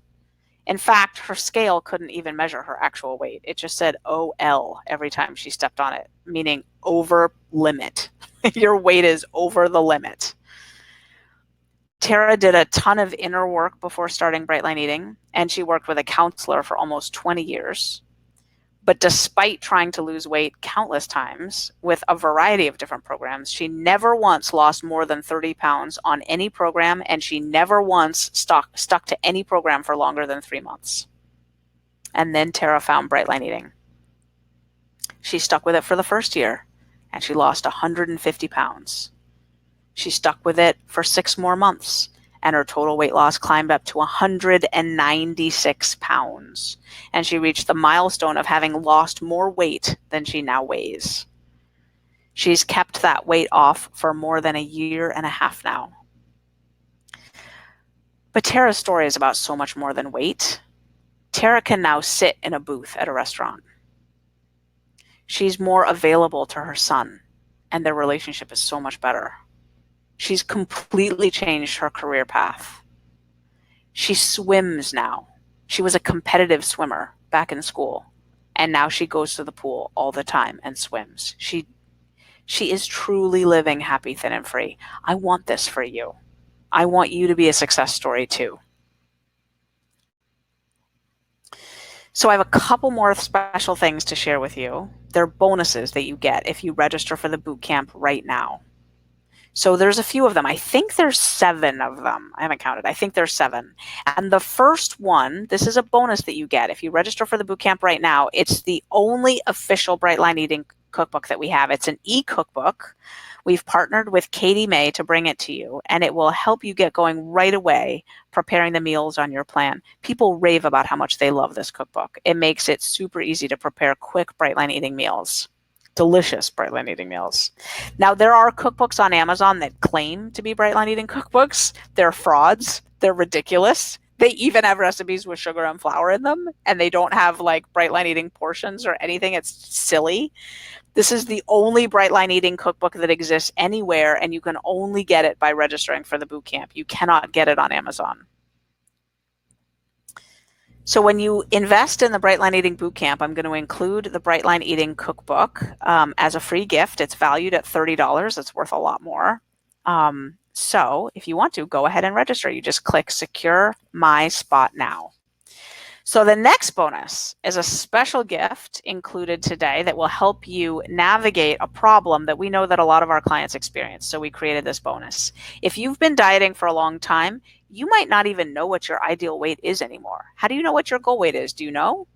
In fact, her scale couldn't even measure her actual weight. It just said OL every time she stepped on it, meaning over limit. Your weight is over the limit. Tara did a ton of inner work before starting Brightline Eating, and she worked with a counselor for almost 20 years. But despite trying to lose weight countless times with a variety of different programs, she never once lost more than 30 pounds on any program, and she never once stuck to any program for longer than 3 months. And then Tara found Brightline Eating. She stuck with it for the first year, and she lost 150 pounds. She stuck with it for 6 more months, and her total weight loss climbed up to 196 pounds. And she reached the milestone of having lost more weight than she now weighs. She's kept that weight off for more than a year and a half now. But Tara's story is about so much more than weight. Tara can now sit in a booth at a restaurant. She's more available to her son, and their relationship is so much better. She's completely changed her career path. She swims now. She was a competitive swimmer back in school, and now she goes to the pool all the time and swims. She is truly living happy, thin, and free. I want this for you. I want you to be a success story too. So I have a couple more special things to share with you. They're bonuses that you get if you register for the boot camp right now. So there's a few of them. I think there's 7 of them. I haven't counted. I think there's 7. And the first one, this is a bonus that you get if you register for the bootcamp right now. It's the only official Brightline Eating cookbook that we have. It's an e-cookbook. We've partnered with Katie May to bring it to you, and it will help you get going right away preparing the meals on your plan. People rave about how much they love this cookbook. It makes it super easy to prepare quick Brightline Eating meals. Delicious Brightline Eating meals. Now, there are cookbooks on Amazon that claim to be Brightline Eating cookbooks. They're frauds. They're ridiculous. They even have recipes with sugar and flour in them, and they don't have like bright line eating portions or anything. It's silly. This is the only bright line eating cookbook that exists anywhere, and you can only get it by registering for the boot camp. You cannot get it on Amazon. So when you invest in the Bright Line Eating Bootcamp, I'm going to include the Bright Line Eating Cookbook as a free gift. It's valued at $30. It's worth a lot more. So if you want to, go ahead and register. You just click Secure My Spot Now. So the next bonus is a special gift included today that will help you navigate a problem that we know that a lot of our clients experience. So we created this bonus. If you've been dieting for a long time, you might not even know what your ideal weight is anymore. How do you know what your goal weight is? Do you know?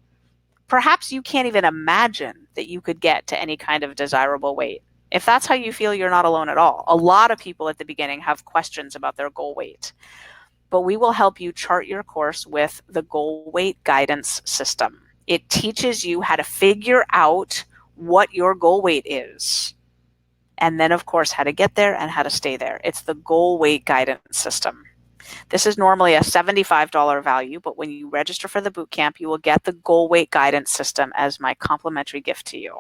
Perhaps you can't even imagine that you could get to any kind of desirable weight. If that's how you feel, you're not alone at all. A lot of people at the beginning have questions about their goal weight. But we will help you chart your course with the goal weight guidance system. It teaches you how to figure out what your goal weight is. And then, of course, how to get there and how to stay there. It's the goal weight guidance system. This is normally a $75 value, but when you register for the bootcamp, you will get the goal weight guidance system as my complimentary gift to you.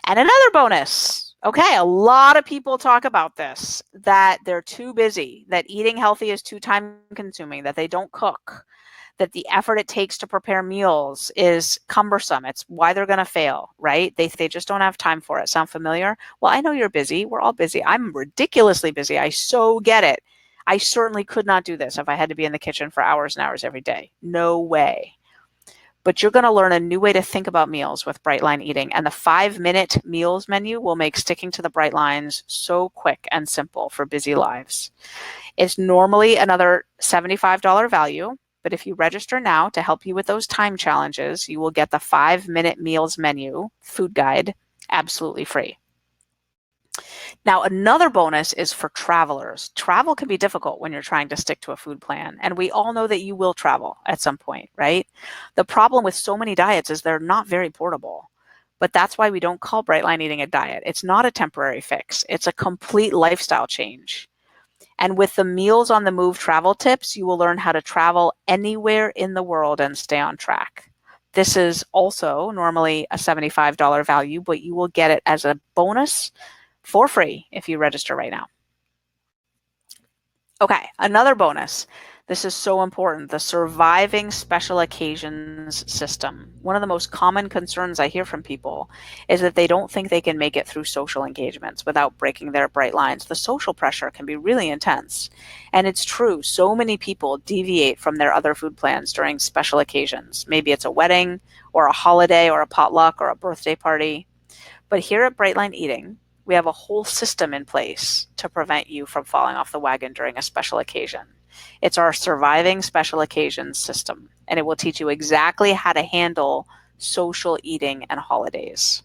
And another bonus. Okay, a lot of people talk about this, that they're too busy, that eating healthy is too time consuming, that they don't cook, that the effort it takes to prepare meals is cumbersome. It's why they're going to fail, right? They just don't have time for it. Sound familiar? Well, I know you're busy. We're all busy. I'm ridiculously busy. I so get it. I certainly could not do this if I had to be in the kitchen for hours and hours every day. No way. But you're going to learn a new way to think about meals with Bright Line Eating. And the 5-minute meals menu will make sticking to the bright lines so quick and simple for busy lives. It's normally another $75 value, but if you register now to help you with those time challenges, you will get the 5-minute meals menu food guide absolutely free. Now, another bonus is for travelers. Travel can be difficult when you're trying to stick to a food plan, and we all know that you will travel at some point, right? The problem with so many diets is they're not very portable, but that's why we don't call Bright Line Eating a diet. It's not a temporary fix. It's a complete lifestyle change. And with the Meals on the Move travel tips, you will learn how to travel anywhere in the world and stay on track. This is also normally a $75 value, but you will get it as a bonus for free if you register right now. Okay, another bonus. This is so important. The Surviving Special Occasions system. One of the most common concerns I hear from people is that they don't think they can make it through social engagements without breaking their bright lines. The social pressure can be really intense. And it's true, so many people deviate from their other food plans during special occasions. Maybe it's a wedding or a holiday or a potluck or a birthday party. But here at Bright Line Eating, we have a whole system in place to prevent you from falling off the wagon during a special occasion. It's our Surviving Special Occasions system, and it will teach you exactly how to handle social eating and holidays.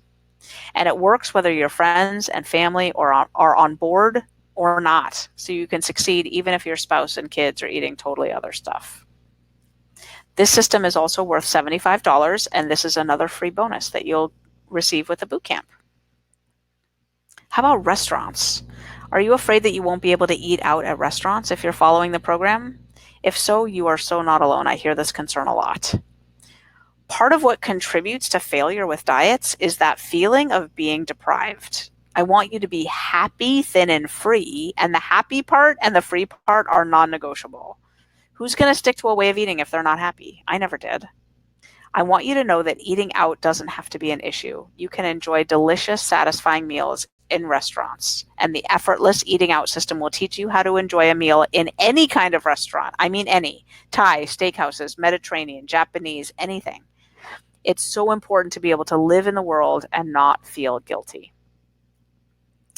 And it works whether your friends and family are on board or not, so you can succeed even if your spouse and kids are eating totally other stuff. This system is also worth $75, and this is another free bonus that you'll receive with the bootcamp. How about restaurants? Are you afraid that you won't be able to eat out at restaurants if you're following the program? If so, you are so not alone. I hear this concern a lot. Part of what contributes to failure with diets is that feeling of being deprived. I want you to be happy, thin, and free, and the happy part and the free part are non-negotiable. Who's going to stick to a way of eating if they're not happy? I never did. I want you to know that eating out doesn't have to be an issue. You can enjoy delicious, satisfying meals in restaurants, and the effortless eating out system will teach you how to enjoy a meal in any kind of restaurant. I mean any. Thai, steakhouses, Mediterranean, Japanese, anything. It's so important to be able to live in the world and not feel guilty.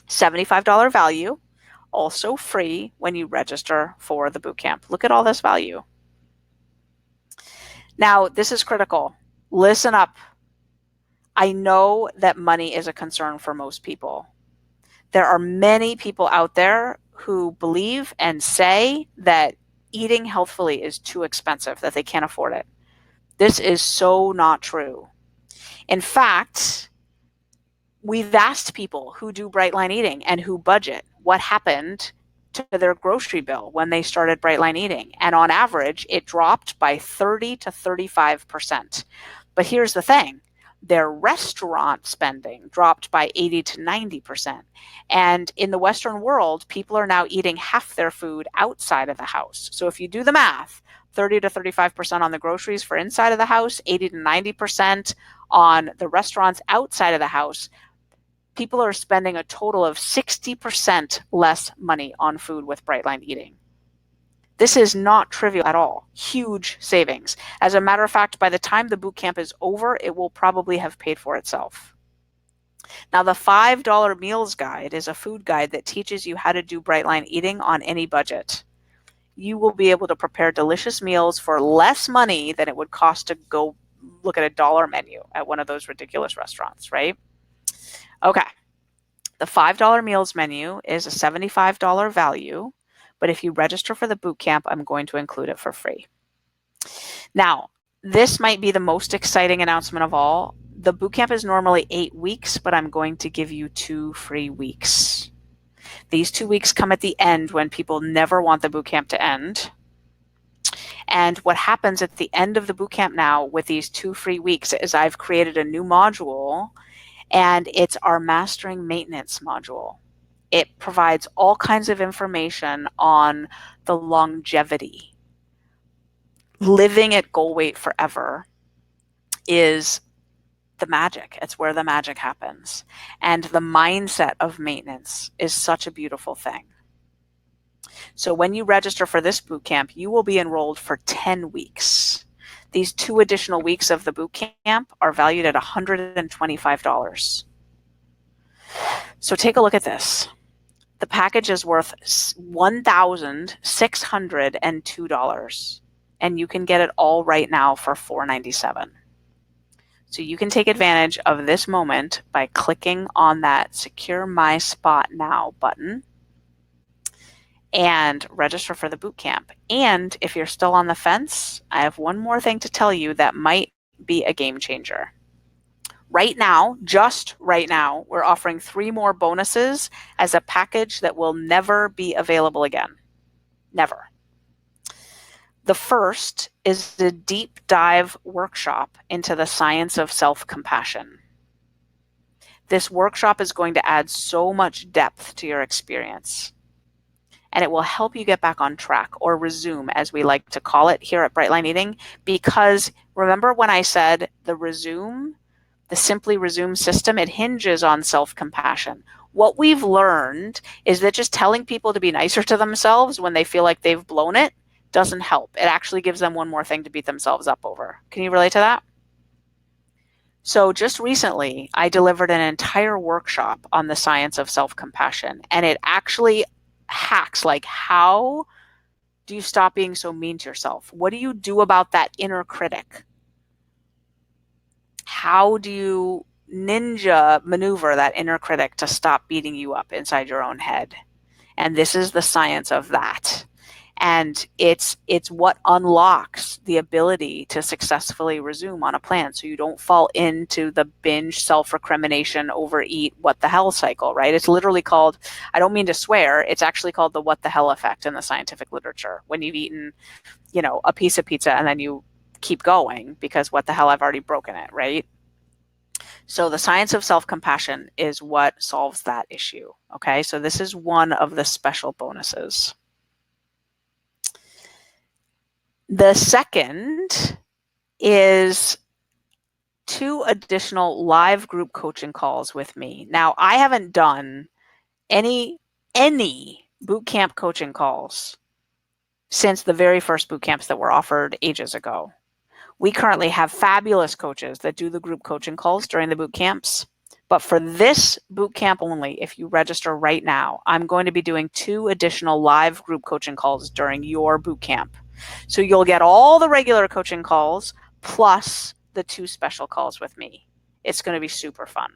$75 value, also free when you register for the bootcamp. Look at all this value. Now, this is critical. Listen up. I know that money is a concern for most people. There are many people out there who believe and say that eating healthfully is too expensive, that they can't afford it. This is so not true. In fact, we've asked people who do bright line eating and who budget what happened to their grocery bill when they started Brightline Eating. And on average, it dropped by 30 to 35%. But here's the thing. Their restaurant spending dropped by 80 to 90%. And in the Western world, people are now eating half their food outside of the house. So if you do the math, 30 to 35% on the groceries for inside of the house, 80 to 90% on the restaurants outside of the house, people are spending a total of 60% less money on food with Brightline Eating. This is not trivial at all. Huge savings. As a matter of fact, by the time the boot camp is over, it will probably have paid for itself. Now, the $5 meals guide is a food guide that teaches you how to do Brightline Eating on any budget. You will be able to prepare delicious meals for less money than it would cost to go look at a dollar menu at one of those ridiculous restaurants, right? Okay. The $5 meals menu is a $75 value, but if you register for the boot camp, I'm going to include it for free. Now, this might be the most exciting announcement of all. The boot camp is normally 8 weeks, but I'm going to give you 2 free weeks. These 2 weeks come at the end when people never want the boot camp to end. And what happens at the end of the boot camp now with these 2 free weeks is I've created a new module, and it's our Mastering Maintenance module. It provides all kinds of information on the longevity. Living at goal weight forever is the magic. It's where the magic happens. And the mindset of maintenance is such a beautiful thing. So when you register for this boot camp, you will be enrolled for 10 weeks. These 2 additional weeks of the boot camp are valued at $125. So take a look at this. The package is worth $1,602, and you can get it all right now for $497. So you can take advantage of this moment by clicking on that Secure My Spot Now button and register for the boot camp. And if you're still on the fence, I have one more thing to tell you that might be a game changer. Right now, just right now, we're offering 3 more bonuses as a package that will never be available again. Never. The first is the deep dive workshop into the science of self-compassion. This workshop is going to add so much depth to your experience, and it will help you get back on track, or resume, as we like to call it here at Brightline Eating, because remember when I said the Simply Resume system, it hinges on self-compassion. What we've learned is that just telling people to be nicer to themselves when they feel like they've blown it doesn't help. It actually gives them one more thing to beat themselves up over. Can you relate to that? So just recently, I delivered an entire workshop on the science of self-compassion, and it actually hacks, like, how do you stop being so mean to yourself? What do you do about that inner critic? How do you ninja maneuver that inner critic to stop beating you up inside your own head? And this is the science of that. And it's what unlocks the ability to successfully resume on a plan, so you don't fall into the binge, self-recrimination, overeat, what the hell cycle, right? It's literally called, I don't mean to swear, it's actually called the what the hell effect in the scientific literature. When you've eaten, a piece of pizza and then you keep going because what the hell, I've already broken it, right? So the science of self-compassion is what solves that issue, okay? So this is one of the special bonuses. The second is 2 additional live group coaching calls with me. Now, I haven't done any boot camp coaching calls since the very first boot camps that were offered ages ago. We currently have fabulous coaches that do the group coaching calls during the boot camps. But for this boot camp only, if you register right now, I'm going to be doing 2 additional live group coaching calls during your boot camp. So you'll get all the regular coaching calls plus the 2 special calls with me. It's going to be super fun.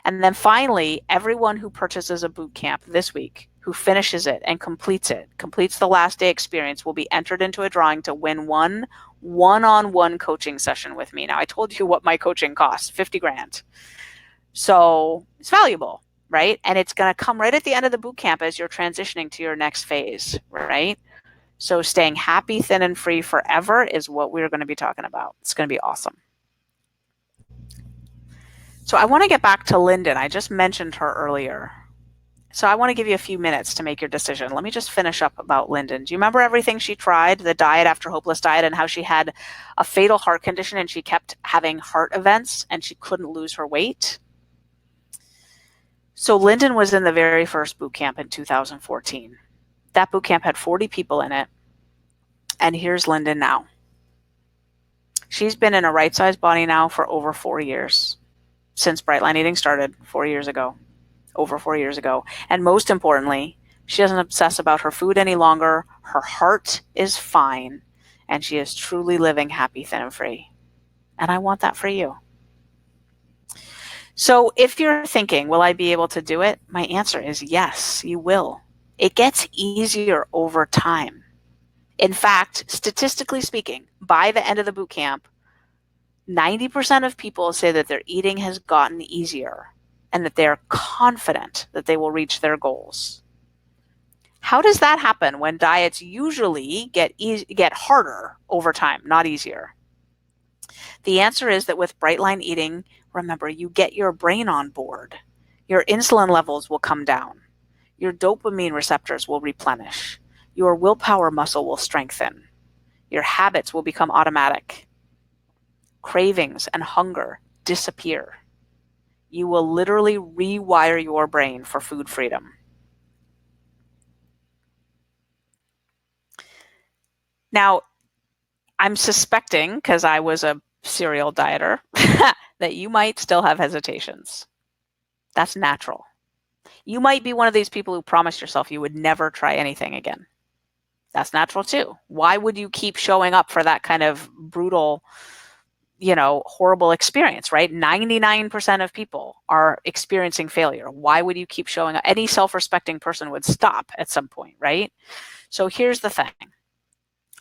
And then finally, everyone who purchases a boot camp this week, who finishes it and completes the last day experience, will be entered into a drawing to win one one-on-one coaching session with me. Now, I told you what my coaching costs, $50,000. So it's valuable, right? And it's going to come right at the end of the boot camp as you're transitioning to your next phase, right? So staying happy, thin, and free forever is what we're going to be talking about. It's going to be awesome. So I want to get back to Lyndon. I just mentioned her earlier. So I want to give you a few minutes to make your decision. Let me just finish up about Lyndon. Do you remember everything she tried, the diet after hopeless diet, and how she had a fatal heart condition and she kept having heart events and she couldn't lose her weight? So Lyndon was in the very first boot camp in 2014. That boot camp had 40 people in it. And here's Lyndon now. She's been in a right-sized body now for over 4 years, since Bright Line Eating started 4 years ago. Over 4 years ago. And most importantly, she doesn't obsess about her food any longer. Her heart is fine, and she is truly living happy, thin, and free. And I want that for you. So if you're thinking, will I be able to do it? My answer is yes, you will. It gets easier over time. In fact, statistically speaking, by the end of the boot camp, 90% of people say that their eating has gotten easier and that they're confident that they will reach their goals. How does that happen when diets usually get harder over time, not easier? The answer is that with Bright Line Eating, remember, you get your brain on board. Your insulin levels will come down. Your dopamine receptors will replenish. Your willpower muscle will strengthen. Your habits will become automatic. Cravings and hunger disappear. You will literally rewire your brain for food freedom. Now, I'm suspecting, because I was a serial dieter, that you might still have hesitations. That's natural. You might be one of these people who promised yourself you would never try anything again. That's natural too. Why would you keep showing up for that kind of brutal, horrible experience, right? 99% of people are experiencing failure. Why would you keep showing up? Any self-respecting person would stop at some point, right? So here's the thing.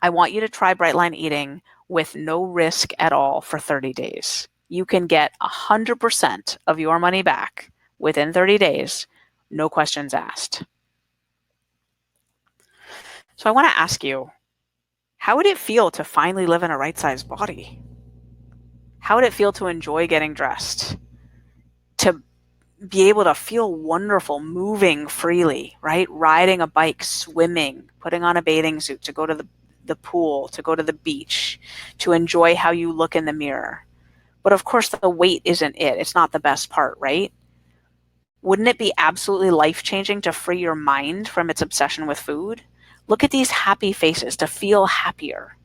I want you to try Bright Line Eating with no risk at all for 30 days. You can get 100% of your money back within 30 days, no questions asked. So I want to ask you, how would it feel to finally live in a right-sized body? How would it feel to enjoy getting dressed? To be able to feel wonderful, moving freely, right? Riding a bike, swimming, putting on a bathing suit to go to the pool, to go to the beach, to enjoy how you look in the mirror. But of course, the weight isn't it. It's not the best part, right? Wouldn't it be absolutely life-changing to free your mind from its obsession with food? Look at these happy faces, to feel happier,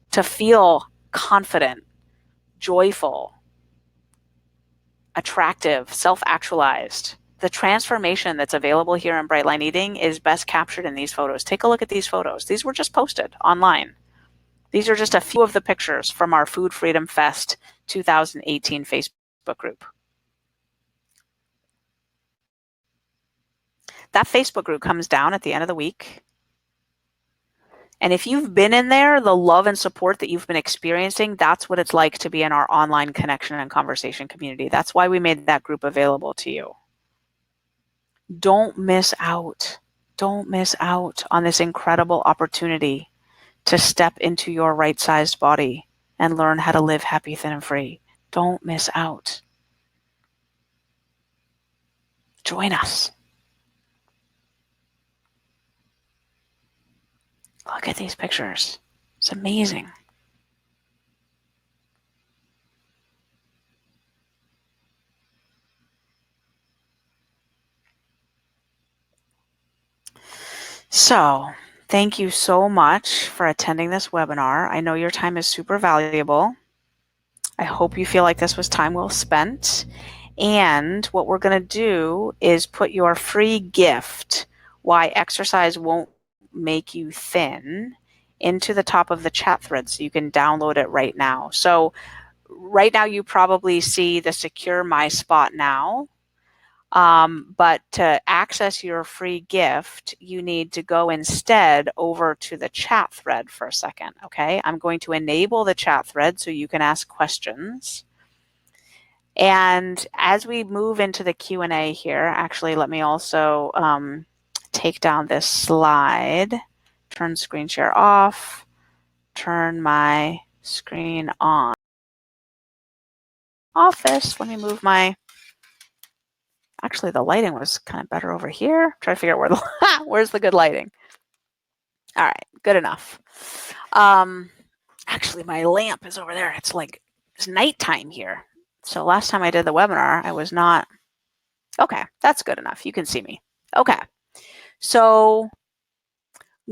to feel confident, joyful, attractive, self-actualized. The transformation that's available here in Bright Line Eating is best captured in these photos. Take a look at these photos. These were just posted online. These are just a few of the pictures from our Food Freedom Fest 2018 Facebook group. That Facebook group comes down at the end of the week. And if you've been in there, the love and support that you've been experiencing, that's what it's like to be in our online connection and conversation community. That's why we made that group available to you. Don't miss out. Don't miss out on this incredible opportunity to step into your right-sized body and learn how to live happy, thin, and free. Don't miss out. Join us. Look at these pictures. It's amazing. So, thank you so much for attending this webinar. I know your time is super valuable. I hope you feel like this was time well spent. And what we're going to do is put your free gift, Why Exercise Won't Make You Thin, into the top of the chat thread so you can download it right now. So right now you probably see the Secure My Spot Now. But to access your free gift, you need to go instead over to the chat thread for a second, okay? I'm going to enable the chat thread so you can ask questions. And as we move into the Q&A here, actually, let me also take down this slide, turn screen share off, turn my screen on. Office, let me move my, actually the lighting was kind of better over here. Try to figure out where the, where's the good lighting. All right, good enough. Actually, my lamp is over there. It's like, it's nighttime here. So last time I did the webinar, I was not, okay, that's good enough. You can see me. Okay, so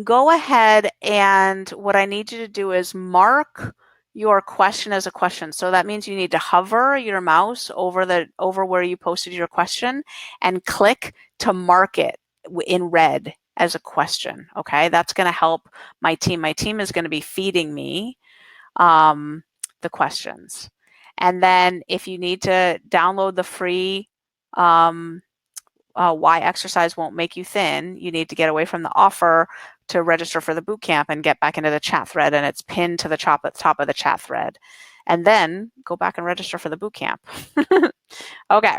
go ahead, and what I need you to do is mark your question as a question. So that means you need to hover your mouse over where you posted your question and click to mark it in red as a question. Okay, that's going to help my team. My team is going to be feeding me the questions. And then if you need to download the free Why Exercise Won't Make You Thin, you need to get away from the offer to register for the boot camp and get back into the chat thread, and it's pinned to the top of the chat thread. And then go back and register for the boot camp. Okay.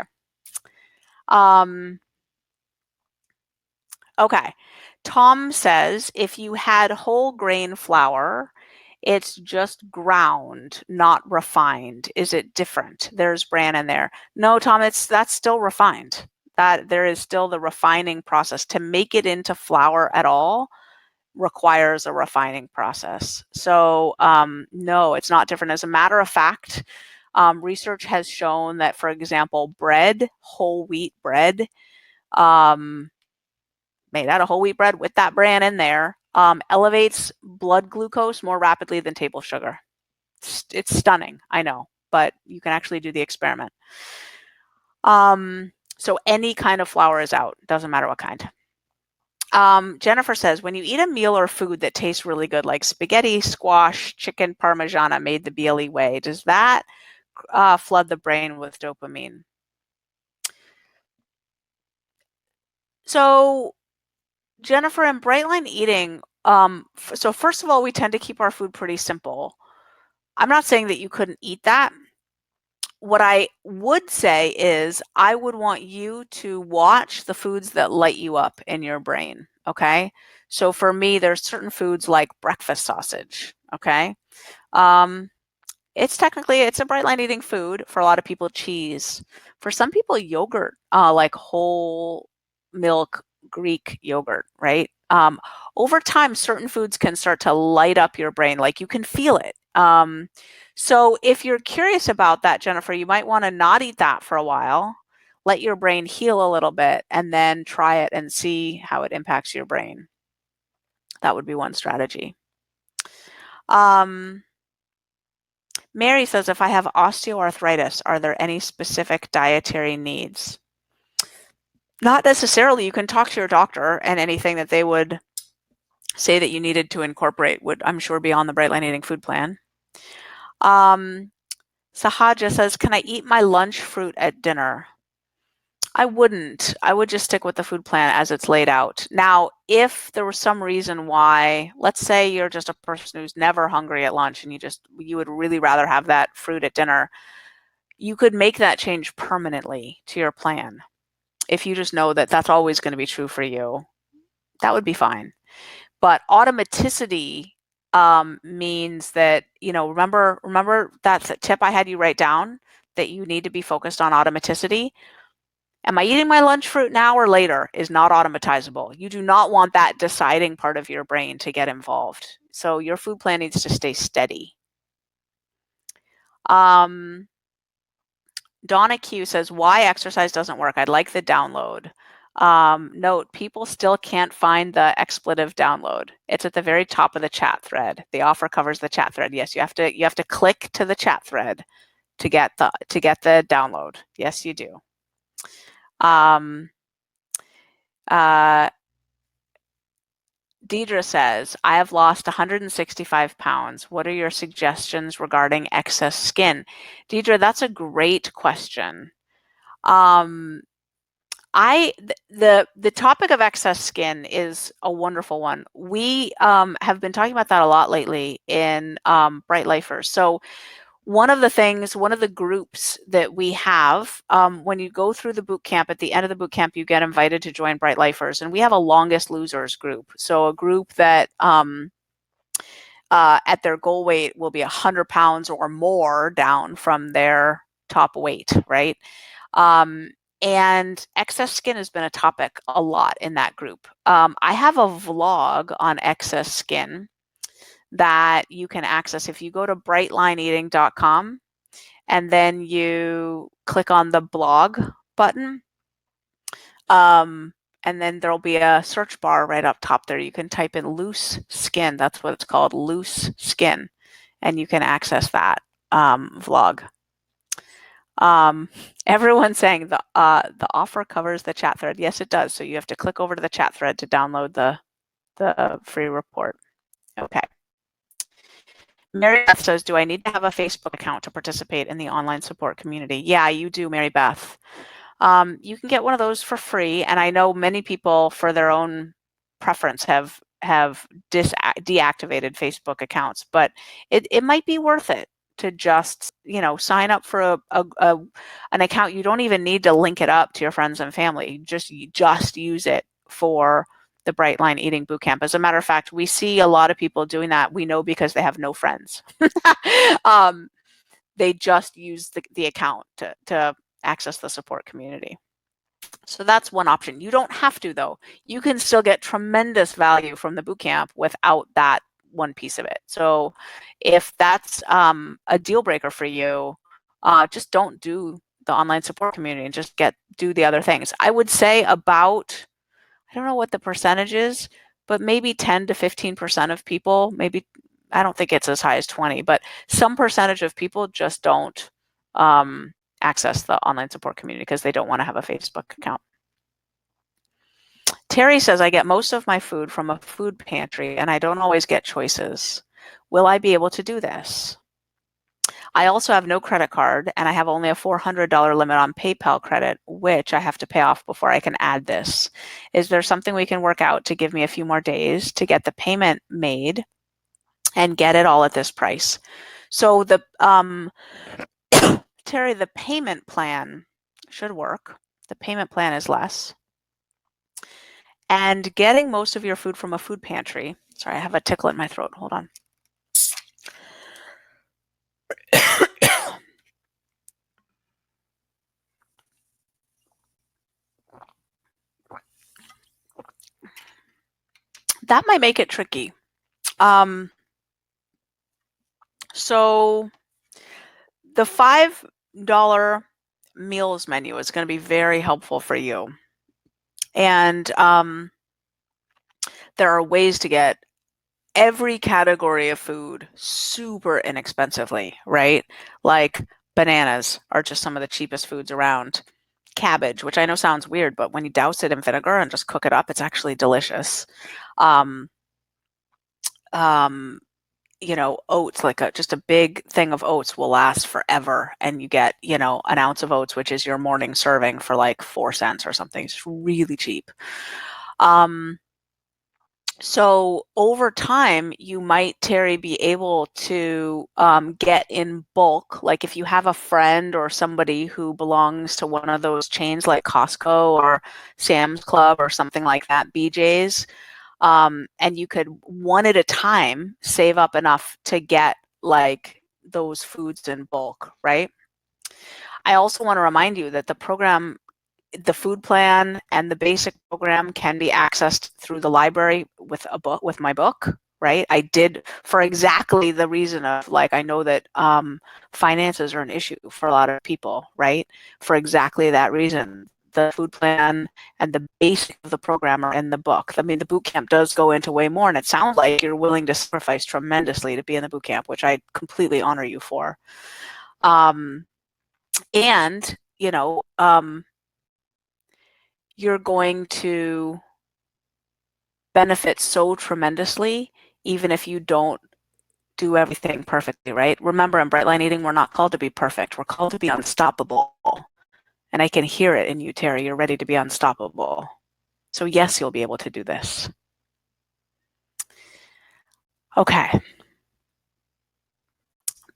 Okay. Tom says, if you had whole grain flour, it's just ground, not refined. Is it different? There's bran in there. No, Tom, that's still refined. That there is still the refining process. To make it into flour at all requires a refining process. So no, it's not different. As a matter of fact, research has shown that, for example, bread, whole wheat bread, made out of whole wheat bread with that bran in there, elevates blood glucose more rapidly than table sugar. It's stunning, I know, but you can actually do the experiment. So any kind of flour is out, doesn't matter what kind. Jennifer says, when you eat a meal or food that tastes really good, like spaghetti, squash, chicken parmigiana made the BLE way, does that flood the brain with dopamine? So Jennifer, in bright line eating, so first of all, we tend to keep our food pretty simple. I'm not saying that you couldn't eat that. What I would say is I would want you to watch the foods that light you up in your brain, okay? So for me, there's certain foods like breakfast sausage, okay? It's a bright line eating food. For a lot of people, cheese. For some people, yogurt, like whole milk Greek yogurt, right? Over time, certain foods can start to light up your brain, like you can feel it. So if you're curious about that, Jennifer, you might want to not eat that for a while, let your brain heal a little bit, and then try it and see how it impacts your brain. That would be one strategy. Mary says, if I have osteoarthritis, are there any specific dietary needs? Not necessarily. You can talk to your doctor, and anything that they would say that you needed to incorporate would, I'm sure, be on the Bright Line Eating Food Plan. Sahaja says, can I eat my lunch fruit at dinner? I wouldn't. I would just stick with the food plan as it's laid out. Now, if there was some reason why, let's say you're just a person who's never hungry at lunch and you would really rather have that fruit at dinner, you could make that change permanently to your plan. If you just know that that's always going to be true for you, that would be fine. But automaticity means that, remember that tip I had you write down, that you need to be focused on automaticity? Am I eating my lunch fruit now or later is not automatizable. You do not want that deciding part of your brain to get involved. So your food plan needs to stay steady. Donna Q says, why exercise doesn't work? I'd like the download. Note, people still can't find the expletive download. It's at the very top of the chat thread. The offer covers the chat thread. Yes, you have to click to the chat thread to get the download. Yes, you do. Deidre says, I have lost 165 pounds. What are your suggestions regarding excess skin? Deidre, that's a great question. The topic of excess skin is a wonderful one. We have been talking about that a lot lately in Bright Lifers. So one of the groups that we have, when you go through the boot camp, at the end of the boot camp, you get invited to join Bright Lifers, and we have a longest losers group. So a group that at their goal weight will be 100 pounds or more down from their top weight, right? And excess skin has been a topic a lot in that group. I have a vlog on excess skin that you can access if you go to brightlineeating.com and then you click on the blog button. And then there'll be a search bar right up top there. You can type in loose skin. That's what it's called, loose skin. And you can access that vlog. Everyone's saying the offer covers the chat thread. Yes, it does. So you have to click over to the chat thread to download the free report. Okay. Mary Beth says, do I need to have a Facebook account to participate in the online support community? Yeah, you do, Mary Beth. You can get one of those for free, and I know many people, for their own preference, have deactivated Facebook accounts, but it might be worth it to just sign up for an account. You don't even need to link it up to your friends and family. You just use it for the Bright Line Eating Bootcamp. As a matter of fact, we see a lot of people doing that. We know because they have no friends. They just use the account to access the support community. So that's one option. You don't have to, though. You can still get tremendous value from the bootcamp without that one piece of it. So if that's a deal breaker for you, just don't do the online support community and just do the other things. I would say about, I don't know what the percentage is, but maybe 10 to 15% of people, maybe, I don't think it's as high as 20, but some percentage of people just don't access the online support community because they don't want to have a Facebook account. Terry says, I get most of my food from a food pantry and I don't always get choices. Will I be able to do this? I also have no credit card and I have only a $400 limit on PayPal credit, which I have to pay off before I can add this. Is there something we can work out to give me a few more days to get the payment made and get it all at this price? So the Terry, the payment plan should work. The payment plan is less. And getting most of your food from a food pantry. Sorry, I have a tickle in my throat. Hold on. That might make it tricky. So the $5 meals menu is going to be very helpful for you. And there are ways to get every category of food super inexpensively, right? Like bananas are just some of the cheapest foods around. Cabbage, which I know sounds weird, but when you douse it in vinegar and just cook it up, it's actually delicious. Oats, like just a big thing of oats will last forever. And you get, an ounce of oats, which is your morning serving for like 4 cents or something. It's really cheap. So over time, you might, Terry, be able to get in bulk. Like if you have a friend or somebody who belongs to one of those chains like Costco or Sam's Club or something like that, BJ's, and you could one at a time save up enough to get like those foods in bulk, right? I also want to remind you that the program, the food plan and the basic program can be accessed through the library with my book, right? I did for exactly the reason of like, I know that finances are an issue for a lot of people, right? For exactly that reason, the food plan and the basic of the program are in the book. I mean, the boot camp does go into way more, and it sounds like you're willing to sacrifice tremendously to be in the boot camp, which I completely honor you for. And, you're going to benefit so tremendously, even if you don't do everything perfectly, right? Remember, in Bright Line Eating, we're not called to be perfect. We're called to be unstoppable. And I can hear it in you, Terry. You're ready to be unstoppable. So yes, you'll be able to do this. Okay.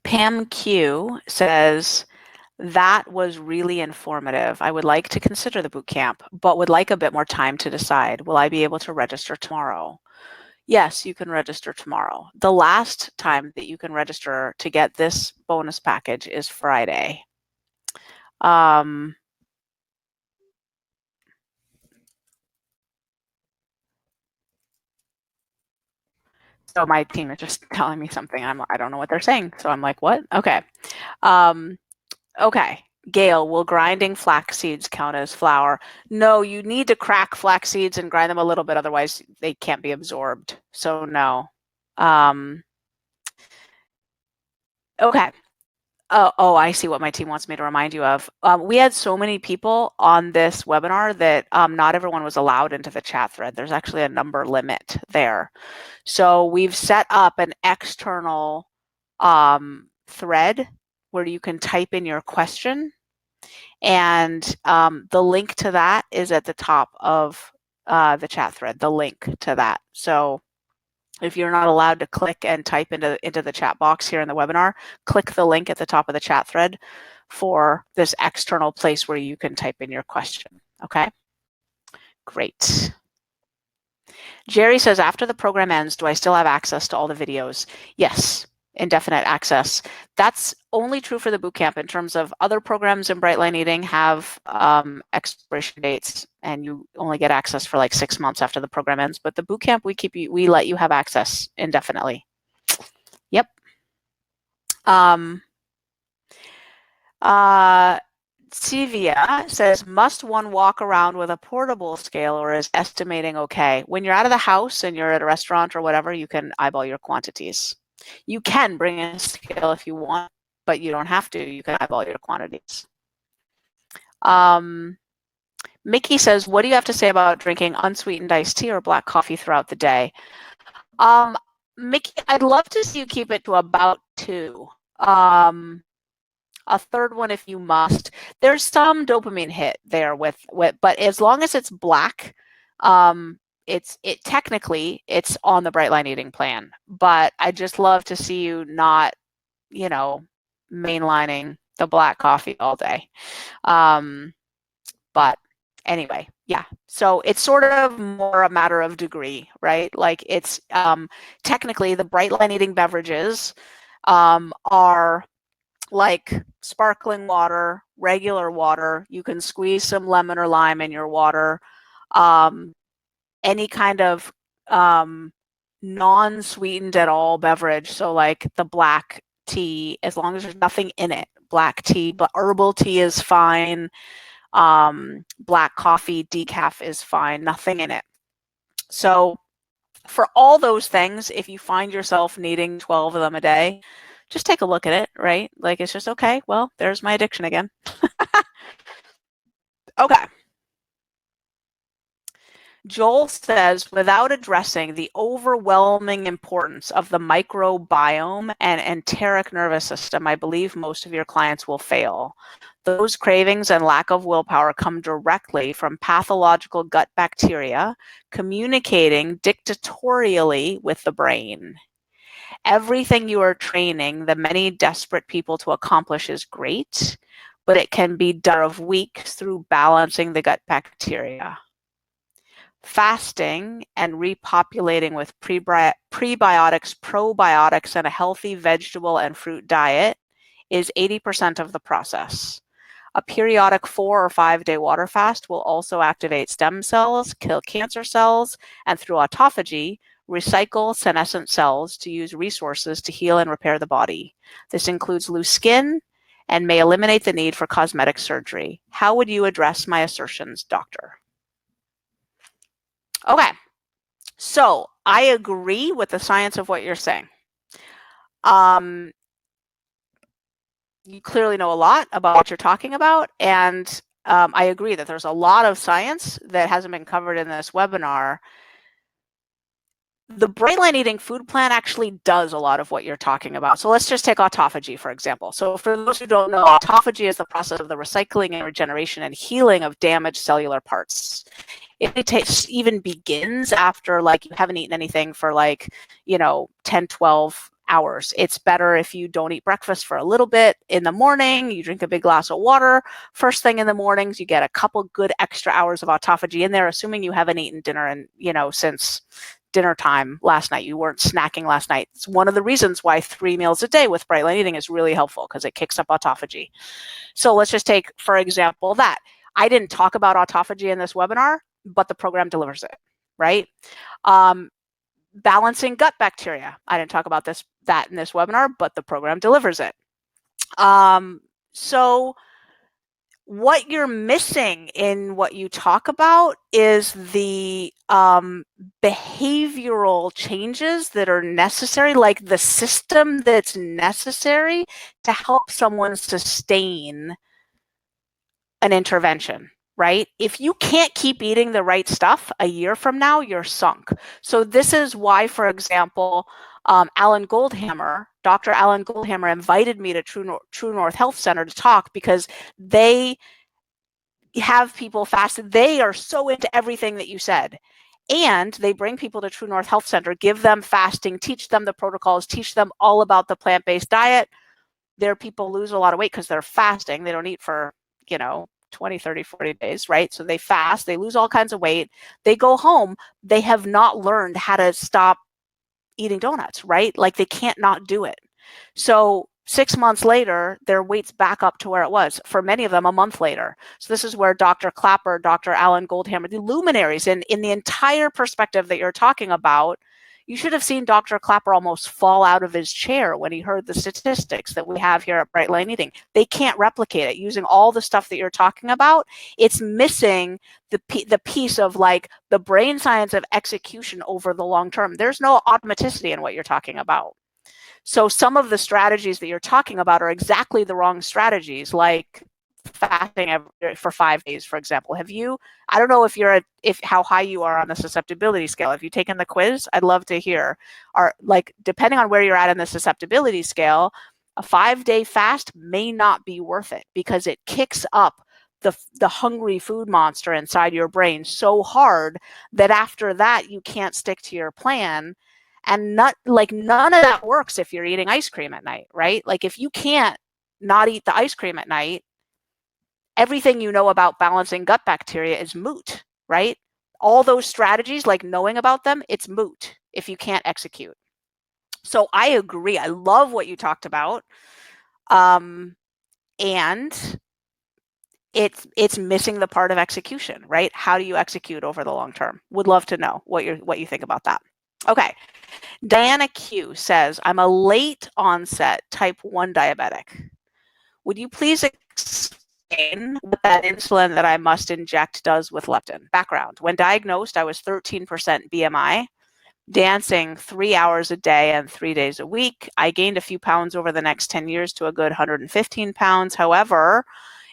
Pam Q says, that was really informative. I would like to consider the boot camp, but would like a bit more time to decide. Will I be able to register tomorrow? Yes, you can register tomorrow. The last time that you can register to get this bonus package is Friday. So my team is just telling me something. I don't know what they're saying. So I'm like, what? Okay. Okay. Gail, will grinding flax seeds count as flour? No, you need to crack flax seeds and grind them a little bit. Otherwise, they can't be absorbed. So no. Okay. Oh, I see what my team wants me to remind you of. We had so many people on this webinar that not everyone was allowed into the chat thread. There's actually a number limit there. So we've set up an external thread where you can type in your question. And the link to that is at the top of the chat thread, the link to that. So if you're not allowed to click and type into the chat box here in the webinar, click the link at the top of the chat thread for this external place where you can type in your question. Okay, great. Jerry says, after the program ends, do I still have access to all the videos? Yes, indefinite access. That's only true for the bootcamp. In terms of other programs in Bright Line Eating have expiration dates, and you only get access for like 6 months after the program ends. But the bootcamp, we let you have access indefinitely. Yep. Sivia says, must one walk around with a portable scale, or is estimating okay? When you're out of the house and you're at a restaurant or whatever, you can eyeball your quantities. You can bring a scale if you want, but you don't have to. You can eyeball your quantities. Mickey says, what do you have to say about drinking unsweetened iced tea or black coffee throughout the day? Mickey, I'd love to see you keep it to about 2. A third one if you must. There's some dopamine hit there with but as long as it's black, technically it's on the Bright Line Eating plan. But I just love to see you not, mainlining the black coffee all day. But anyway, yeah. So it's sort of more a matter of degree, right? Like it's technically the Bright Line Eating beverages are like sparkling water, regular water. You can squeeze some lemon or lime in your water. Any kind of non-sweetened at all beverage. So like the black tea, as long as there's nothing in it, black tea, but herbal tea is fine. Black coffee, decaf is fine, nothing in it. So for all those things, if you find yourself needing 12 of them a day, just take a look at it, right? Like it's just, okay, well, there's my addiction again. Okay. Joel says, without addressing the overwhelming importance of the microbiome and enteric nervous system, I believe most of your clients will fail. Those cravings and lack of willpower come directly from pathological gut bacteria communicating dictatorially with the brain. Everything you are training the many desperate people to accomplish is great, but it can be done of weeks through balancing the gut bacteria. Fasting and repopulating with prebiotics, probiotics, and a healthy vegetable and fruit diet is 80% of the process. A periodic 4 or 5 day water fast will also activate stem cells, kill cancer cells, and through autophagy, recycle senescent cells to use resources to heal and repair the body. This includes loose skin and may eliminate the need for cosmetic surgery. How would you address my assertions, doctor? Okay, so I agree with the science of what you're saying. You clearly know a lot about what you're talking about, and I agree that there's a lot of science that hasn't been covered in this webinar. The Bright Line Eating food plan actually does a lot of what you're talking about. So let's just take autophagy, for example. So for those who don't know, autophagy is the process of the recycling and regeneration and healing of damaged cellular parts. It even begins after like you haven't eaten anything for like, 10, 12 hours. It's better if you don't eat breakfast for a little bit in the morning, you drink a big glass of water. First thing in the mornings, you get a couple good extra hours of autophagy in there, assuming you haven't eaten dinner and, since dinner time last night. You weren't snacking last night. It's one of the reasons why 3 meals a day with bright line eating is really helpful, because it kicks up autophagy. So let's just take, for example, that. I didn't talk about autophagy in this webinar, but the program delivers it, right? Balancing gut bacteria. I didn't talk about that in this webinar, but the program delivers it. So what you're missing in what you talk about is the behavioral changes that are necessary, like the system that's necessary to help someone sustain an intervention, right? If you can't keep eating the right stuff a year from now, you're sunk. So this is why, for example, Dr. Alan Goldhammer invited me to True North Health Center to talk, because they have people fast. They are so into everything that you said. And they bring people to True North Health Center, give them fasting, teach them the protocols, teach them all about the plant-based diet. Their people lose a lot of weight because they're fasting. They don't eat for, 20, 30, 40 days, right? So they fast, they lose all kinds of weight. They go home, they have not learned how to stop eating donuts, right? Like, they can't not do it. So 6 months later, their weight's back up to where it was. For many of them, a month later. So this is where Dr. Clapper, Dr. Alan Goldhammer, the luminaries in the entire perspective that you're talking about. You should have seen Dr. Clapper almost fall out of his chair when he heard the statistics that we have here at Bright Line Eating. They can't replicate it using all the stuff that you're talking about. It's missing the piece of, like, the brain science of execution over the long term. There's no automaticity in what you're talking about. So some of the strategies that you're talking about are exactly the wrong strategies, like fasting for 5 days, for example. I don't know if how high you are on the susceptibility scale. Have you taken the quiz? I'd love to hear. Depending on where you're at in the susceptibility scale, a 5-day fast may not be worth it, because it kicks up the hungry food monster inside your brain so hard that after that you can't stick to your plan. And none of that works if you're eating ice cream at night, right? Like, if you can't not eat the ice cream at night, everything you know about balancing gut bacteria is moot, right? All those strategies, like knowing about them, it's moot if you can't execute. So I agree. I love what you talked about. And it's missing the part of execution, right? How do you execute over the long term? Would love to know what you think about that. Okay. Diana Q says, I'm a late onset type 1 diabetic. Would you please explain what that insulin that I must inject does with leptin? Background. When diagnosed, I was 13% BMI, dancing 3 hours a day and 3 days a week. I gained a few pounds over the next 10 years to a good 115 pounds. However,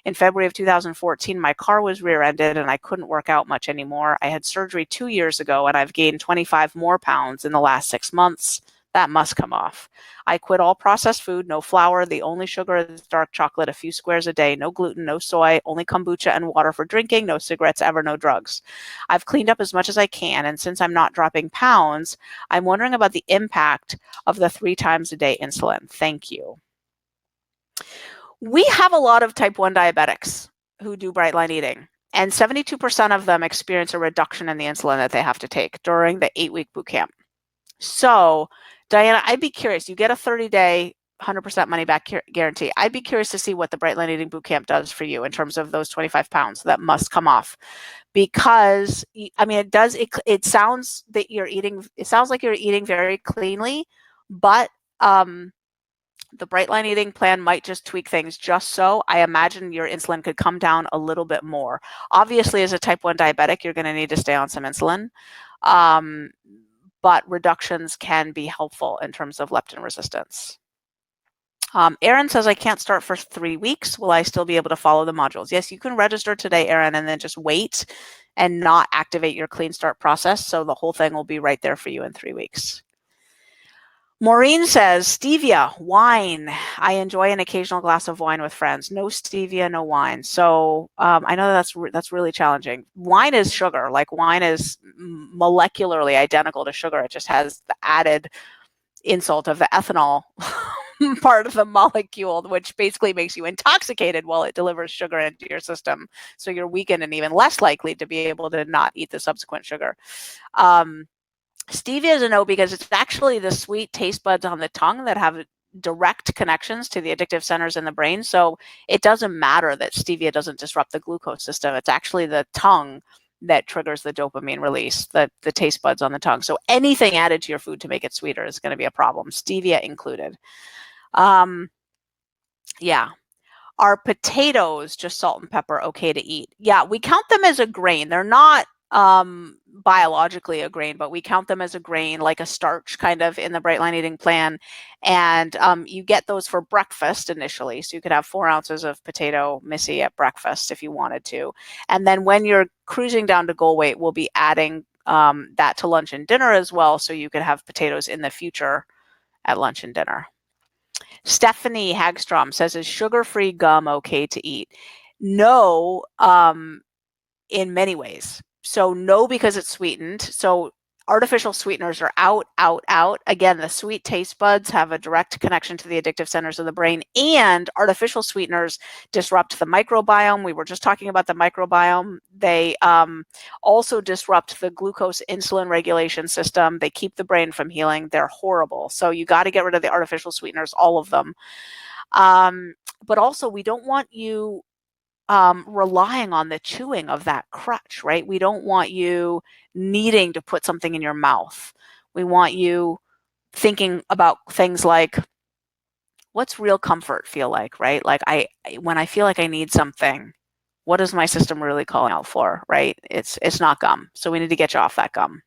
in February of 2014, my car was rear-ended and I couldn't work out much anymore. I had surgery 2 years ago and I've gained 25 more pounds in the last 6 months. That must come off. I quit all processed food, no flour. The only sugar is dark chocolate, a few squares a day, no gluten, no soy, only kombucha and water for drinking, no cigarettes ever, no drugs. I've cleaned up as much as I can, and since I'm not dropping pounds, I'm wondering about the impact of the 3 times a day insulin. Thank you. We have a lot of type 1 diabetics who do bright line eating, and 72% of them experience a reduction in the insulin that they have to take during the 8-week boot camp. So, Diana, I'd be curious. You get a 30-day 100% money back guarantee. I'd be curious to see what the Bright Line Eating Bootcamp does for you in terms of those 25 pounds that must come off. Because, I mean, it sounds that it sounds like you're eating very cleanly, but the Bright Line Eating plan might just tweak things just so. I imagine your insulin could come down a little bit more. Obviously, as a type 1 diabetic, you're going to need to stay on some insulin. But reductions can be helpful in terms of leptin resistance. Erin says, I can't start for 3 weeks. Will I still be able to follow the modules? Yes, you can register today, Erin, and then just wait and not activate your clean start process. So the whole thing will be right there for you in 3 weeks. Maureen says, stevia, wine. I enjoy an occasional glass of wine with friends. No stevia, no wine. So I know that's really challenging. Wine is sugar. Like, wine is molecularly identical to sugar. It just has the added insult of the ethanol part of the molecule, which basically makes you intoxicated while it delivers sugar into your system. So you're weakened and even less likely to be able to not eat the subsequent sugar. Stevia is a no because it's actually the sweet taste buds on the tongue that have direct connections to the addictive centers in the brain. So it doesn't matter that stevia doesn't disrupt the glucose system. It's actually the tongue that triggers the dopamine release, the taste buds on the tongue. So anything added to your food to make it sweeter is going to be a problem, stevia included. Yeah. Are potatoes, just salt and pepper, okay to eat? Yeah, we count them as a grain. They're not biologically a grain, but we count them as a grain, like a starch kind of in the Bright Line Eating Plan. And you get those for breakfast initially. So you could have 4 ounces of potato missy at breakfast if you wanted to. And then when you're cruising down to goal weight, we'll be adding that to lunch and dinner as well. So you could have potatoes in the future at lunch and dinner. Stephanie Hagstrom says, is sugar-free gum okay to eat? No, in many ways. So no, because it's sweetened. So artificial sweeteners are out. Again, the sweet taste buds have a direct connection to the addictive centers of the brain, and artificial sweeteners disrupt the microbiome. We were just talking about the microbiome. They also disrupt the glucose insulin regulation system. They keep the brain from healing. They're horrible. So you got to get rid of the artificial sweeteners, all of them. But also, we don't want you relying on the chewing of that crutch, right? We don't want you needing to put something in your mouth. We want you thinking about things like, what's real comfort feel like, right? Like when I feel like I need something, what is my system really calling out for, right? It's not gum. So we need to get you off that gum.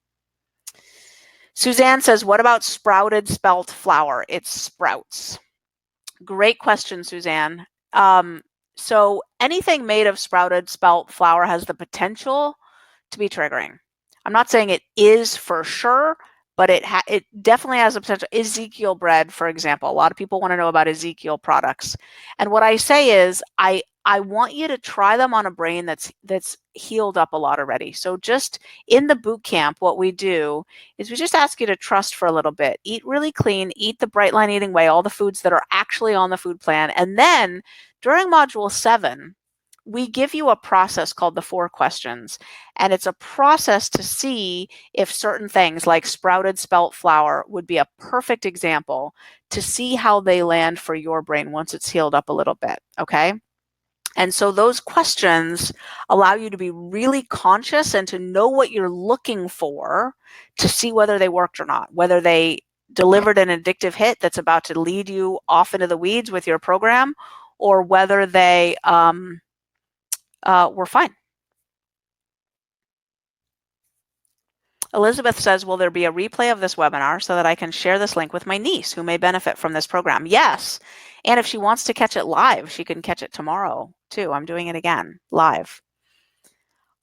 Suzanne says, what about sprouted spelt flour? It sprouts. Great question, Suzanne. So anything made of sprouted spelt flour has the potential to be triggering. I'm not saying it is for sure, but it definitely has the potential. Ezekiel bread, for example. A lot of people want to know about Ezekiel products. And what I say is I want you to try them on a brain that's healed up a lot already. So just in the boot camp, what we do is we just ask you to trust for a little bit. Eat really clean, eat the Bright Line Eating Way, all the foods that are actually on the food plan. And then during module 7, we give you a process called the 4 questions. And it's a process to see if certain things like sprouted spelt flour would be a perfect example to see how they land for your brain once it's healed up a little bit, okay? And so those questions allow you to be really conscious and to know what you're looking for to see whether they worked or not, whether they delivered an addictive hit that's about to lead you off into the weeds with your program, or whether they were fine. Elizabeth says, will there be a replay of this webinar so that I can share this link with my niece who may benefit from this program? Yes. And if she wants to catch it live, she can catch it tomorrow too. I'm doing it again live.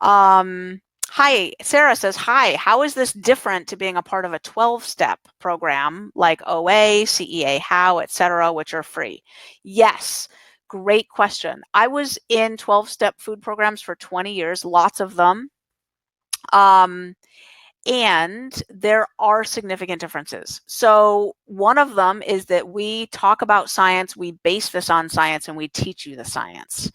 Hi, Sarah says, hi, how is this different to being a part of a 12-step program like OA, CEA, HOW, etc., which are free? Yes, great question. I was in 12-step food programs for 20 years, lots of them. And there are significant differences. So one of them is that we talk about science, we base this on science, and we teach you the science,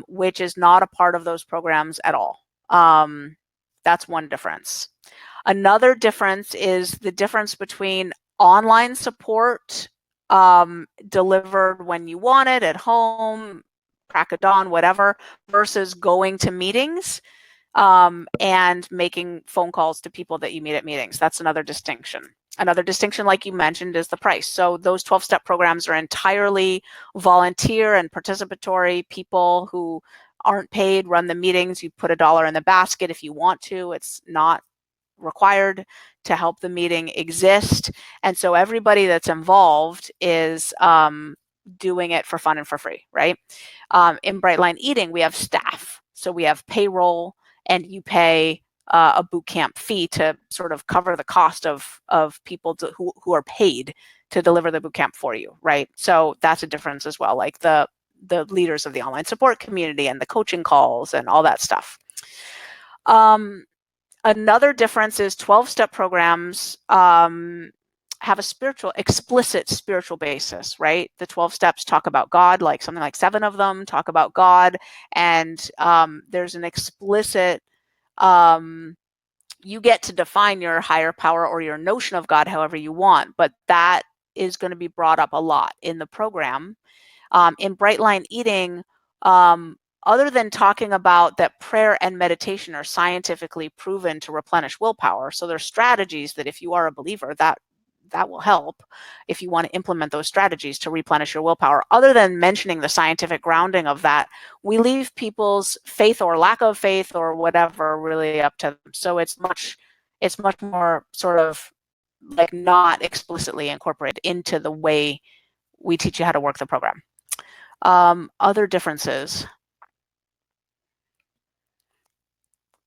which is not a part of those programs at all. That's one difference. Another difference is the difference between online support delivered when you want it, at home, crack of dawn, whatever, versus going to meetings and making phone calls to people that you meet at meetings. That's another distinction. Another distinction, like you mentioned, is the price. So those 12-step programs are entirely volunteer and participatory. People who aren't paid run the meetings. You put $1 in the basket if you want to. It's not required to help the meeting exist. And so everybody that's involved is doing it for fun and for free, right? In Bright Line Eating, we have staff. So we have payroll, and you pay a boot camp fee to sort of cover the cost of people who are paid to deliver the boot camp for you, right? So that's a difference as well, like the leaders of the online support community and the coaching calls and all that stuff. Another difference is 12-step programs have a explicit spiritual basis, right? The 12 steps talk about God, like something like 7 of them talk about God, and there's an explicit, you get to define your higher power or your notion of God however you want, but that is going to be brought up a lot in the program. In Bright Line Eating, other than talking about that prayer and meditation are scientifically proven to replenish willpower, so there's strategies that if you are a believer, that will help if you want to implement those strategies to replenish your willpower. Other than mentioning the scientific grounding of that, we leave people's faith or lack of faith or whatever really up to them. So it's much more sort of like not explicitly incorporated into the way we teach you how to work the program. Other differences.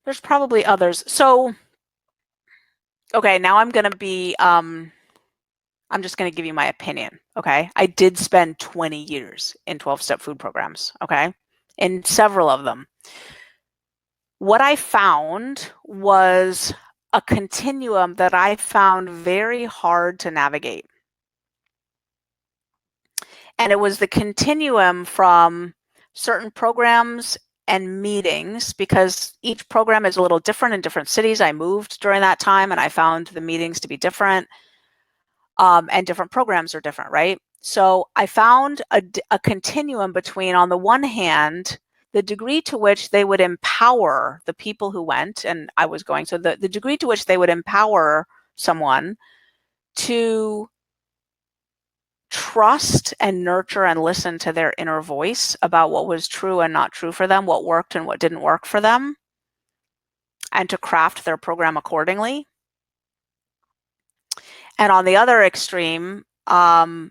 There's probably others. So, okay, now I'm going to be, I'm just going to give you my opinion, okay? I did spend 20 years in 12-step food programs, okay? In several of them. What I found was a continuum that I found very hard to navigate. And it was the continuum from certain programs and meetings, because each program is a little different in different cities. I moved during that time and I found the meetings to be different, and different programs are different, right? So I found a continuum between, on the one hand, the degree to which they would empower the people who went, and I was going, so the degree to which they would empower someone to trust and nurture and listen to their inner voice about what was true and not true for them, what worked and what didn't work for them, and to craft their program accordingly. And on the other extreme, the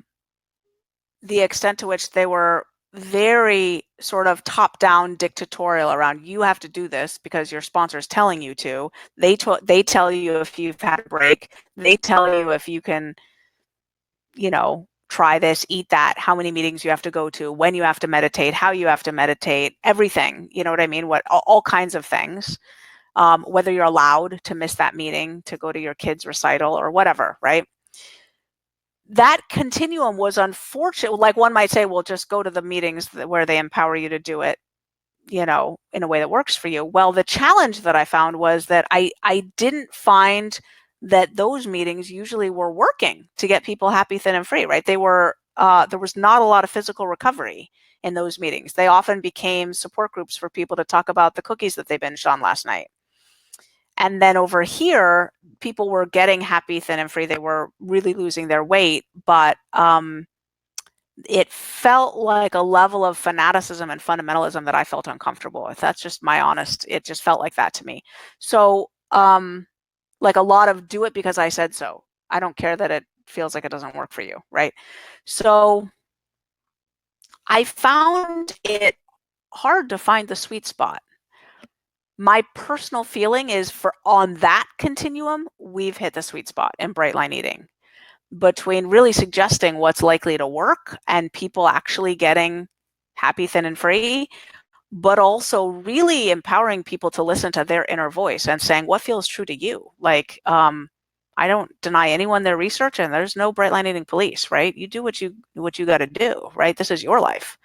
extent to which they were very sort of top-down dictatorial around, you have to do this because your sponsor is telling you to. They tell you if you've had a break. They tell you if you can, try this, eat that, how many meetings you have to go to, when you have to meditate, how you have to meditate, everything, you know what I mean? All kinds of things, whether you're allowed to miss that meeting to go to your kid's recital or whatever, right? That continuum was unfortunate. Like one might say, well, just go to the meetings where they empower you to do it, in a way that works for you. Well, the challenge that I found was that I didn't find that those meetings usually were working to get people happy, thin, and free, right? They were, there was not a lot of physical recovery in those meetings. They often became support groups for people to talk about the cookies that they binged on last night. And then over here, people were getting happy, thin, and free. They were really losing their weight, but it felt like a level of fanaticism and fundamentalism that I felt uncomfortable with. That's just my honest, it just felt like that to me. So, like a lot of do it because I said so. I don't care that it feels like it doesn't work for you, right? So I found it hard to find the sweet spot. My personal feeling is, for on that continuum, we've hit the sweet spot in Bright Line Eating, between really suggesting what's likely to work and people actually getting happy, thin, and free, but also really empowering people to listen to their inner voice and saying what feels true to you. Like, I don't deny anyone their research, and there's no Bright Line Eating police, right? You do what you got to do, right? This is your life.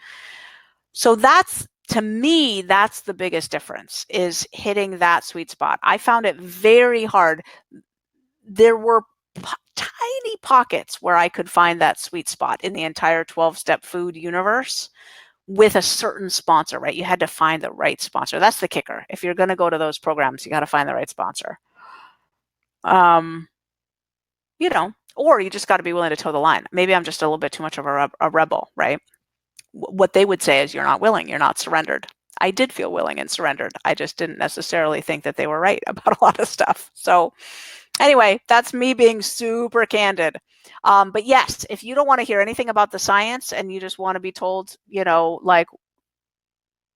So that's, to me, that's the biggest difference, is hitting that sweet spot. I found it very hard. There were tiny pockets where I could find that sweet spot in the entire 12-step food universe with a certain sponsor, right? You had to find the right sponsor. That's the kicker. If you're going to go to those programs, you got to find the right sponsor. Or you just got to be willing to toe the line. Maybe I'm just a little bit too much of a rebel, right? What they would say is, you're not willing, you're not surrendered. I did feel willing and surrendered. I just didn't necessarily think that they were right about a lot of stuff. So anyway, that's me being super candid. But yes, if you don't want to hear anything about the science and you just want to be told, like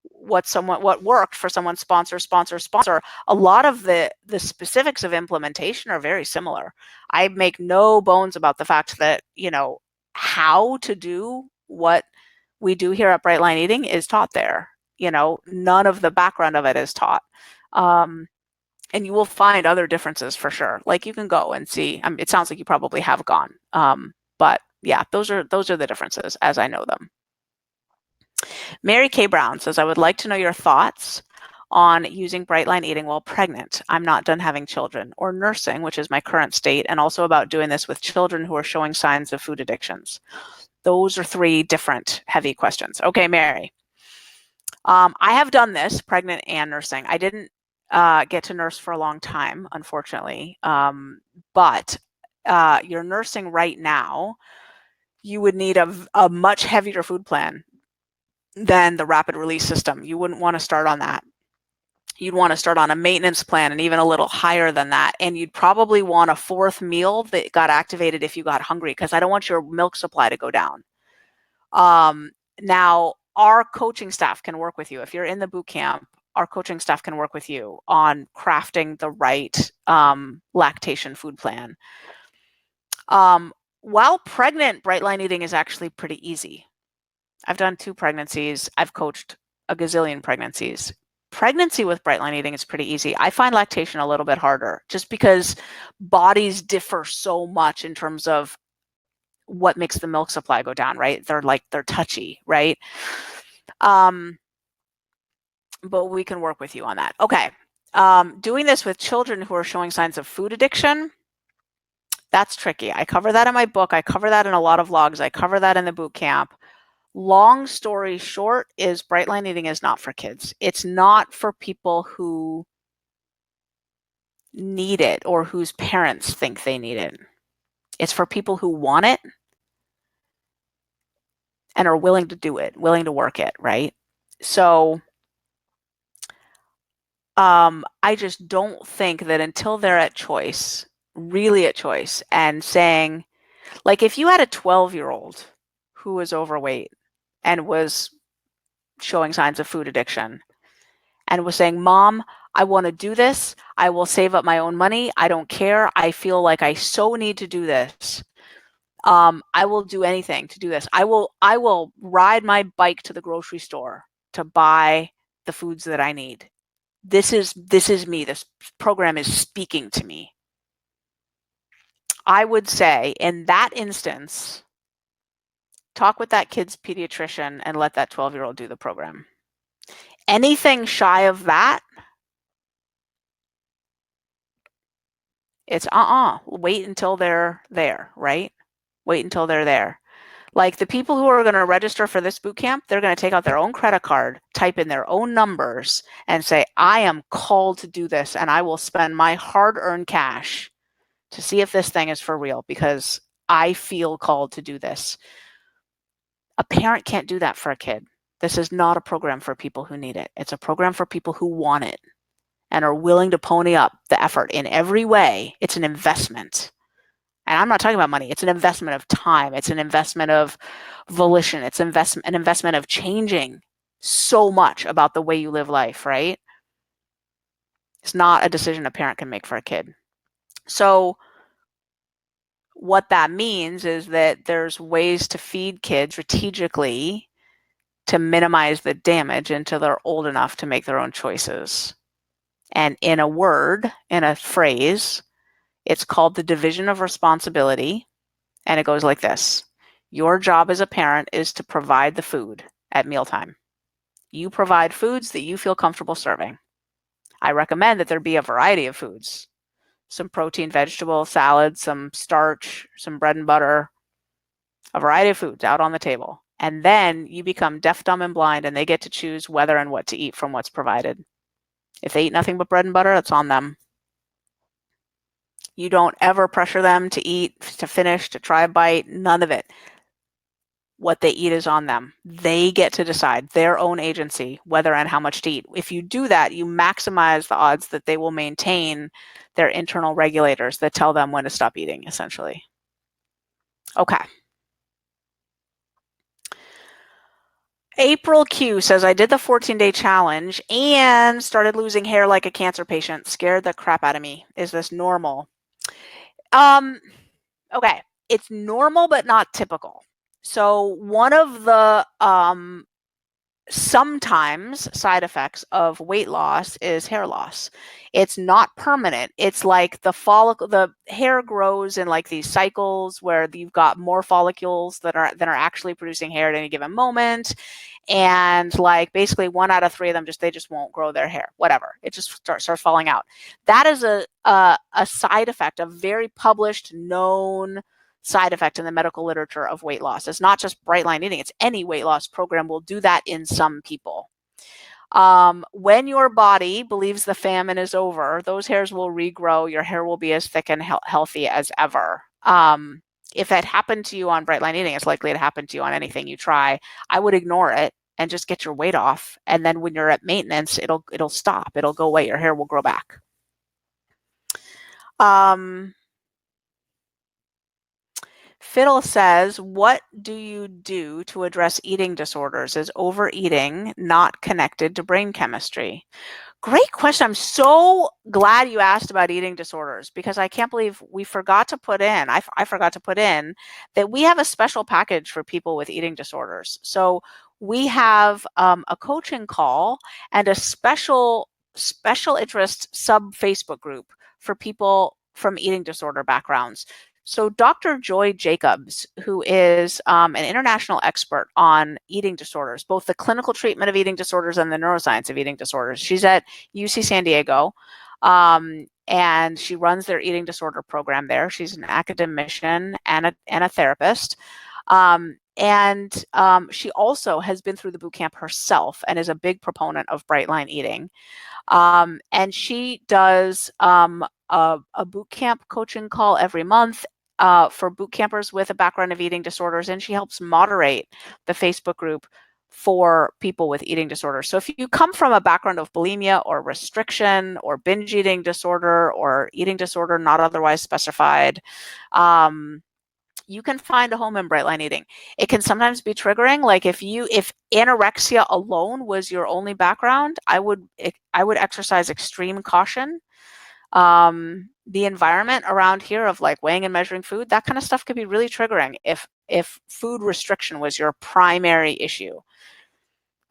what worked for someone's sponsor, a lot of the specifics of implementation are very similar. I make no bones about the fact that, how to do what we do here at Bright Line Eating is taught there. None of the background of it is taught. And you will find other differences for sure. Like you can go and see. It sounds like you probably have gone, but yeah, those are the differences as I know them. Mary K. Brown says, I would like to know your thoughts on using bright line eating while pregnant. I'm not done having children, or nursing, which is my current state, and also about doing this with children who are showing signs of food addictions. Those are three different heavy questions. Okay, Mary. I have done this, pregnant and nursing. I didn't get to nurse for a long time, unfortunately. But you're nursing right now, you would need a much heavier food plan than the rapid release system. You wouldn't want to start on that. You'd want to start on a maintenance plan and even a little higher than that. And you'd probably want a fourth meal that got activated if you got hungry, because I don't want your milk supply to go down. Now, our coaching staff can work with you. If you're in the boot camp, our coaching staff can work with you on crafting the right lactation food plan. While pregnant, bright line eating is actually pretty easy. I've done 2 pregnancies. I've coached a gazillion pregnancies. Pregnancy with bright line eating is pretty easy. I find lactation a little bit harder just because bodies differ so much in terms of what makes the milk supply go down, right? They're touchy, right? But we can work with you on that. Okay. Doing this with children who are showing signs of food addiction, that's tricky. I cover that in my book. I cover that in a lot of vlogs. I cover that in the boot camp. Long story short is bright line eating is not for kids. It's not for people who need it or whose parents think they need it. It's for people who want it and are willing to do it, willing to work it, right? So I just don't think that until they're at choice, really at choice, and saying, like if you had a 12-year-old who was overweight and was showing signs of food addiction and was saying, Mom, I want to do this. I will save up my own money. I don't care. I feel like I so need to do this. I will do anything to do this. I will ride my bike to the grocery store to buy the foods that I need. This is me. This program is speaking to me. I would say in that instance, talk with that kid's pediatrician and let that 12-year-old do the program. Anything shy of that, it's wait until they're there, right? Wait until they're there. Like the people who are going to register for this boot camp, they're going to take out their own credit card, type in their own numbers, and say, I am called to do this, and I will spend my hard-earned cash to see if this thing is for real because I feel called to do this. A parent can't do that for a kid. This is not a program for people who need it. It's a program for people who want it and are willing to pony up the effort in every way. It's an investment. And I'm not talking about money. It's an investment of time. It's an investment of volition. It's an investment of changing so much about the way you live life, right? It's not a decision a parent can make for a kid. So what that means is that there's ways to feed kids strategically to minimize the damage until they're old enough to make their own choices. And in a word, in a phrase, it's called the division of responsibility. And it goes like this. Your job as a parent is to provide the food at mealtime. You provide foods that you feel comfortable serving. I recommend that there be a variety of foods. Some protein, vegetable, salad, some starch, some bread and butter, a variety of foods out on the table. And then you become deaf, dumb, and blind, and they get to choose whether and what to eat from what's provided. If they eat nothing but bread and butter, that's on them. You don't ever pressure them to eat, to finish, to try a bite, none of it. What they eat is on them. They get to decide their own agency, whether and how much to eat. If you do that, you maximize the odds that they will maintain their internal regulators that tell them when to stop eating, essentially. Okay. April Q says, I did the 14-day challenge and started losing hair like a cancer patient. Scared the crap out of me. Is this normal? Okay. It's normal, but not typical. So one of the sometimes side effects of weight loss is hair loss. It's not permanent. It's like the hair grows in like these cycles where you've got more follicles that are actually producing hair at any given moment, and like basically 1 out of 3 of them they just won't grow their hair. Whatever, it just starts falling out. That is a side effect, a very published, known side effect in the medical literature of weight loss. It's not just bright line eating, it's any weight loss program will do that in some people. When your body believes the famine is over, those hairs will regrow. Your hair will be as thick and healthy as ever. If that happened to you on bright line eating, it's likely to happen to you on anything you try. I would ignore it and just get your weight off. And then when you're at maintenance, it'll stop. It'll go away. Your hair will grow back. Fiddle says, what do you do to address eating disorders? Is overeating not connected to brain chemistry? Great question. I'm so glad you asked about eating disorders, because I can't believe we forgot to put in, I forgot to put in that we have a special package for people with eating disorders. So we have a coaching call and a special interest sub Facebook group for people from eating disorder backgrounds. So Dr. Joy Jacobs, who is an international expert on eating disorders, both the clinical treatment of eating disorders and the neuroscience of eating disorders. She's at UC San Diego, and she runs their eating disorder program there. She's an academician and a therapist. She also has been through the boot camp herself and is a big proponent of bright line eating. And she does a boot camp coaching call every month for boot campers with a background of eating disorders, and she helps moderate the Facebook group for people with eating disorders. So if you come from a background of bulimia or restriction or binge eating disorder or eating disorder not otherwise specified, you can find a home in bright line eating. It can sometimes be triggering. Like if anorexia alone was your only background, I would exercise extreme caution. The environment around here of like weighing and measuring food, that kind of stuff could be really triggering if food restriction was your primary issue.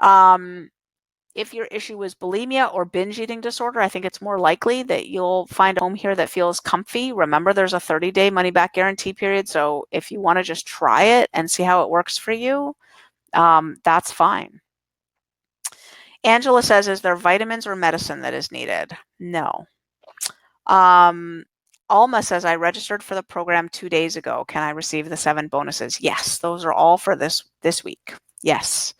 If your issue is bulimia or binge eating disorder, I think it's more likely that you'll find a home here that feels comfy. Remember, there's a 30-day money-back guarantee period. So if you want to just try it and see how it works for you, that's fine. Angela says, is there vitamins or medicine that is needed? No. Alma says, I registered for the program 2 days ago. Can I receive the 7 bonuses? Yes, those are all for this week. Yes.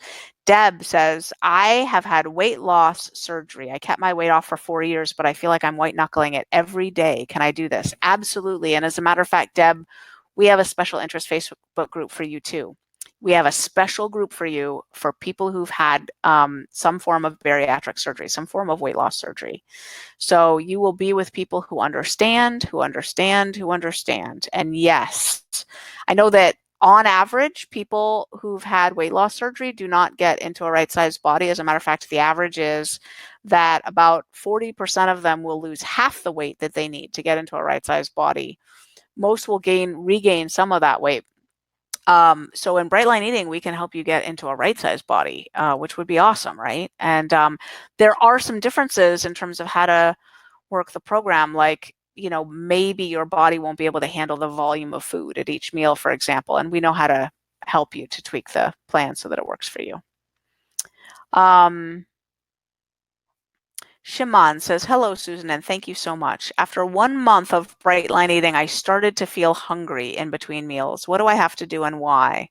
Deb says, I have had weight loss surgery. I kept my weight off for 4 years, but I feel like I'm white knuckling it every day. Can I do this? Absolutely. And as a matter of fact, Deb, we have a special interest Facebook group for you too. We have a special group for you for people who've had some form of bariatric surgery, some form of weight loss surgery. So you will be with people who understand, who understand, who understand. And yes, I know that on average, people who've had weight loss surgery do not get into a right-sized body. As a matter of fact, the average is that about 40% of them will lose half the weight that they need to get into a right-sized body. Most will regain some of that weight. So in bright line eating, we can help you get into a right-sized body, which would be awesome, right? And there are some differences in terms of how to work the program, like, you know, maybe your body won't be able to handle the volume of food at each meal, for example, and we know how to help you to tweak the plan so that it works for you. Shimon says, hello, Susan, and thank you so much. After 1 month of bright line eating, I started to feel hungry in between meals. What do I have to do and why?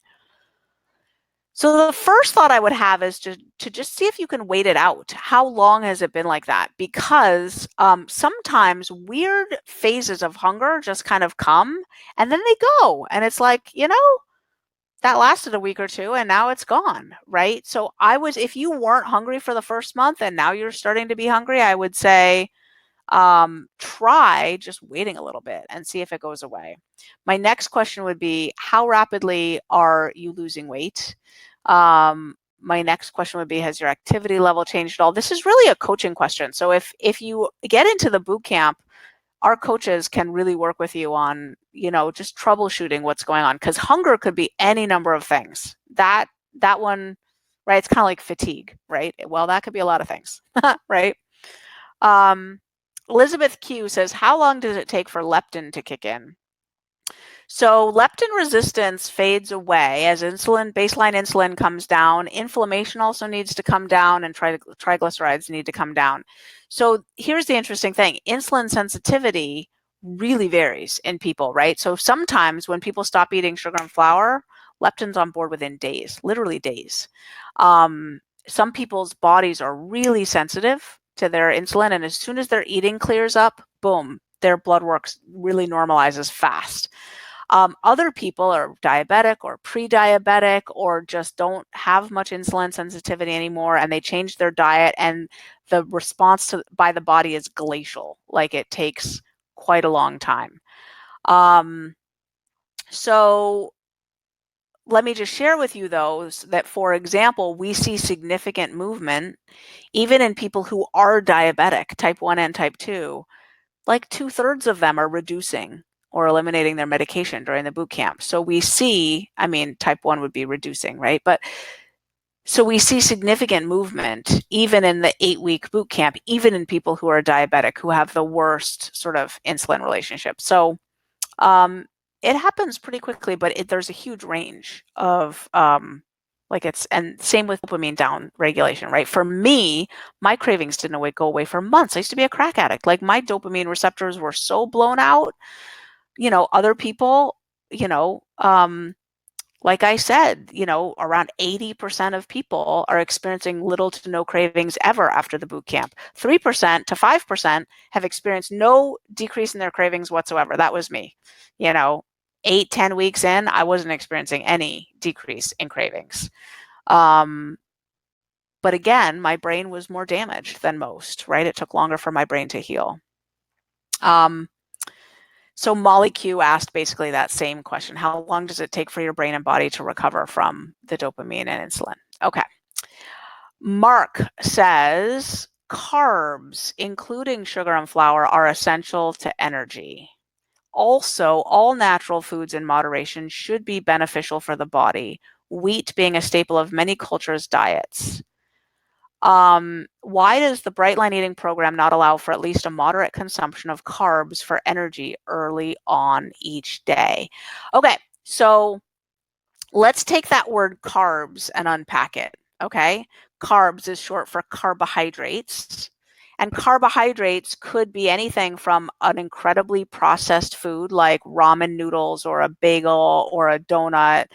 So the first thought I would have is to just see if you can wait it out. How long has it been like that? Because sometimes weird phases of hunger just kind of come and then they go. And it's like, you know, that lasted a week or two and now it's gone, right? So if you weren't hungry for the first month and now you're starting to be hungry, I would say try just waiting a little bit and see if it goes away. My next question would be, how rapidly are you losing weight? My next question would be, has your activity level changed at all? This is really a coaching question. So if you get into the boot camp, our coaches can really work with you on, you know, just troubleshooting what's going on, because hunger could be any number of things. That one right? It's kind of like fatigue, right? Well, that could be a lot of things, right? Um, Elizabeth Q says, how long does it take for leptin to kick in? So leptin resistance fades away as baseline insulin comes down. Inflammation also needs to come down, and triglycerides need to come down. So here's the interesting thing. Insulin sensitivity really varies in people, right? So sometimes when people stop eating sugar and flour, leptin's on board within days, literally days. Some people's bodies are really sensitive to their insulin, and as soon as their eating clears up, boom, their blood work really normalizes fast. Other people are diabetic or pre-diabetic or just don't have much insulin sensitivity anymore, and they change their diet, and the response by the body is glacial. Like, it takes quite a long time. So let me just share with you those that, for example, we see significant movement even in people who are diabetic, type 1 and type 2. Like 2/3 of them are reducing or eliminating their medication during the boot camp. So we see, I mean, type 1 would be reducing, right? But so we see significant movement even in the 8-week boot camp, even in people who are diabetic, who have the worst sort of insulin relationship. So it happens pretty quickly, but there's a huge range of and same with dopamine down regulation, right? For me, my cravings didn't go away for months. I used to be a crack addict. Like, my dopamine receptors were so blown out. Other people, like I said, around 80% of people are experiencing little to no cravings ever after the boot camp. 3% to 5% have experienced no decrease in their cravings whatsoever. That was me. 8-10 weeks in, I wasn't experiencing any decrease in cravings. But again, my brain was more damaged than most, right? It took longer for my brain to heal. So Molly Q asked basically that same question. How long does it take for your brain and body to recover from the dopamine and insulin? Okay. Mark says, carbs, including sugar and flour, are essential to energy. Also, all natural foods in moderation should be beneficial for the body, wheat being a staple of many cultures' diets. Why does the Bright Line Eating program not allow for at least a moderate consumption of carbs for energy early on each day? Okay, so let's take that word carbs and unpack it, okay? Carbs is short for carbohydrates. And carbohydrates could be anything from an incredibly processed food like ramen noodles or a bagel or a donut,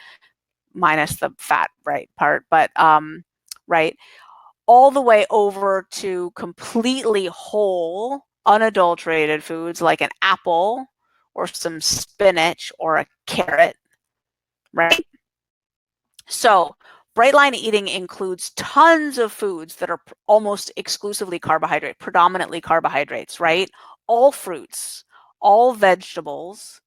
minus the fat, right, part, but right, all the way over to completely whole, unadulterated foods like an apple or some spinach or a carrot, right? So Bright Line Eating includes tons of foods that are almost exclusively carbohydrate, predominantly carbohydrates, right? All fruits, all vegetables,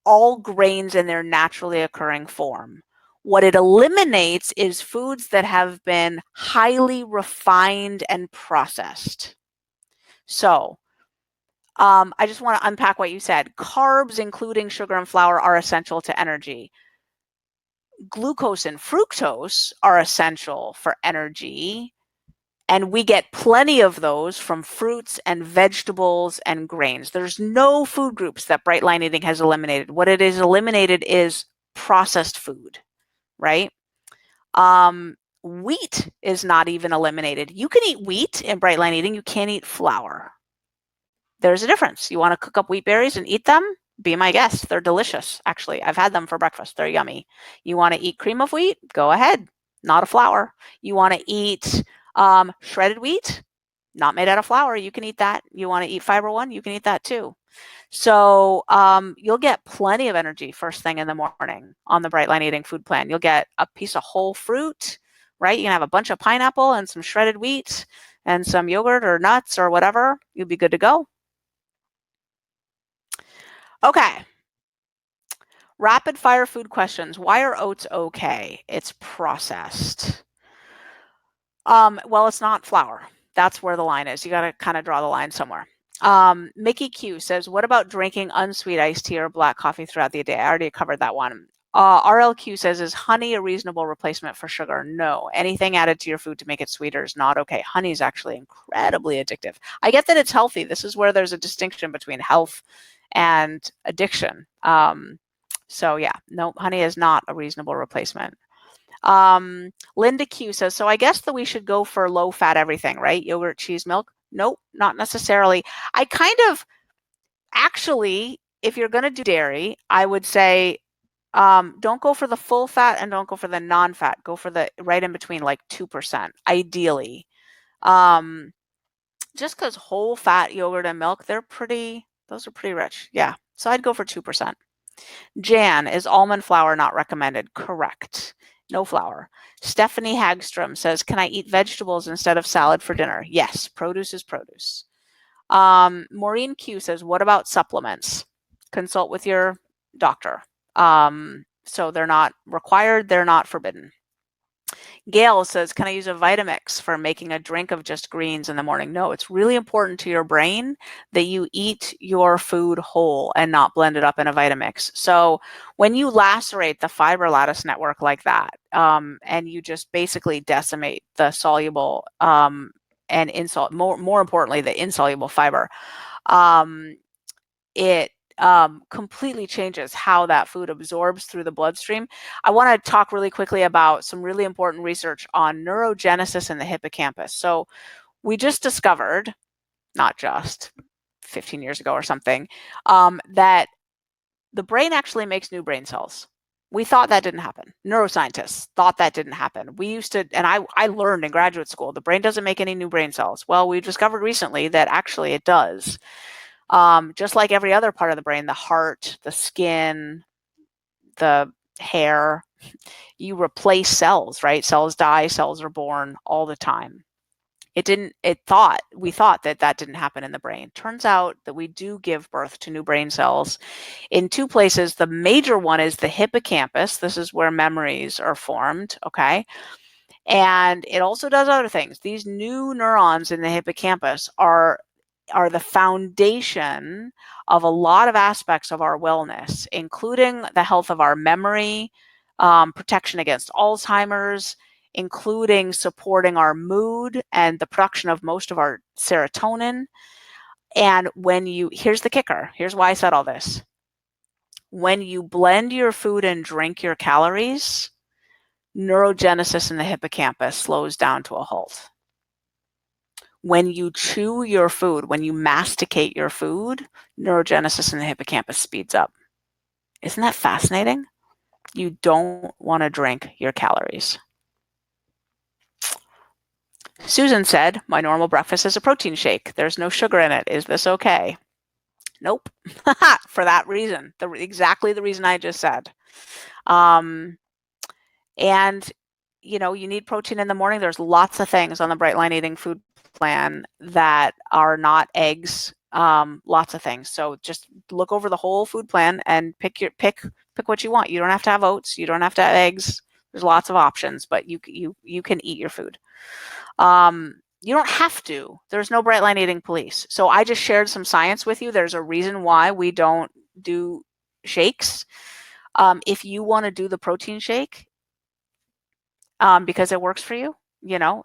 all grains in their naturally occurring form. What it eliminates is foods that have been highly refined and processed. So I just want to unpack what you said. Carbs, including sugar and flour, are essential to energy. Glucose and fructose are essential for energy, and we get plenty of those from fruits and vegetables and grains. There's no food groups that Bright Line Eating has eliminated. What it is eliminated is processed food, right? Wheat is not even eliminated. You can eat wheat in Bright Line Eating. You can't eat flour. There's a difference. You want to cook up wheat berries and eat them? Be my guest. They're delicious, actually. I've had them for breakfast. They're yummy. You want to eat cream of wheat? Go ahead. Not a flour. You want to eat shredded wheat? Not made out of flour. You can eat that. You want to eat Fiber One? You can eat that too. So you'll get plenty of energy first thing in the morning on the Bright Line Eating food plan. You'll get a piece of whole fruit, right? You can have a bunch of pineapple and some shredded wheat and some yogurt or nuts or whatever. You'll be good to go. Okay. Rapid fire food questions. Why are oats okay? It's processed. Well, it's not flour. That's where the line is. You got to kind of draw the line somewhere. Mickey Q says, what about drinking unsweet iced tea or black coffee throughout the day? I already covered that one. RLQ says, is honey a reasonable replacement for sugar? No. Anything added to your food to make it sweeter is not okay. Honey is actually incredibly addictive. I get that it's healthy. This is where there's a distinction between health and addiction. So yeah, no, honey is not a reasonable replacement. Linda Q says, so I guess that we should go for low fat everything, right? Yogurt, cheese, milk? Nope, not necessarily. I kind of, actually, if you're going to do dairy, I would say don't go for the full fat and don't go for the non-fat. Go for the right in between, like 2%, ideally. Just because whole fat yogurt and milk, those are pretty rich. Yeah, so I'd go for 2%. Jan, is almond flour not recommended? Correct. No flour. Stephanie Hagstrom says, can I eat vegetables instead of salad for dinner? Yes, produce is produce. Maureen Q says, what about supplements? Consult with your doctor. So they're not required, they're not forbidden. Gail says, can I use a Vitamix for making a drink of just greens in the morning? No, it's really important to your brain that you eat your food whole and not blend it up in a Vitamix. So when you lacerate the fiber lattice network like that, and you just basically decimate the soluble and more importantly, the insoluble fiber, it completely changes how that food absorbs through the bloodstream. I want to talk really quickly about some really important research on neurogenesis in the hippocampus. So we just discovered, not just 15 years ago or something, that the brain actually makes new brain cells. We thought that didn't happen. Neuroscientists thought that didn't happen. We used to, and I learned in graduate school, the brain doesn't make any new brain cells. Well, we discovered recently that actually it does. Just like every other part of the brain, the heart, the skin, the hair, you replace cells, right? Cells die, cells are born all the time. We thought that didn't happen in the brain. Turns out that we do give birth to new brain cells in two places. The major one is the hippocampus. This is where memories are formed, okay? And it also does other things. These new neurons in the hippocampus are the foundation of a lot of aspects of our wellness, including the health of our memory, protection against Alzheimer's, including supporting our mood and the production of most of our serotonin. And here's the kicker, here's why I said all this. When you blend your food and drink your calories, neurogenesis in the hippocampus slows down to a halt. When you chew your food, when you masticate your food, neurogenesis in the hippocampus speeds up. Isn't that fascinating? You don't want to drink your calories. Susan said, my normal breakfast is a protein shake. There's no sugar in it. Is this okay? Nope. For that reason, exactly the reason I just said. And you need protein in the morning. There's lots of things on the Bright Line Eating food plan that are not eggs, lots of things. So just look over the whole food plan and pick what you want. You don't have to have oats. You don't have to have eggs. There's lots of options, but you can eat your food. You don't have to. There's no Bright Line Eating police. So I just shared some science with you. There's a reason why we don't do shakes. If you want to do the protein shake, because it works for you,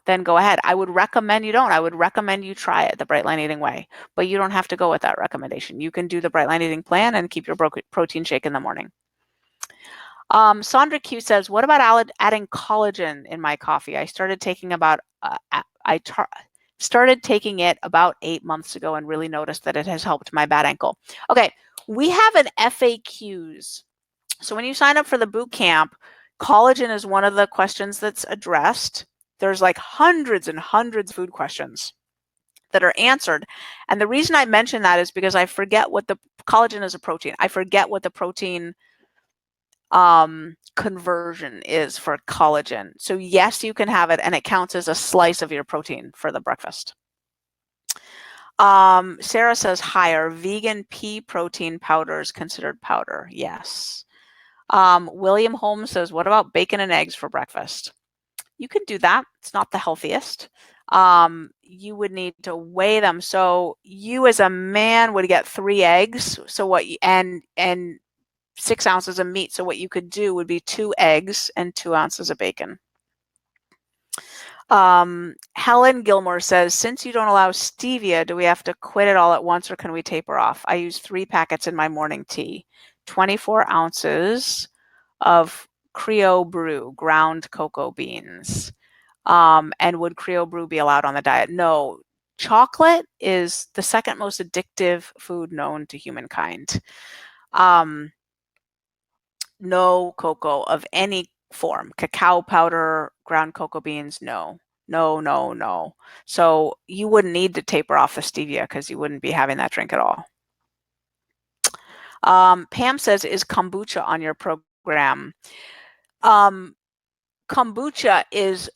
then go ahead. I would recommend you don't. I would recommend you try it the Bright Line Eating way, but you don't have to go with that recommendation. You can do the Bright Line Eating plan and keep your protein shake in the morning. Sandra Q says, what about adding collagen in my coffee? I started taking it about 8 months ago and really noticed that it has helped my bad ankle. Okay, we have an FAQs. So when you sign up for the boot camp, collagen is one of the questions that's addressed. There's like hundreds and hundreds of food questions that are answered. And the reason I mention that is because I forget what the collagen is a protein. I forget what the protein conversion is for collagen. So yes, you can have it and it counts as a slice of your protein for the breakfast. Sarah says, hi, are vegan pea protein powders considered powder? Yes. William Holmes says, what about bacon and eggs for breakfast? You can do that. It's not the healthiest. You would need to weigh them. So you as a man would get 3 eggs. So and 6 ounces of meat. So what you could do would be 2 eggs and 2 ounces of bacon. Helen Gilmore says, since you don't allow stevia, do we have to quit it all at once or can we taper off? I use 3 packets in my morning tea, 24 ounces of Creo Brew, ground cocoa beans. And would Creo Brew be allowed on the diet? No. Chocolate is the second most addictive food known to humankind. No cocoa of any form. Cacao powder, ground cocoa beans, no. No, no, no. So you wouldn't need to taper off the stevia because you wouldn't be having that drink at all. Pam says, is kombucha on your program? Kombucha is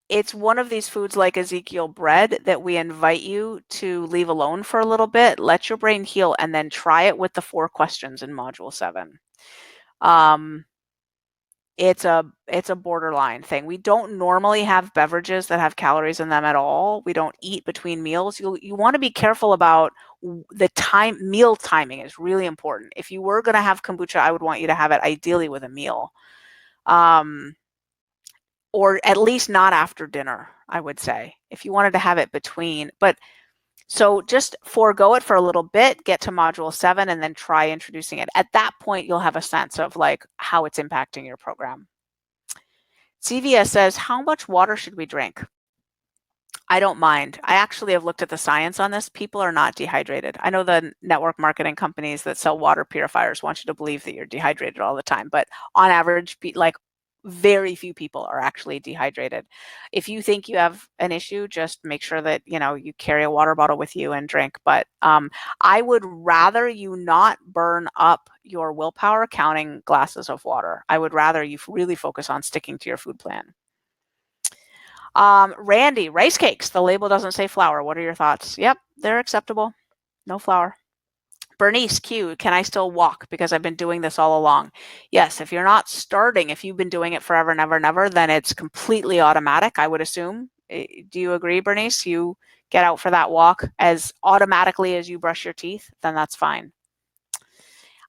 it's one of these foods like Ezekiel bread that we invite you to leave alone for a little bit, let your brain heal, and then try it with the 4 questions in Module 7. It's a borderline thing. We don't normally have beverages that have calories in them at all. We don't eat between meals. You want to be careful about the time. Meal timing is really important. If you were going to have kombucha, I would want you to have it ideally with a meal. Or at least not after dinner, I would say, if you wanted to have it between. But so just forego it for a little bit, get to Module 7, and then try introducing it. At that point, you'll have a sense of like how it's impacting your program. CVS says, how much water should we drink? I don't mind. I actually have looked at the science on this. People are not dehydrated. I know the network marketing companies that sell water purifiers want you to believe that you're dehydrated all the time, but on average, like very few people are actually dehydrated. If you think you have an issue, just make sure that you carry a water bottle with you and drink. But I would rather you not burn up your willpower counting glasses of water. I would rather you really focus on sticking to your food plan. Randy, rice cakes. The label doesn't say flour. What are your thoughts? Yep, they're acceptable. No flour. Bernice Q, can I still walk because I've been doing this all along? Yes, if you're not starting, if you've been doing it forever, never, never, then it's completely automatic, I would assume. Do you agree, Bernice? You get out for that walk as automatically as you brush your teeth, then that's fine.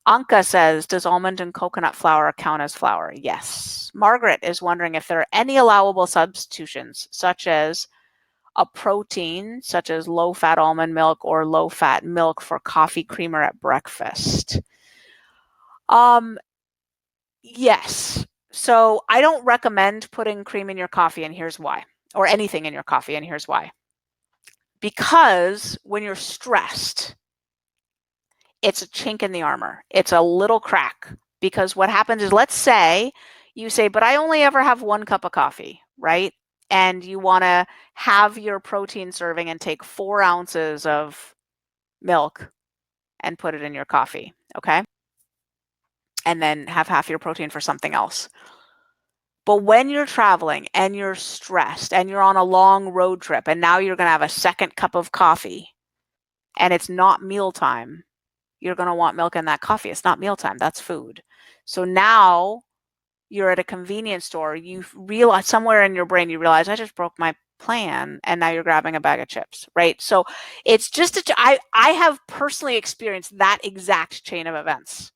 Anka says, does almond and coconut flour count as flour? Yes. Margaret is wondering if there are any allowable substitutions, such as a protein, such as low-fat almond milk or low-fat milk for coffee creamer at breakfast. Yes. So I don't recommend putting cream in your coffee, and here's why. Or anything in your coffee, and here's why. Because when you're stressed, it's a chink in the armor. It's a little crack. Because what happens is, let's say you say, but I only ever have 1 cup of coffee, right? And you want to have your protein serving and take 4 ounces of milk and put it in your coffee, okay? And then have half your protein for something else. But when you're traveling and you're stressed and you're on a long road trip and now you're going to have a 2nd cup of coffee and it's not mealtime, you're going to want milk in that coffee. It's not mealtime. That's food. So now you're at a convenience store. You realize somewhere in your brain, you realize, I just broke my plan, and now you're grabbing a bag of chips, right? So it's just, I have personally experienced that exact chain of events.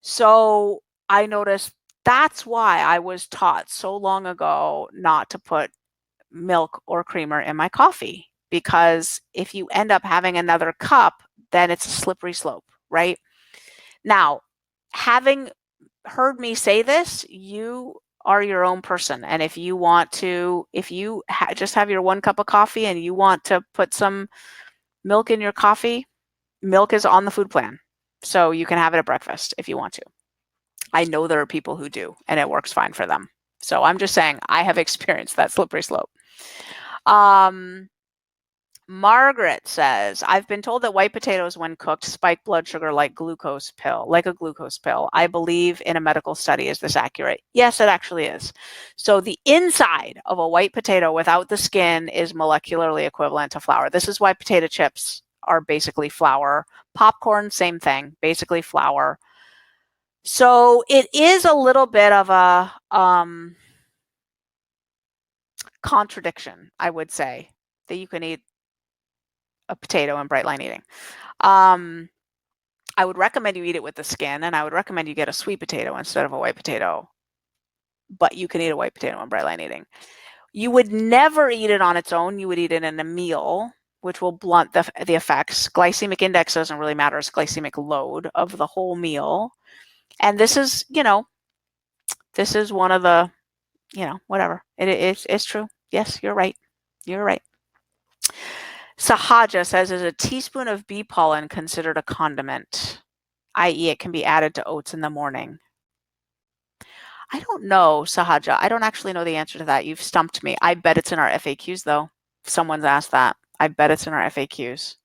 So I noticed that's why I was taught so long ago not to put milk or creamer in my coffee, because if you end up having another cup, then it's a slippery slope, right? Now, having heard me say this, you are your own person. And if you want to, if you just have your 1 cup of coffee and you want to put some milk in your coffee, milk is on the food plan. So you can have it at breakfast if you want to. I know there are people who do, and it works fine for them. So I'm just saying I have experienced that slippery slope. Margaret says, I've been told that white potatoes, when cooked, spike blood sugar like a glucose pill. I believe in a medical study. Is this accurate? Yes, it actually is. So the inside of a white potato without the skin is molecularly equivalent to flour. This is why potato chips are basically flour. Popcorn, same thing, basically flour. So it is a little bit of a contradiction, I would say, that you can eat a potato in bright line eating. I would recommend you eat it with the skin, and I would recommend you get a sweet potato instead of a white potato. But you can eat a white potato on bright line eating. You would never eat it on its own. You would eat it in a meal, which will blunt the effects. Glycemic index doesn't really matter. It's glycemic load of the whole meal. And this is, this is one of the, whatever. It's true. Yes, you're right. You're right. Sahaja says, is a teaspoon of bee pollen considered a condiment, i.e. it can be added to oats in the morning? I don't know, Sahaja. I don't actually know the answer to that. You've stumped me. I bet it's in our FAQs, though. If someone's asked that. I bet it's in our FAQs.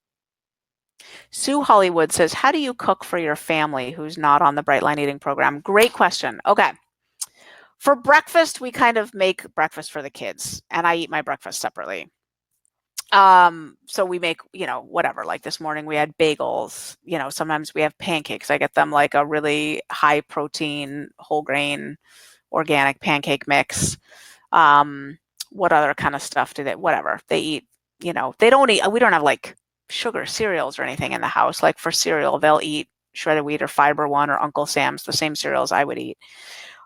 Sue Hollywood says, how do you cook for your family who's not on the Bright Line Eating program? Great question. Okay. For breakfast, we kind of make breakfast for the kids, and I eat my breakfast separately. So we make, whatever, like this morning we had bagels, sometimes we have pancakes. I get them like a really high protein, whole grain, organic pancake mix. What other kind of stuff do they, whatever they eat, they don't eat, we don't have like sugar cereals or anything in the house. Like for cereal, they'll eat shredded wheat or Fiber One or Uncle Sam's, the same cereals I would eat.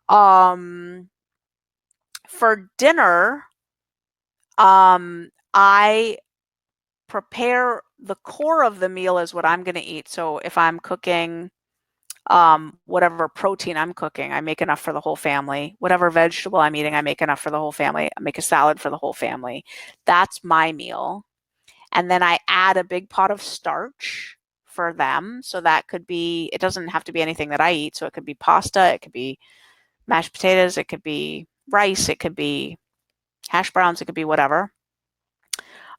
For dinner, I prepare the core of the meal is what I'm going to eat. So if I'm cooking whatever protein I'm cooking, I make enough for the whole family. Whatever vegetable I'm eating, I make enough for the whole family. I make a salad for the whole family. That's my meal. And then I add a big pot of starch for them. So that could be, it doesn't have to be anything that I eat. So it could be pasta, it could be mashed potatoes, it could be rice, it could be hash browns, it could be whatever.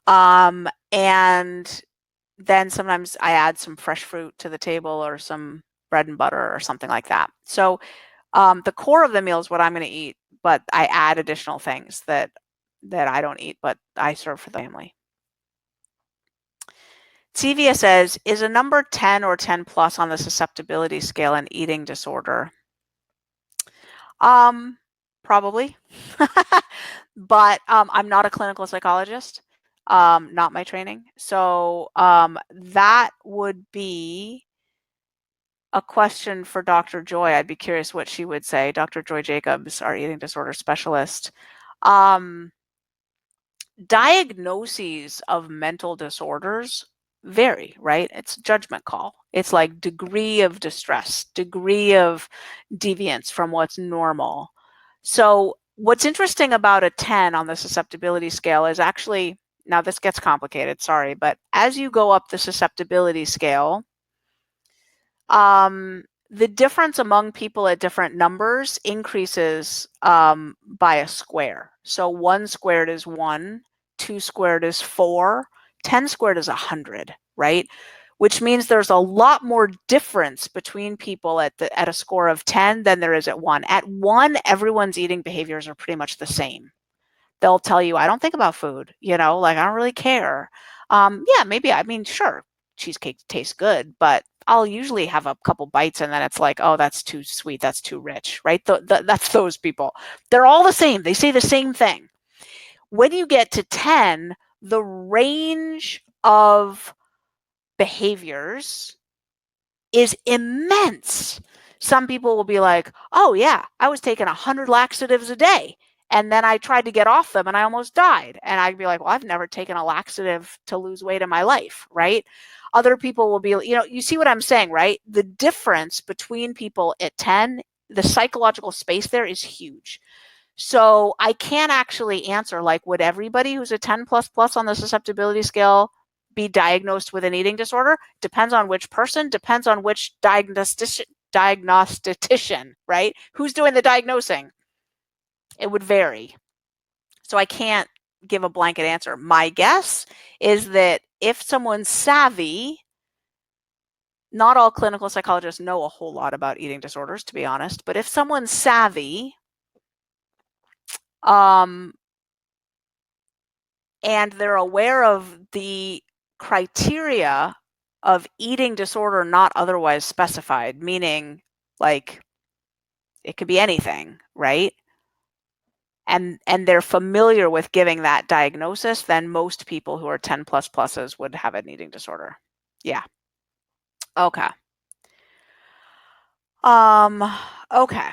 And then sometimes I add some fresh fruit to the table or some bread and butter or something like that. So the core of the meal is what I'm going to eat, but I add additional things that I don't eat, but I serve for the family. Sevia says, is a number 10 or 10 plus on the susceptibility scale an eating disorder? Probably. But I'm not a clinical psychologist, not my training. So that would be a question for Dr. Joy. I'd be curious what she would say. Dr. Joy Jacobs, our eating disorder specialist. Diagnoses of mental disorders vary, right? It's judgment call. It's like degree of distress, degree of deviance from what's normal. So what's interesting about a 10 on the susceptibility scale is actually, now this gets complicated, sorry, but as you go up the susceptibility scale, the difference among people at different numbers increases by a square. So 1 squared is 1, 2 squared is 4, 10 squared is 100, right? Which means there's a lot more difference between people at a score of 10 than there is at 1. At 1, everyone's eating behaviors are pretty much the same. They'll tell you, I don't think about food, like I don't really care. Yeah, maybe, sure, cheesecake tastes good, but I'll usually have a couple bites and then it's like, oh, that's too sweet, that's too rich, right? That's those people. They're all the same. They say the same thing. When you get to 10, the range of behaviors is immense. Some people will be like, oh yeah, I was taking 100 laxatives a day. And then I tried to get off them and I almost died. And I'd be like, well, I've never taken a laxative to lose weight in my life, right? Other people will be, you see what I'm saying, right? The difference between people at 10, the psychological space there is huge. So I can't actually answer, like, would everybody who's a 10 plus plus on the susceptibility scale be diagnosed with an eating disorder? Depends on which person, depends on which diagnostician, right? Who's doing the diagnosing? It would vary. So I can't give a blanket answer. My guess is that if someone's savvy, not all clinical psychologists know a whole lot about eating disorders, to be honest, but if someone's savvy, and they're aware of the criteria of eating disorder not otherwise specified, meaning like it could be anything, right? And they're familiar with giving that diagnosis, then most people who are 10 plus pluses would have an eating disorder. Yeah. Okay. Okay.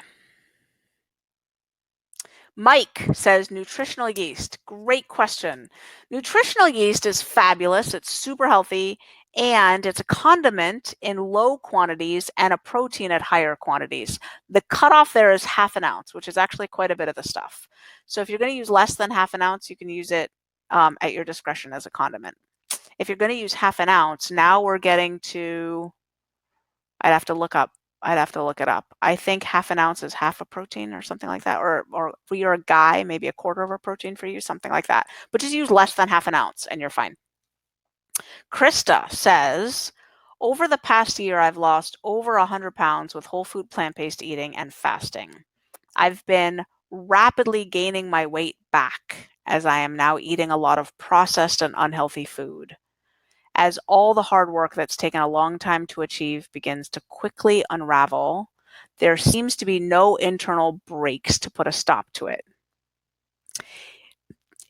Mike says nutritional yeast. Great question. Nutritional yeast is fabulous. It's super healthy and it's a condiment in low quantities and a protein at higher quantities. The cutoff there is half an ounce, which is actually quite a bit of the stuff. So if you're going to use less than half an ounce, you can use it at your discretion as a condiment. If you're going to use half an ounce, now we're getting to, I'd have to look up. I'd have to look it up. I think half an ounce is half a protein or something like that. Or for you're a guy, maybe a quarter of a protein for you, something like that. But just use less than half an ounce and you're fine. Krista says, over the past year, I've lost over 100 pounds with whole food plant-based eating and fasting. I've been rapidly gaining my weight back as I am now eating a lot of processed and unhealthy food. As all the hard work that's taken a long time to achieve begins to quickly unravel, there seems to be no internal brakes to put a stop to it.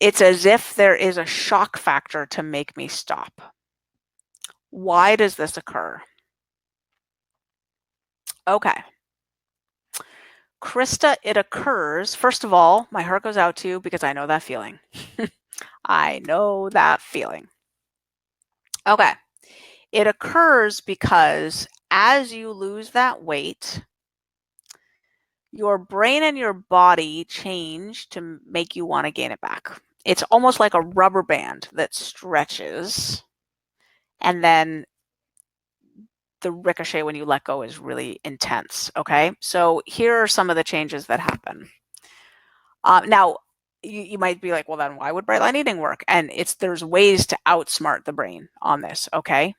It's as if there is a shock factor to make me stop. Why does this occur? Okay. Krista, it occurs, first of all, my heart goes out to you because I know that feeling. I know that feeling. Okay. It occurs because as you lose that weight, your brain and your body change to make you want to gain it back. It's almost like a rubber band that stretches, and then the ricochet when you let go is really intense. Okay, so here are some of the changes that happen. Now, you might be like, well, then why would bright line eating work? And there's ways to outsmart the brain on this. Okay.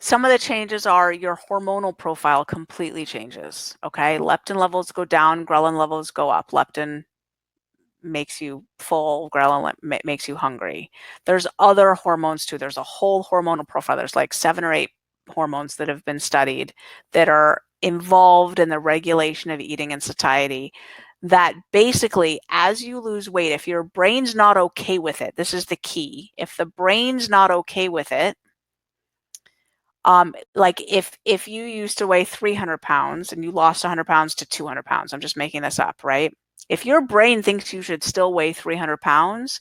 Some of the changes are your hormonal profile completely changes. Okay, leptin levels go down, ghrelin levels go up. Leptin makes you full, ghrelin makes you hungry. There's other hormones too. There's a whole hormonal profile. There's like 7 or 8 hormones that have been studied that are involved in the regulation of eating in satiety, that basically, as you lose weight, if your brain's not okay with it, this is the key. If the brain's not okay with it, like if you used to weigh 300 pounds and you lost 100 pounds to 200 pounds, I'm just making this up, right? If your brain thinks you should still weigh 300 pounds,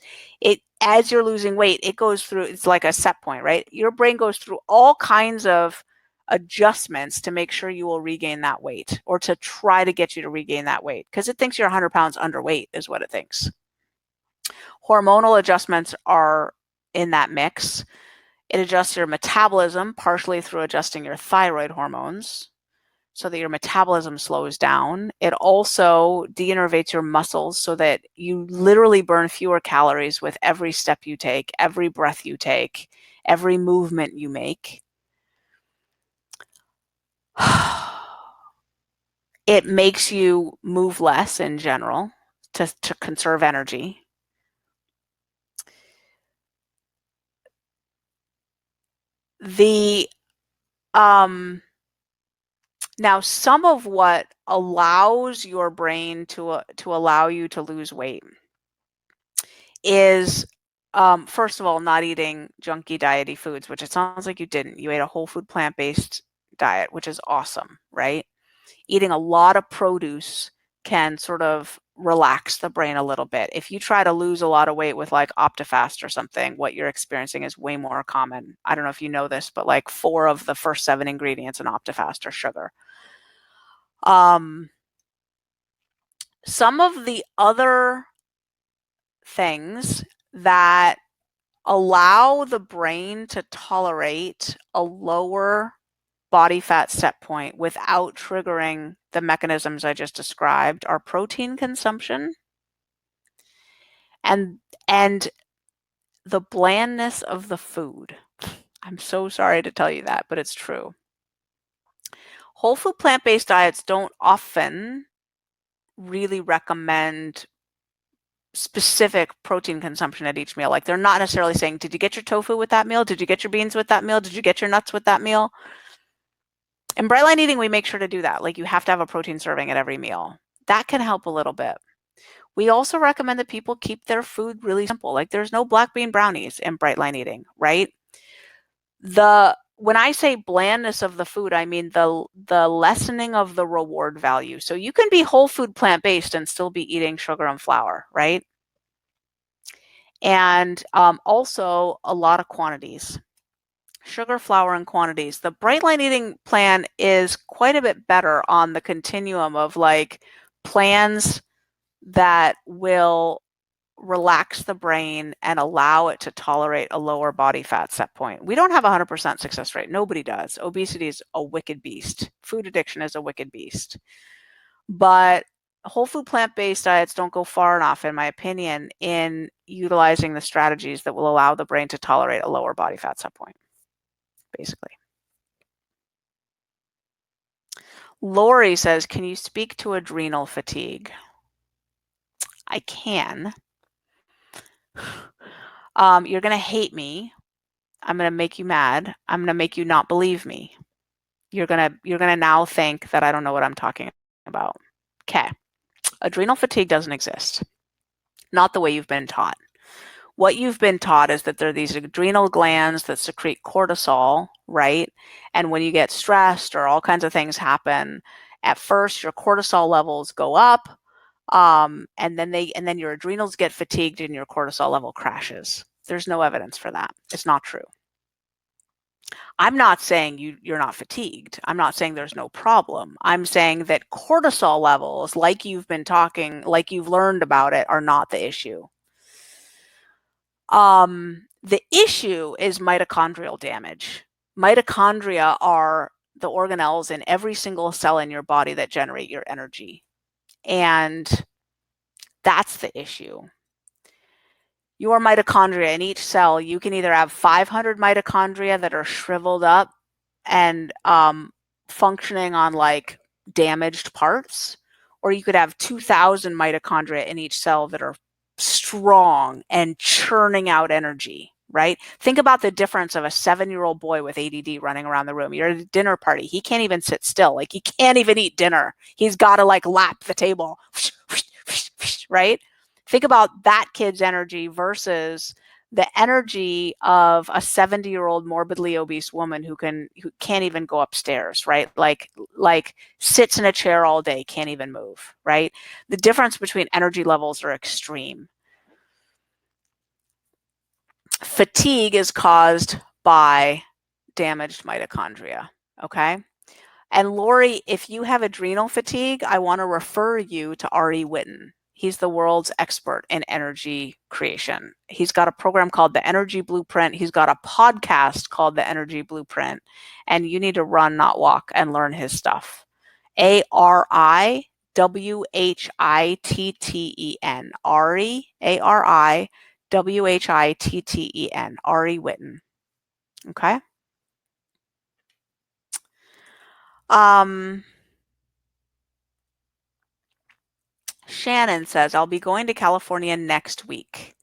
as you're losing weight, it goes through, it's like a set point, right? Your brain goes through all kinds of adjustments to make sure you will regain that weight, or to try to get you to regain that weight, because it thinks you're 100 pounds underweight is what it thinks. Hormonal adjustments are in that mix. It adjusts your metabolism, partially through adjusting your thyroid hormones so that your metabolism slows down. It also de-innervates your muscles so that you literally burn fewer calories with every step you take, every breath you take, every movement you make. It makes you move less in general to conserve energy. Now, some of what allows your brain to allow you to lose weight is, first of all, not eating junky diety foods, which it sounds like you didn't. You ate a whole food plant-based diet, which is awesome, right? Eating a lot of produce can sort of relax the brain a little bit. If you try to lose a lot of weight with like Optifast or something, what you're experiencing is way more common. I don't know if you know this, but like 4 of the first 7 ingredients in Optifast are sugar. Some of the other things that allow the brain to tolerate a lower body fat set point without triggering the mechanisms I just described are protein consumption and the blandness of the food. I'm so sorry to tell you that, but it's true. Whole food plant-based diets don't often really recommend specific protein consumption at each meal. Like, they're not necessarily saying, did you get your tofu with that meal? Did you get your beans with that meal? Did you get your nuts with that meal? In bright line eating, we make sure to do that. Like, you have to have a protein serving at every meal. That can help a little bit. We also recommend that people keep their food really simple. Like, there's no black bean brownies in bright line eating, right? when I say blandness of the food, I mean the lessening of the reward value. So you can be whole food plant-based and still be eating sugar and flour, right? And also a lot of quantities. Sugar, flour, and quantities. The bright line eating plan is quite a bit better on the continuum of like plans that will relax the brain and allow it to tolerate a lower body fat set point. We don't have a 100% success rate. Nobody does. Obesity is a wicked beast. Food addiction is a wicked beast. But whole food plant-based diets don't go far enough, in my opinion, in utilizing the strategies that will allow the brain to tolerate a lower body fat set point, basically. Lori says, can you speak to adrenal fatigue? I can. You're going to hate me. I'm going to make you mad. I'm going to make you not believe me. You're going to now think that I don't know what I'm talking about. Okay. Adrenal fatigue doesn't exist. Not the way you've been taught. What you've been taught is that there are these adrenal glands that secrete cortisol, right? And when you get stressed or all kinds of things happen, at first your cortisol levels go up, and then your adrenals get fatigued and your cortisol level crashes. There's no evidence for that. It's not true. I'm not saying you're not fatigued. I'm not saying there's no problem. I'm saying that cortisol levels, like you've been talking, like you've learned about it, are not the issue. The issue is mitochondrial damage. Mitochondria are the organelles in every single cell in your body that generate your energy. And that's the issue. Your mitochondria in each cell, you can either have 500 mitochondria that are shriveled up and functioning on like damaged parts, or you could have 2,000 mitochondria in each cell that are strong and churning out energy, right? Think about the difference of a 7-year-old boy with ADD running around the room. You're at a dinner party. He can't even sit still. Like he can't even eat dinner. He's got to like lap the table, right? Think about that kid's energy versus the energy of a 70-year-old morbidly obese woman who can't even go upstairs, right? Like sits in a chair all day, can't even move, right? The difference between energy levels are extreme. Fatigue is caused by damaged mitochondria, okay? And Lori, if you have adrenal fatigue, I want to refer you to Ari Whitten. He's the world's expert in energy creation. He's got a program called The Energy Blueprint. He's got a podcast called The Energy Blueprint. And you need to run, not walk, and learn his stuff. ARIWHITTEN. Ari, ARIWHITTEN. Ari Whitten. Okay? Shannon says, I'll be going to California next week.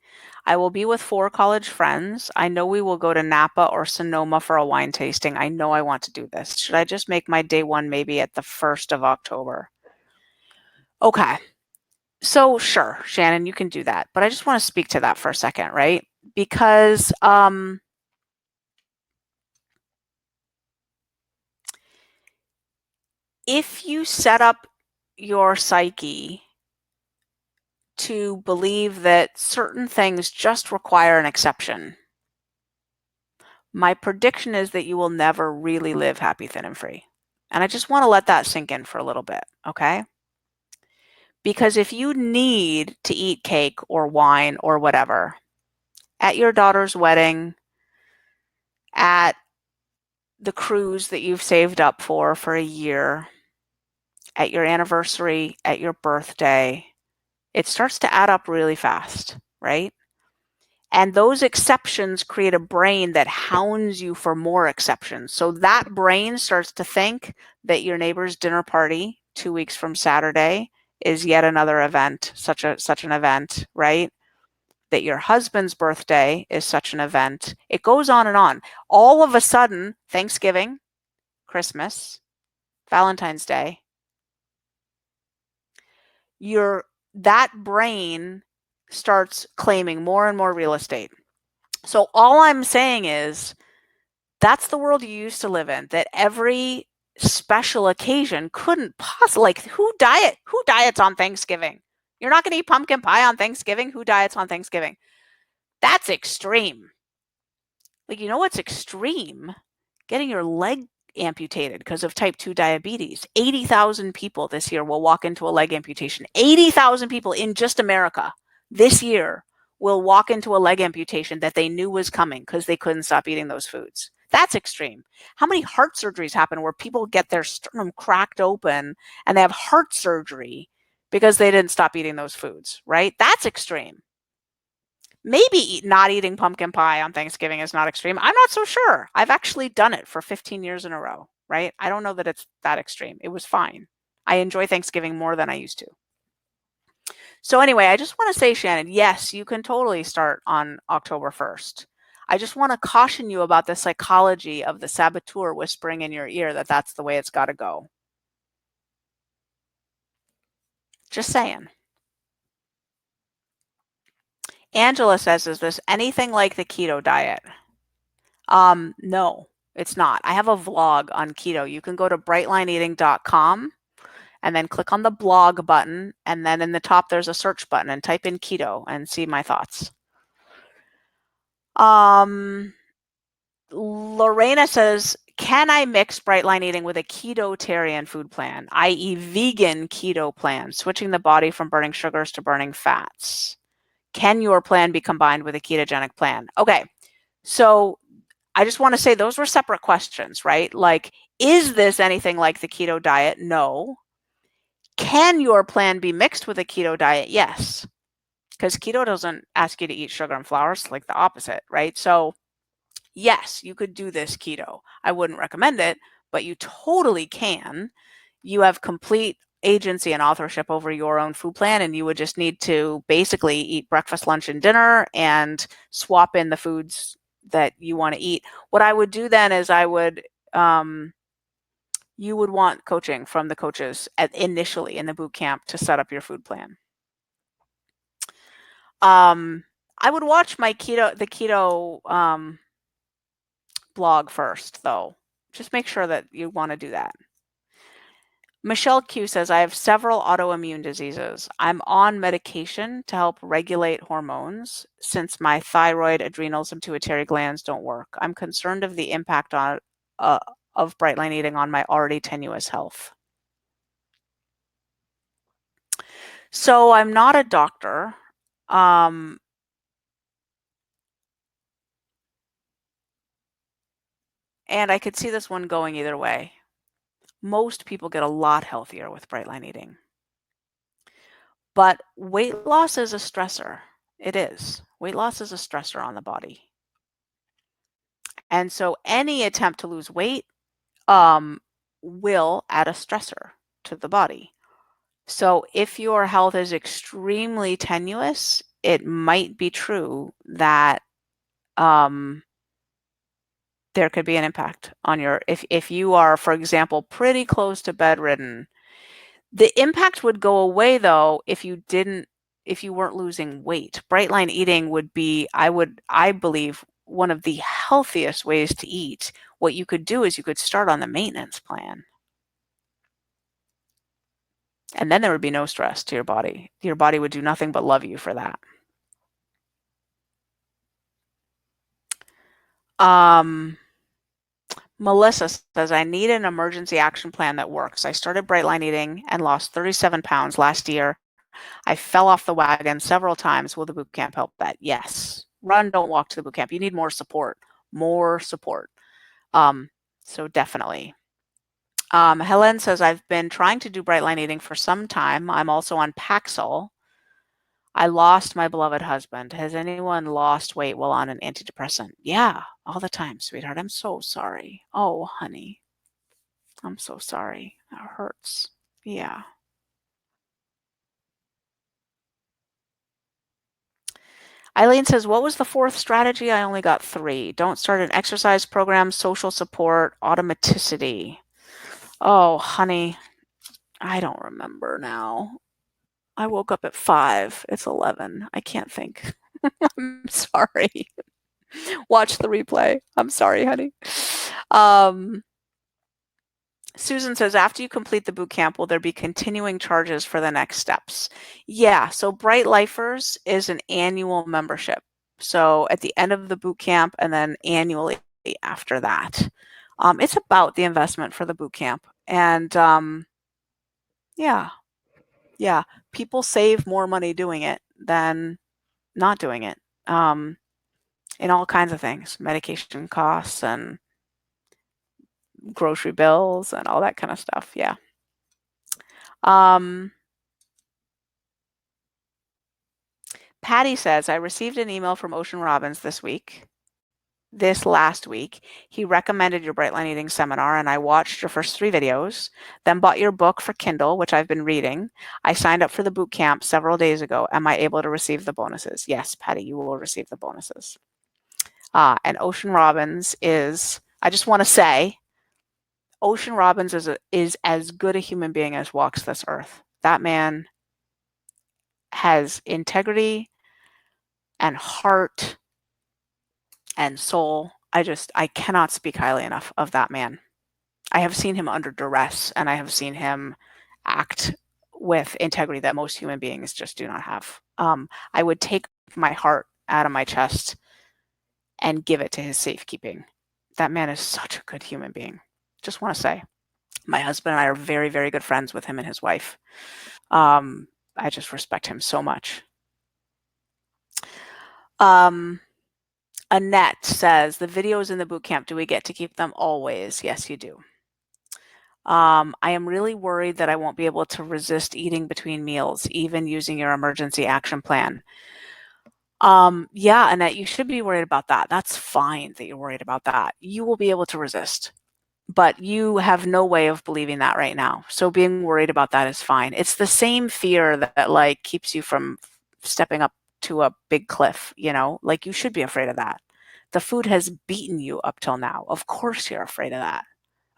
I will be with 4 college friends. I know we will go to Napa or Sonoma for a wine tasting. I know I want to do this. Should I just make my day one maybe at the 1st of October? Okay. So sure, Shannon, you can do that. But I just want to speak to that for a second, right? Because if you set up your psyche to believe that certain things just require an exception, my prediction is that you will never really live happy, thin, and free. And I just want to let that sink in for a little bit, okay? Because if you need to eat cake or wine or whatever at your daughter's wedding, at the cruise that you've saved up for a year, at your anniversary, at your birthday, it starts to add up really fast, right? And those exceptions create a brain that hounds you for more exceptions. So that brain starts to think that your neighbor's dinner party 2 weeks from Saturday is yet another event, such an event, right? That your husband's birthday is such an event. It goes on and on. All of a sudden, Thanksgiving, Christmas, Valentine's Day, that brain starts claiming more and more real estate. So all I'm saying is That's the world you used to live in, that every special occasion couldn't possibly, like, who diets on Thanksgiving? You're not going to eat pumpkin pie on Thanksgiving? Who diets on Thanksgiving? That's extreme. Like, you know what's extreme? Getting your leg amputated because of type 2 diabetes. 80,000 people this year will walk into a leg amputation. 80,000 people in just America this year will walk into a leg amputation that they knew was coming because they couldn't stop eating those foods. That's extreme. How many heart surgeries happen where people get their sternum cracked open and they have heart surgery because they didn't stop eating those foods, right? That's extreme. Maybe not eating pumpkin pie on Thanksgiving is not extreme. I'm not so sure. I've actually done it for 15 years in a row, right? I don't know that it's that extreme. It was fine. I enjoy Thanksgiving more than I used to. So anyway, I just want to say, Shannon, yes, you can totally start on October 1st. I just want to caution you about the psychology of the saboteur whispering in your ear that that's the way it's got to go. Just saying. Angela says, is this anything like the keto diet? No, it's not. I have a vlog on keto. You can go to brightlineeating.com and then click on the blog button. And then in the top, there's a search button and type in keto and see my thoughts. Lorena says, can I mix Brightline Eating with a ketotarian food plan, i.e. vegan keto plan, switching the body from burning sugars to burning fats? Can your plan be combined with a ketogenic plan? Okay, so I just want to say those were separate questions, right? Like, is this anything like the keto diet? No. Can your plan be mixed with a keto diet? Yes. Because keto doesn't ask you to eat sugar and flour, it's like the opposite, right? So yes, you could do this keto. I wouldn't recommend it, but you totally can. You have complete agency and authorship over your own food plan, and you would just need to basically eat breakfast, lunch, and dinner and swap in the foods that you want to eat. What I would do then is you would want coaching from the coaches initially in the boot camp to set up your food plan. I would watch the keto blog first, though. Just make sure that you want to do that. Michelle Q says, I have several autoimmune diseases. I'm on medication to help regulate hormones since my thyroid, adrenals, and pituitary glands don't work. I'm concerned of the impact of Brightline Eating on my already tenuous health. So I'm not a doctor. And I could see this one going either way. Most people get a lot healthier with Brightline Eating. But weight loss is a stressor. It is. Weight loss is a stressor on the body. And so any attempt to lose weight will add a stressor to the body. So if your health is extremely tenuous, it might be true that there could be an impact on if you are, for example, pretty close to bedridden. The impact would go away though if you weren't losing weight. Brightline Eating would be, I believe, one of the healthiest ways to eat. What you could do is you could start on the maintenance plan. And then there would be no stress to your body. Your body would do nothing but love you for that. Melissa says, I need an emergency action plan that works. I started Brightline Eating and lost 37 pounds last year. I fell off the wagon several times. Will the boot camp help that? Yes. Run, don't walk to the boot camp. You need more support. More support. So definitely. Helen says, I've been trying to do Brightline Eating for some time. I'm also on Paxil. I lost my beloved husband. Has anyone lost weight while on an antidepressant? Yeah, all the time, sweetheart. I'm so sorry. Oh, honey. I'm so sorry. That hurts. Yeah. Eileen says, what was the fourth strategy? I only got 3. Don't start an exercise program, social support, automaticity. Oh, honey, I don't remember now. I woke up at 5. It's 11. I can't think. I'm sorry. Watch the replay. I'm sorry, honey. Um, Susan says, after you complete the boot camp, will there be continuing charges for the next steps? Yeah, so Bright Lifers is an annual membership. So at the end of the boot camp and then annually after that. It's about the investment for the boot camp. And yeah, yeah, people save more money doing it than not doing it, in all kinds of things, medication costs and grocery bills and all that kind of stuff. Yeah. Um, Patty says, I received an email from Ocean Robbins this last week. He recommended your Bright Line Eating seminar, and I watched your first 3 videos, then bought your book for Kindle, which I've been reading. I signed up for the boot camp several days ago. Am I able to receive the bonuses? Yes, Patty, you will receive the bonuses. And Ocean Robbins is, I just want to say, Ocean Robbins is as good a human being as walks this earth. That man has integrity and heart and soul. I cannot speak highly enough of that man. I have seen him under duress, and I have seen him act with integrity that most human beings just do not have. I would take my heart out of my chest and give it to his safekeeping. That man is such a good human being. Just want to say, my husband and I are very, very good friends with him and his wife. I just respect him so much. Annette says, the videos in the boot camp, do we get to keep them always? Yes, you do. I am really worried that I won't be able to resist eating between meals, even using your emergency action plan. Yeah, Annette, you should be worried about that. That's fine that you're worried about that. You will be able to resist, but you have no way of believing that right now. So being worried about that is fine. It's the same fear that like keeps you from stepping up to a big cliff, like you should be afraid of that. The food has beaten you up till now. Of course you're afraid of that.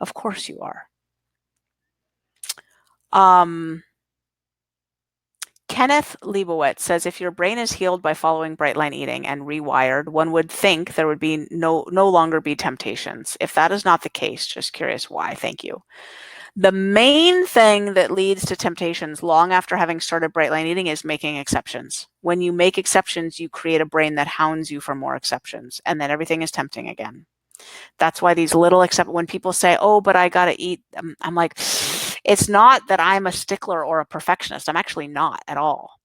Of course you are. Kenneth Leibowitz says, if your brain is healed by following bright line eating and rewired, one would think there would be no longer be temptations. If that is not the case, just curious why. Thank you. The main thing that leads to temptations long after having started bright line eating is making exceptions. When you make exceptions, you create a brain that hounds you for more exceptions, and then everything is tempting again. That's why these little when people say, oh, but I got to eat, I'm like, it's not that I'm a stickler or a perfectionist. I'm actually not at all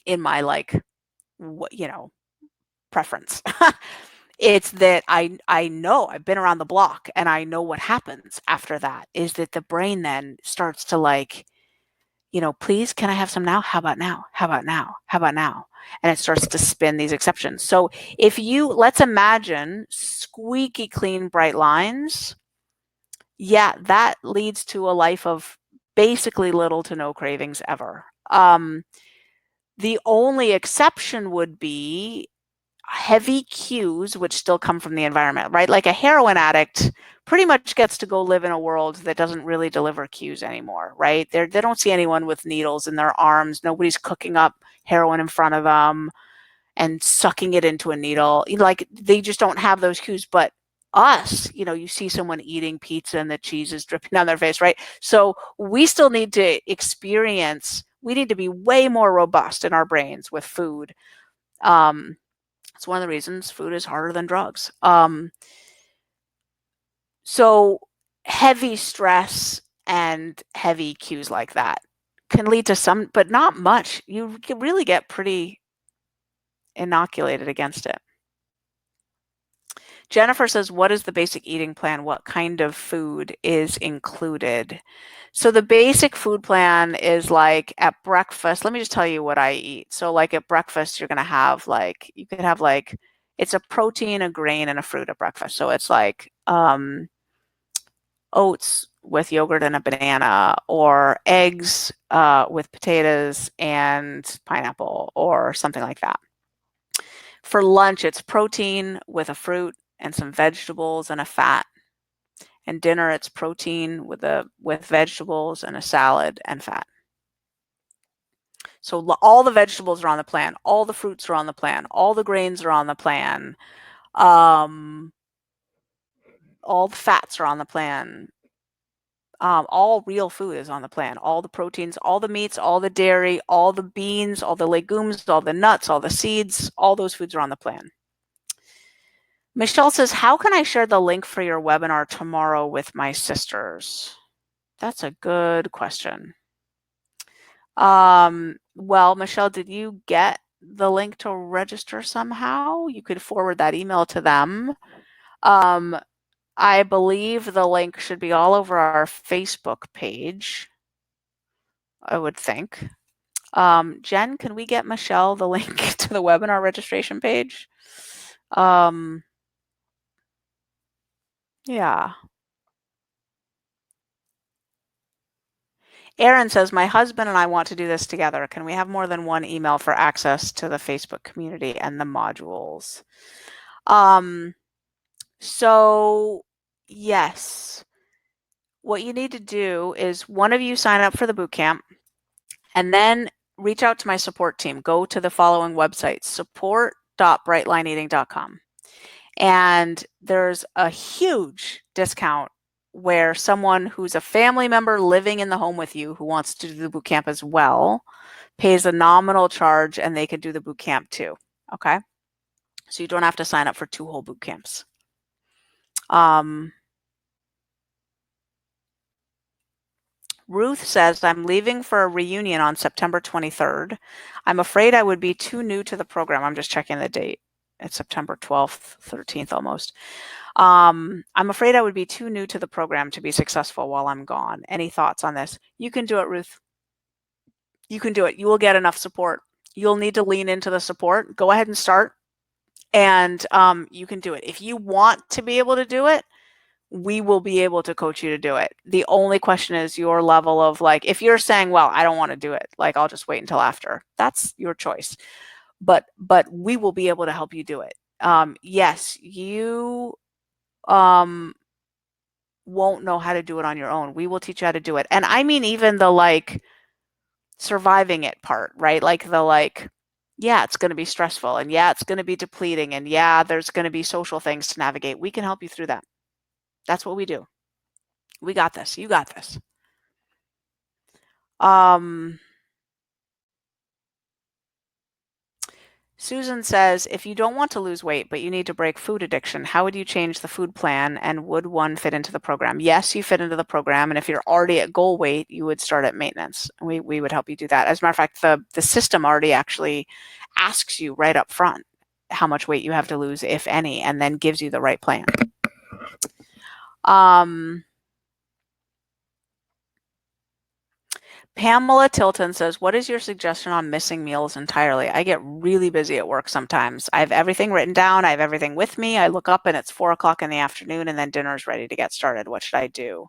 in my preference. It's that I know I've been around the block and I know what happens after that is that the brain then starts to please, can I have some now? How about now? How about now? How about now? And it starts to spin these exceptions. So let's imagine squeaky clean, bright lines. Yeah, that leads to a life of basically little to no cravings ever. The only exception would be heavy cues, which still come from the environment, right? Like a heroin addict pretty much gets to go live in a world that doesn't really deliver cues anymore, right? They don't see anyone with needles in their arms. Nobody's cooking up heroin in front of them and sucking it into a needle. Like they just don't have those cues. But us, you see someone eating pizza and the cheese is dripping down their face, right? So we still need to we need to be way more robust in our brains with food. It's one of the reasons food is harder than drugs. So heavy stress and heavy cues like that can lead to some, but not much. You can really get pretty inoculated against it. Jennifer says, what is the basic eating plan? What kind of food is included? So the basic food plan is like at breakfast. Let me just tell you what I eat. So like at breakfast, you're going to have you could have it's a protein, a grain, and a fruit at breakfast. So it's like oats with yogurt and a banana, or eggs with potatoes and pineapple, or something like that. For lunch, it's protein with a fruit and some vegetables and a fat. And dinner, it's protein with vegetables and a salad and fat. So all the vegetables are on the plan, all the fruits are on the plan, all the grains are on the plan. All the fats are on the plan. All real food is on the plan. All the proteins, all the meats, all the dairy, all the beans, all the legumes, all the nuts, all the seeds, all those foods are on the plan. Michelle says, how can I share the link for your webinar tomorrow with my sisters? That's a good question. Well, Michelle, did you get the link to register somehow? You could forward that email to them. I believe the link should be all over our Facebook page, I would think. Jen, can we get Michelle the link to the webinar registration page? Yeah. Aaron says, my husband and I want to do this together. Can we have more than one email for access to the Facebook community and the modules? So yes, what you need to do is one of you sign up for the bootcamp and then reach out to my support team. Go to the following website, support.brightlineeating.com. And there's a huge discount where someone who's a family member living in the home with you who wants to do the boot camp as well pays a nominal charge and they could do the boot camp too. Okay. So you don't have to sign up for 2 whole boot camps. Ruth says, I'm leaving for a reunion on September 23rd. I'm afraid I would be too new to the program. I'm just checking the date. It's September 12th, 13th almost. I'm afraid I would be too new to the program to be successful while I'm gone. Any thoughts on this? You can do it, Ruth. You can do it. You will get enough support. You'll need to lean into the support. Go ahead and start. And you can do it. If you want to be able to do it, we will be able to coach you to do it. The only question is your level of like, if you're saying, well, I don't want to do it, like I'll just wait until after. That's your choice. But we will be able to help you do it. Yes, you won't know how to do it on your own. We will teach you how to do it. And I mean, even the like surviving it part, right? Like the like, yeah, it's going to be stressful and yeah, it's going to be depleting and yeah, there's going to be social things to navigate. We can help you through that. That's what we do. We got this. You got this. Susan says, if you don't want to lose weight, but you need to break food addiction, how would you change the food plan and would one fit into the program? Yes, you fit into the program. And if you're already at goal weight, you would start at maintenance. We would help you do that. As a matter of fact, the system already actually asks you right up front how much weight you have to lose, if any, and then gives you the right plan. Pamela Tilton says, what is your suggestion on missing meals entirely? I get really busy at work sometimes. I have everything written down. I have everything with me. I look up and it's 4 o'clock in the afternoon and then dinner's ready to get started. What should I do?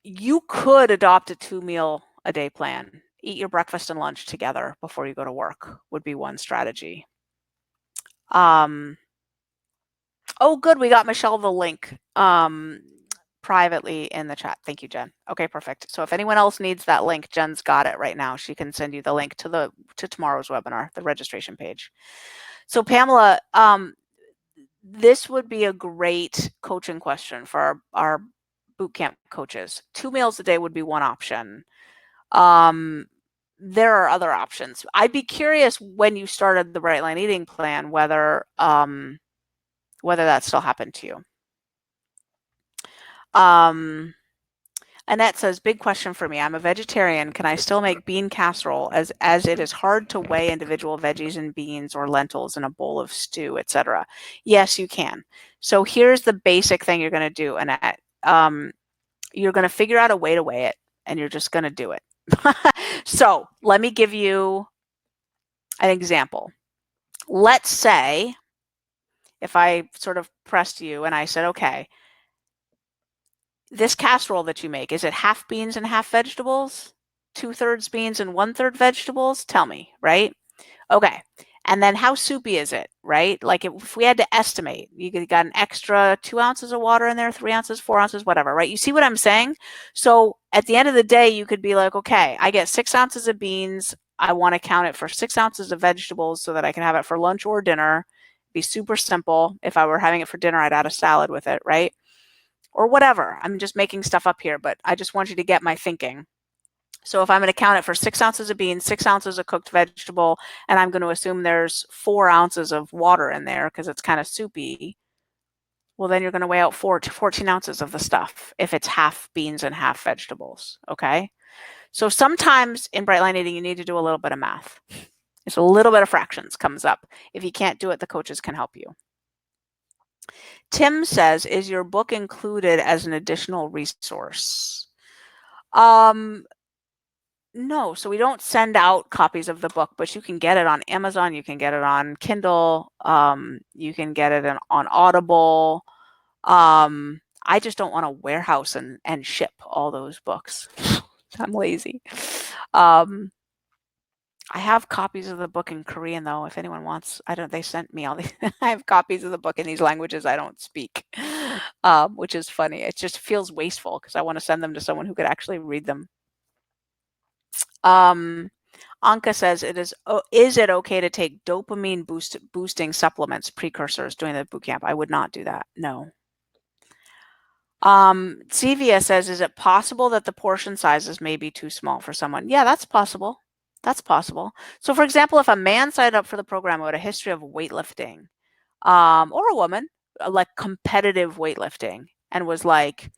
You could adopt a 2-meal-a-day plan. Eat your breakfast and lunch together before you go to work would be one strategy. Oh, good. We got Michelle the link. Privately in the chat. Thank you, Jen. Okay, perfect. So if anyone else needs that link, Jen's got it right now. She can send you the link to tomorrow's webinar, the registration page. So Pamela, this would be a great coaching question for our bootcamp coaches. 2 meals a day would be one option. There are other options. I'd be curious when you started the Bright Line Eating Plan, whether that still happened to you. Annette says, big question for me. I'm a vegetarian. Can I still make bean casserole as it is hard to weigh individual veggies and beans or lentils in a bowl of stew, etc.? Yes, you can. So here's the basic thing you're going to do, Annette. You're going to figure out a way to weigh it and you're just going to do it. So let me give you an example. Let's say if I sort of pressed you and I said, okay, this casserole that you make, is it half beans and half vegetables? 2/3 beans and 1/3 vegetables? Tell me, right? Okay. And then how soupy is it, right? Like if we had to estimate, you got an extra 2 ounces of water in there, 3 ounces, 4 ounces, whatever, right? You see what I'm saying? So at the end of the day, you could be like, okay, I get 6 ounces of beans, I want to count it for 6 ounces of vegetables so that I can have it for lunch or dinner. Be super simple. If I were having it for dinner, I'd add a salad with it, right? Or whatever. I'm just making stuff up here, but I just want you to get my thinking. So if I'm going to count it for 6 ounces of beans, 6 ounces of cooked vegetable, and I'm going to assume there's 4 ounces of water in there because it's kind of soupy, well, then you're going to weigh out 14 ounces of the stuff if it's half beans and half vegetables, okay? So sometimes in bright line eating, you need to do a little bit of math. It's a little bit of fractions comes up. If you can't do it, the coaches can help you. Tim says, is your book included as an additional resource? No, so we don't send out copies of the book, but you can get it on Amazon, you can get it on Kindle, you can get it on Audible. I just don't want to warehouse and ship all those books. I'm lazy. I have copies of the book in Korean though, if anyone wants. They sent me all these. I have copies of the book in these languages I don't speak, which is funny. It just feels wasteful because I want to send them to someone who could actually read them. Anka says, is it okay to take dopamine boosting supplements, precursors during the boot camp? I would not do that. No. Cevia says, is it possible that the portion sizes may be too small for someone? Yeah, that's possible. That's possible. So for example, if a man signed up for the program who had a history of weightlifting, or a woman, like competitive weightlifting, and was like,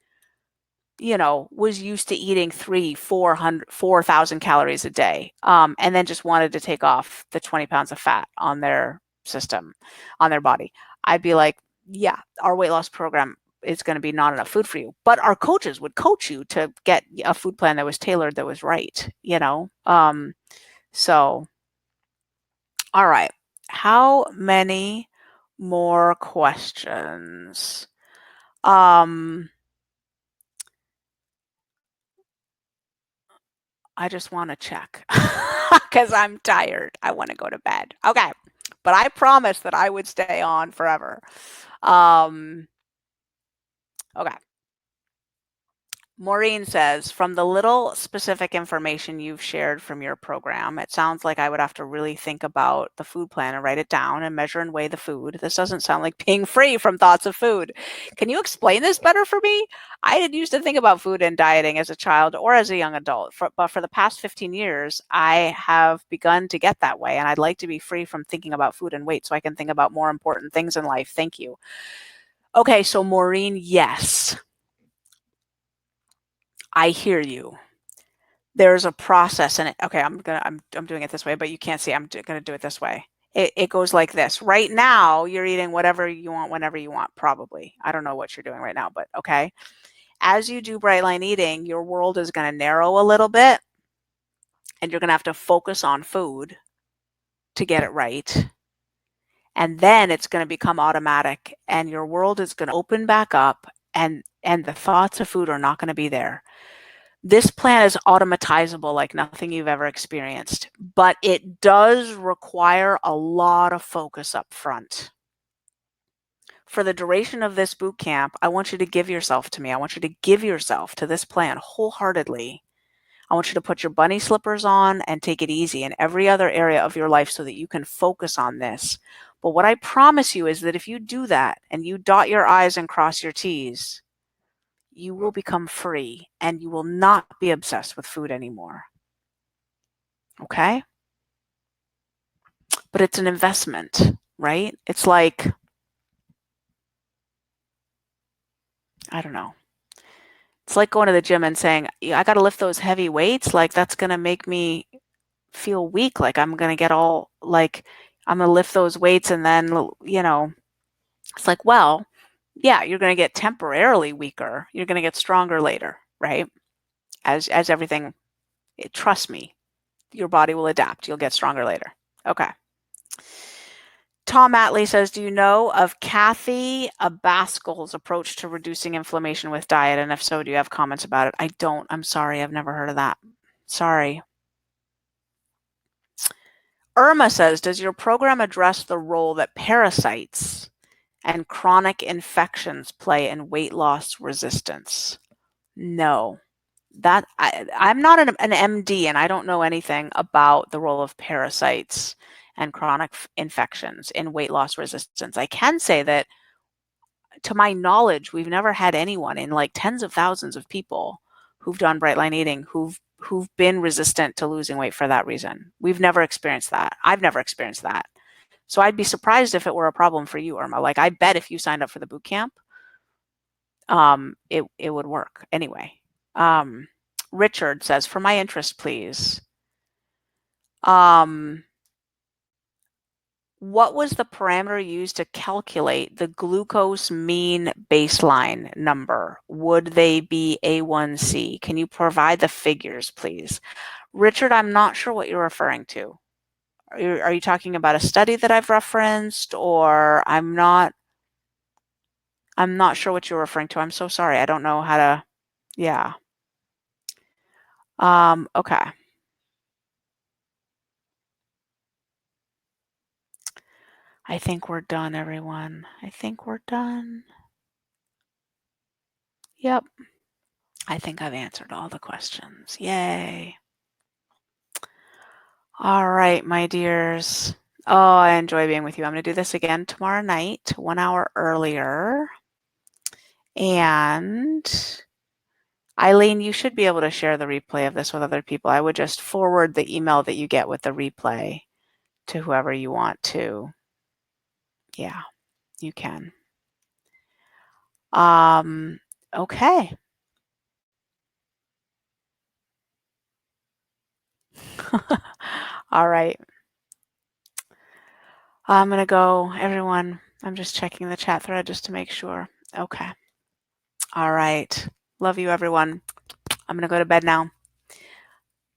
was used to eating 4,000 calories a day, and then just wanted to take off the 20 pounds of fat on their system, on their body, I'd be like, yeah, our weight loss program is going to be not enough food for you. But our coaches would coach you to get a food plan that was tailored, that was right, so, all right. How many more questions? I just want to check because I'm tired. I want to go to bed. Okay. But I promised that I would stay on forever. Okay. Maureen says, from the little specific information you've shared from your program, it sounds like I would have to really think about the food plan and write it down and measure and weigh the food. This doesn't sound like being free from thoughts of food. Can you explain this better for me? I didn't used to think about food and dieting as a child or as a young adult, but for the past 15 years, I have begun to get that way, and I'd like to be free from thinking about food and weight so I can think about more important things in life. Thank you. Okay, so Maureen, yes. I hear you. There's a process in it. Okay, I'm doing it this way, but you can't see. I'm going to do it this way. It goes like this. Right now, you're eating whatever you want, whenever you want, probably. I don't know what you're doing right now, but okay. As you do bright line eating, your world is going to narrow a little bit, and you're going to have to focus on food to get it right. And then it's going to become automatic, and your world is going to open back up, and the thoughts of food are not going to be there. This plan is automatizable like nothing you've ever experienced, but it does require a lot of focus up front. For the duration of this boot camp, I want you to give yourself to me. I want you to give yourself to this plan wholeheartedly. I want you to put your bunny slippers on and take it easy in every other area of your life so that you can focus on this. But what I promise you is that if you do that and you dot your I's and cross your T's, you will become free and you will not be obsessed with food anymore. Okay? But it's an investment, right? It's like, I don't know. It's like going to the gym and saying, I got to lift those heavy weights. Like, that's going to make me feel weak. Like, I'm going to get all, like, I'm going to lift those weights and then, it's like, well, yeah, you're going to get temporarily weaker. You're going to get stronger later, right? As everything, trust me, your body will adapt. You'll get stronger later. Okay. Tom Atley says, do you know of Kathy Abascal's approach to reducing inflammation with diet? And if so, do you have comments about it? I don't. I'm sorry. I've never heard of that. Sorry. Irma says, does your program address the role that parasites and chronic infections play in weight loss resistance? No. I'm not an MD, and I don't know anything about the role of parasites and chronic infections in weight loss resistance. I can say that, to my knowledge, we've never had anyone in like tens of thousands of people who've done bright line eating who've been resistant to losing weight for that reason. We've never experienced that. I've never experienced that. So I'd be surprised if it were a problem for you, Irma. Like, I bet if you signed up for the boot camp, it would work anyway. Richard says, for my interest, please. What was the parameter used to calculate the glucose mean baseline number? Would they be A1C? Can you provide the figures, please? Richard, I'm not sure what you're referring to. Are you talking about a study that I've referenced, or I'm not sure what you're referring to. I'm so sorry. I don't know how to, yeah. Okay. I think we're done, everyone. I think we're done. Yep. I think I've answered all the questions. Yay. All right, my dears. Oh, I enjoy being with you. I'm going to do this again tomorrow night, 1 hour earlier. And Eileen, you should be able to share the replay of this with other people. I would just forward the email that you get with the replay to whoever you want to. Yeah, you can. Okay. All right. I'm going to go, everyone. I'm just checking the chat thread just to make sure. Okay. All right. Love you, everyone. I'm going to go to bed now.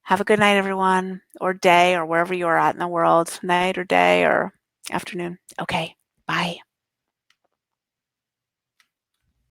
Have a good night, everyone, or day, or wherever you are at in the world, night or day or afternoon. Okay. Bye.